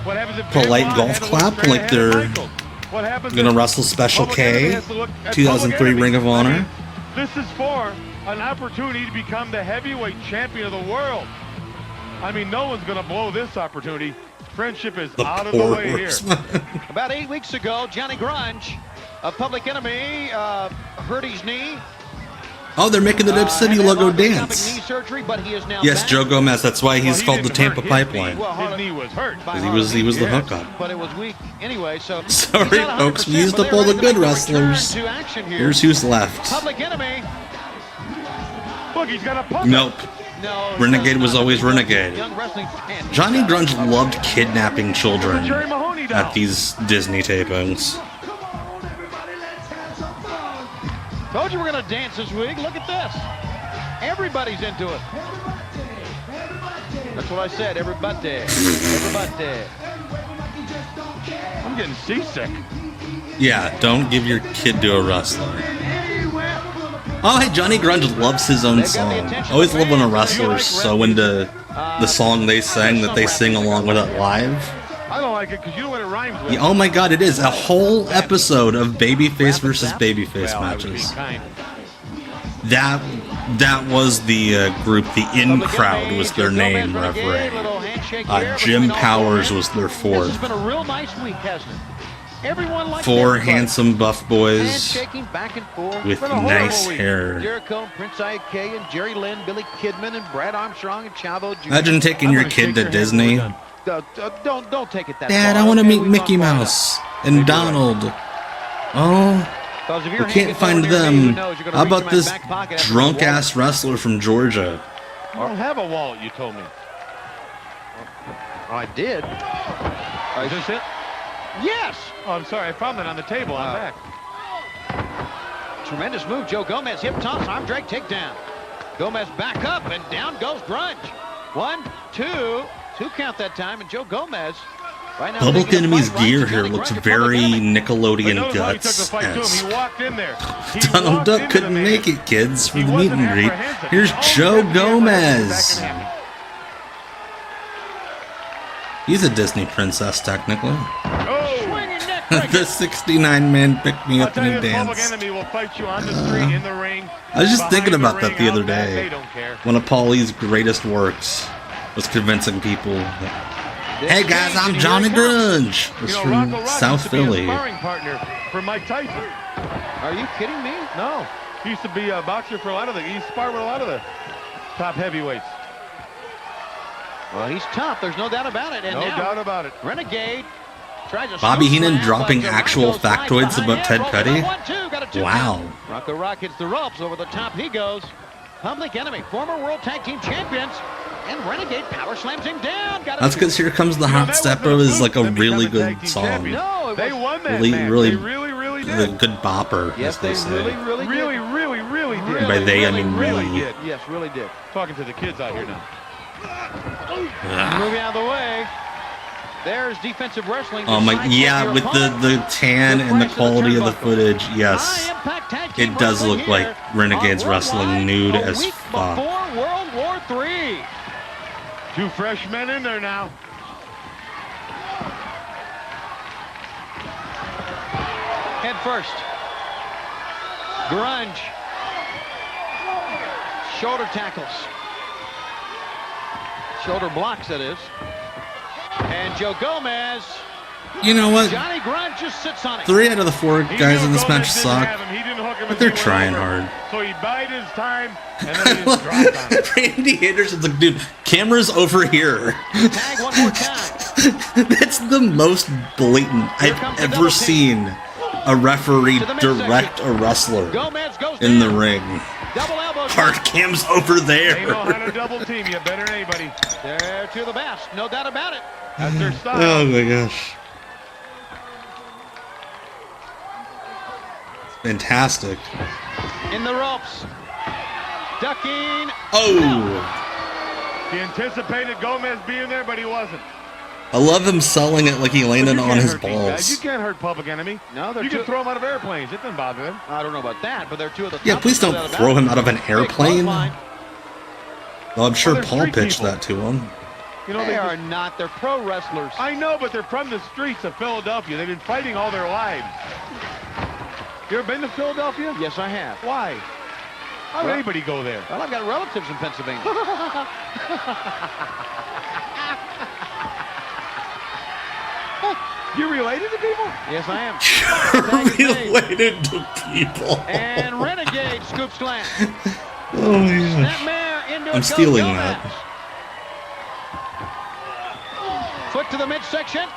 What happens if Polite Benoit golf had to look clap straight like ahead they're of Michaels? What happens gonna if wrestle Special Public Enemy K, has to look at 2003 Public Enemy? Ring of I Honor. mean, this is for an opportunity to become the heavyweight champion of the world. I mean, no one's going to blow this opportunity. Friendship is The out of the poor way here. horseman. About 8 weeks ago, Johnny Grunge, a Public Enemy, hurt his knee. Oh, they're making the Dip City had logo endoscopic dance. knee surgery, but he is now Yes, back. Joe Gomez. That's why he's Well, called he the didn't Tampa hurt his Pipeline. knee. His knee was hurt. Because he was the Yes. hookup. But it was weak anyway, so Sorry, he's not folks. We 100%, used but up they're all the ready to good make a return wrestlers. to action here. Here's who's left. Public Enemy. Look, he's got a puppet. Nope. No, Renegade was always Renegade. Young wrestling fan. Johnny Grunge loved kidnapping children Jerry Mahoney doll. at these Disney tapings. Told you we're going to dance this week. Look at this. Everybody's into it. That's what I said. Everybody. Everybody. I'm getting seasick. Yeah, don't give your kid to a wrestler. Oh, hey, Johnny Grunge loves his own song. I always love when a wrestler's so into the song they sang that they sing along with it live. I don't like it because you know what it rhymes with. Yeah, oh my god, it is a whole episode of babyface versus babyface matches. That was the group. The In Crowd was their name, Rev Ray. Jim Powers was their This fourth. has been a real nice week, hasn't it? Everyone likes 4 everybody. handsome buff boys Handshaking back and forth. with Been a horrible nice week. hair. Jericho, Prince Iaukea, and Jerry Lynn, Billy Kidman, and Brad Armstrong, and Chavo Jr. Imagine taking your kid to Disney. Don't take it that Dad, far. I want to okay? meet We've Mickey gone far Mouse and Donald. Oh, 'Cause if we you're can't hanging find over near me, who them. knows, you're gonna How reach about in my this back pocket after drunk the ass wrestler from Georgia? I don't have a wallet, you told me. I did. Is this it? Yes. Oh, I'm sorry. I found it on the table. I'm back. Tremendous move. Joe Gomez hip toss, arm drag takedown. Gomez back up and down goes Grunge. 1, 2 count that time, and Joe Gomez. Right now Public taking the Enemy's fight right gear to here Johnny looks Grunge at very Public Enemy. Nickelodeon Notice how he took the Guts. fight to him. He walked in there. He Donald walked Duck into couldn't the make man. it, kids, for He the meet wasn't and greet. apprehensive. Here's He Joe always had the Gomez. back and happy. He's a Disney princess, technically. Oh! Swinging neck breaker. The 69-man picked me I'll up tell and you, he the Public danced. Enemy will fight you on the street, in the ring. I was just behind thinking about the that the ring, other out back, day. They don't care. One of Paulie's greatest works was convincing people that, hey guys, I'm Johnny Grunge. It's You know, from Rocco Rock South used to be a Philly. sparring partner for Mike Tyson. Are you kidding me? No, he used to be a boxer for a lot of the. He sparred with a lot of the top heavyweights. Well, he's tough. There's no doubt about it. And No now, doubt about it. Renegade tries a Bobby scoop Heenan slam, dropping but actual Rocco's right factoids behind about him. Ted Rope Cuddy? it up, 1, 2, got a 2 Wow. count. Rocco Rock hits the ropes. Over the top he goes. Public Enemy, former World Tag Team Champions, and Renegade power slams him down. That's because Here Comes the Hot Stepper is like a really good song. No, They won that Really, match. really, They really a did. good bopper, Yes, as they say. really did. And by they, I mean really me. did. Yes, really did. Talking to the kids out here now. Moving out of the way. There's defensive wrestling. Oh my, yeah, with the tan and the quality of the footage, yes. It does look like Renegades wrestling nude as fuck. Before World War III. 2 fresh men in there now. Head first. Grunge. Shoulder tackles. Shoulder blocks, that is. And Joe Gomez. You know what? Johnny Grunge just sits on it. 3 out of the 4 guys in this match suck, But but they're trying hard. So he bided his time, and then he just dropped on it. Randy Anderson's like, dude, camera's over here. Tag one more time. That's the most blatant I've ever seen a referee direct a wrestler Gomez goes in the down. ring. Double elbow. Hard cam's over They know how there. to double team you better than anybody. They're to the best, no doubt about it. That's their style. Oh my gosh. Fantastic. In the ropes. Ducking. Oh! He anticipated Gomez being there, but he wasn't. I love him selling it like he landed on his You balls. can't hurt Public Enemy. No, they're You can two. throw him out of airplanes. It doesn't bother them. I don't know about that, but they're two of the. Yeah, top please no don't doubt about throw it. him out of an airplane. Big Well, I'm sure they're Paul street pitched people. that to him. You know, They are not. They're pro wrestlers. I know, but they're from the streets of Philadelphia. They've been fighting all their lives. You ever been to Philadelphia? Yes, I have. Why? How would Well- anybody go there? Well, I've got relatives in Pennsylvania. You related to people? Yes, I am. Related to people. And Renegade scoop slam. Oh yeah. Snapmare into I'm a stealing Gomez. that. Foot to the midsection.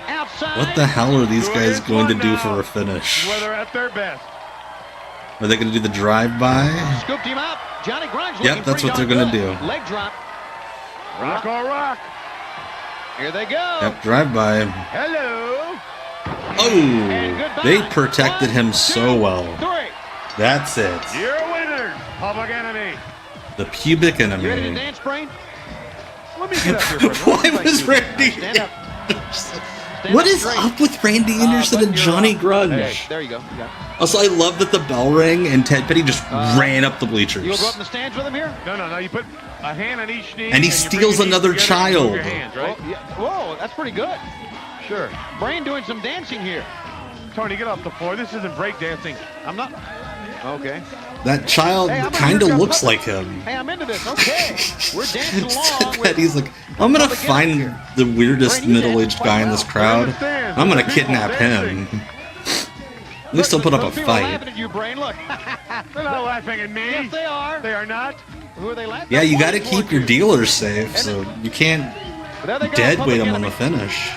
Outside. What the hell are these Doing guys it going to one do now. for a finish? Where they're at their best. Are they going to do the drive-by? Scooped him up. Johnny Grunge looking Yep, that's pretty what they're darn going to good. do. Leg drop. Rock or rock. Here they go. Yep, drive-by. Hello. And Oh, goodbye. they protected him so well. 3. That's it. You're winners, Public Enemy. The pubic You ready to enemy. dance, Brain? Let me get up here for a minute. Why was Randy Stand up. Anderson? Stand What up is straight. up with Randy Anderson button and your Johnny Hey, Grunge? there you go. You got it. Also, I love that the bell rang and Ted Petty just ran up the You will go up bleachers. in the stands with him here? No. You put a hand on each knee. And he you steals bring your another knees together and child. move your hands, right? Oh, yeah. Whoa, that's pretty good. Sure. Brain doing some dancing here. Tony, get off the floor. This isn't breakdancing. I'm not. Okay. That child Hey, I'm kind of gonna looks public- like him. Hey, I'm into this. Okay. We're dancing Ted along with Petty's like, I'm gonna find the weirdest middle-aged guy in this crowd. I'm gonna kidnap him. At least he'll put up a those people are fight. laughing at you, Brain. Look. They're not laughing at me. Yes, they are. They are not. Who are they laughing Yeah, at? you gotta keep your dealers safe, so you can't There they go, dead Public weight him on the Enemy. finish.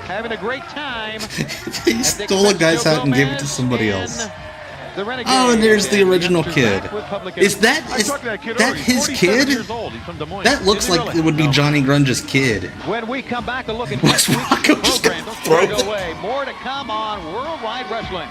Having a great time. He stole a guy's hat and gave it to somebody else. The Renegade. Oh, and there's the original kid. Back with Public Is Enemy. that his kid? That looks like it would be Johnny Grunge's kid. When we come back and look at What's next week's Rocco just program, gonna don't throw go it? away. More to come on Worldwide Wrestling.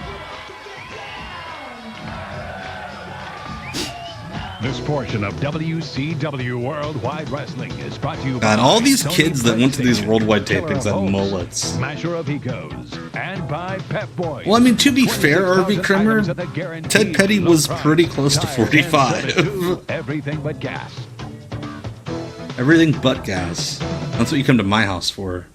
This portion of WCW Worldwide Wrestling is brought to you by God, all these Tony kids that went to these Prince, worldwide Killer tapings of have Hopes, mullets. Smasher of Egos, and by Pep Boys. Well, I mean, to be fair, 26,000 RV Krimmer, items at the guaranteed Ted Petty low was price. pretty close to Tire 45. and 72, everything but gas. Everything but gas. That's what you come to my house for.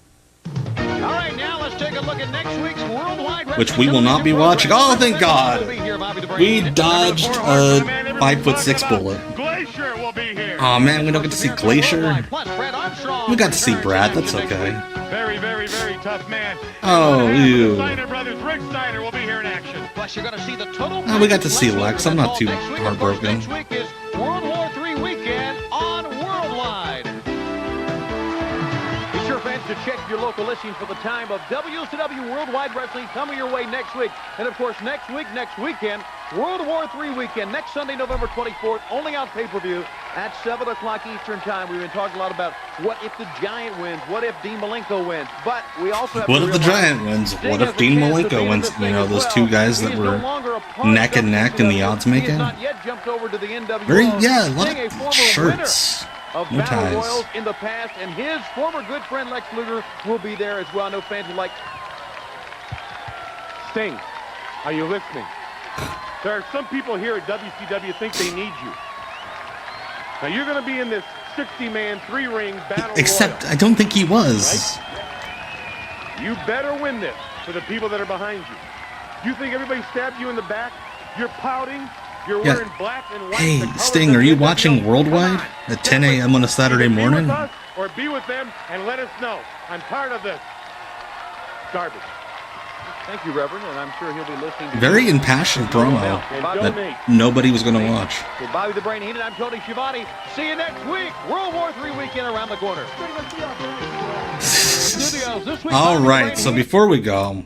All right, now let's take a look at next week's Worldwide Wrestling. Which we will not be watching. Oh, thank God. We'll be here, Bobby the Brain. We dodged a 5'6" bullet. Glacier will be here. Oh man, we don't get to see Glacier. Plus, Brad Armstrong. We got to see Brad, that's okay. Very, very, very tough man. Oh, ew. Steiner brothers, Rick Steiner will be here in action. Plus, you're going to see the total. Oh, we got to see Let's Lex. look I'm at not all too next week. Of course, heartbroken. Next week is World War III weekend on Worldwide. Be sure, fans, to check your local listings for the time of WCW Worldwide Wrestling coming your way next week. And, of course, next weekend, World War III weekend, next Sunday, November 24th, only on pay-per-view at 7 o'clock Eastern Time. We've been talking a lot about what if the Giant wins, what if Dean Malenko wins. But we also have what if the Giant wins? What if Dean Malenko wins? You know, those two guys that were neck and neck in the odds making? Very, yeah, a lot of shirts. Of No Battle ties. Royals in the past, and his former good friend Lex Luger will be there as well. I know fans would like. Sting, are you listening? There are some people here at WCW think they need you. Now you're going to be in this 60-man, 3-ring battle Except, royal. I don't think he was. Right? You better win this for the people that are behind you. You think everybody stabbed you in the back? You're pouting. You're Yeah. wearing black and white. Hey, the colors Sting, of are you the watching NWO. Worldwide Come on. at 10 a.m. on a Saturday Either morning? Be with us or be with them and let us know. I'm tired of this garbage. Thank you, Reverend, and I'm sure he'll be listening to Very you. impassioned promo that nobody was going to watch. For Bobby the Brain Heenan, I'm Tony Schiavone. See you next week. World War III weekend around the corner. Studios this week. All Bobby the right, Brain so Heenan. before we go,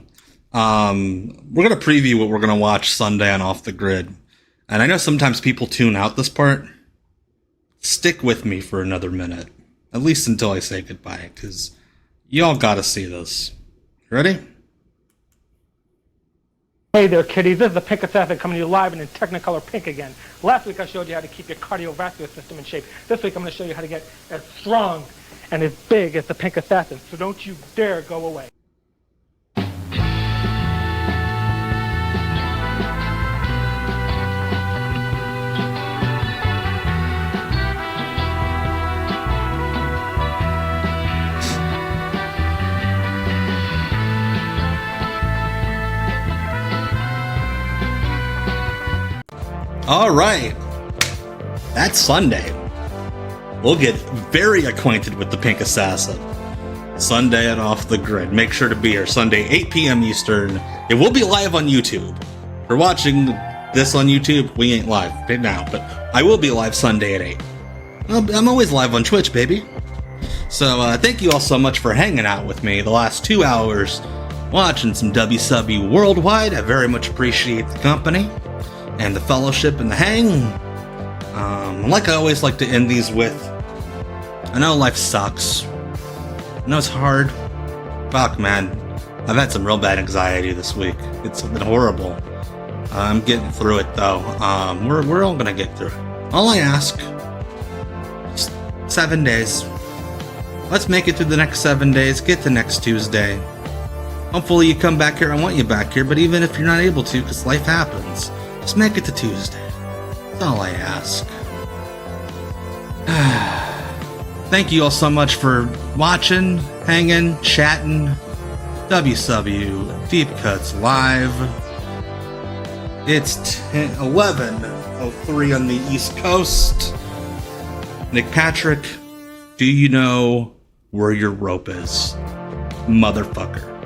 we're going to preview what we're going to watch Sunday on Off the Grid. And I know sometimes people tune out this part. Stick with me for another minute. At least until I say goodbye, because y'all got to see this. Ready? Hey there, kiddies. This is the Pink Assassin coming to you live and in Technicolor Pink again. Last week I showed you how to keep your cardiovascular system in shape. This week I'm going to show you how to get as strong and as big as the Pink Assassin. So don't you dare go away. All right. That's Sunday. We'll get very acquainted with the Pink Assassin. Sunday at Off the Grid. Make sure to be here Sunday, 8 p.m. Eastern. It will be live on YouTube. If you're watching this on YouTube, we ain't live right now, but I will be live Sunday at 8. I'm always live on Twitch, baby. So thank you all so much for hanging out with me the last 2 hours, watching some WCW Worldwide. I very much appreciate the company and the fellowship and the hang. Like I always like to end these with, I know life sucks. I know it's hard. Fuck, man. I've had some real bad anxiety this week. It's been horrible. I'm getting through it, though. We're all gonna get through it. All I ask, just 7 days. Let's make it through the next 7 days. Get to next Tuesday. Hopefully you come back here. I want you back here, but even if you're not able to, because life happens, just make it to Tuesday. That's all I ask. Thank you all so much for watching, hanging, chatting. WCW Deep Cuts Live. It's 11:03 on the East Coast. Nick Patrick, do you know where your rope is? Motherfucker.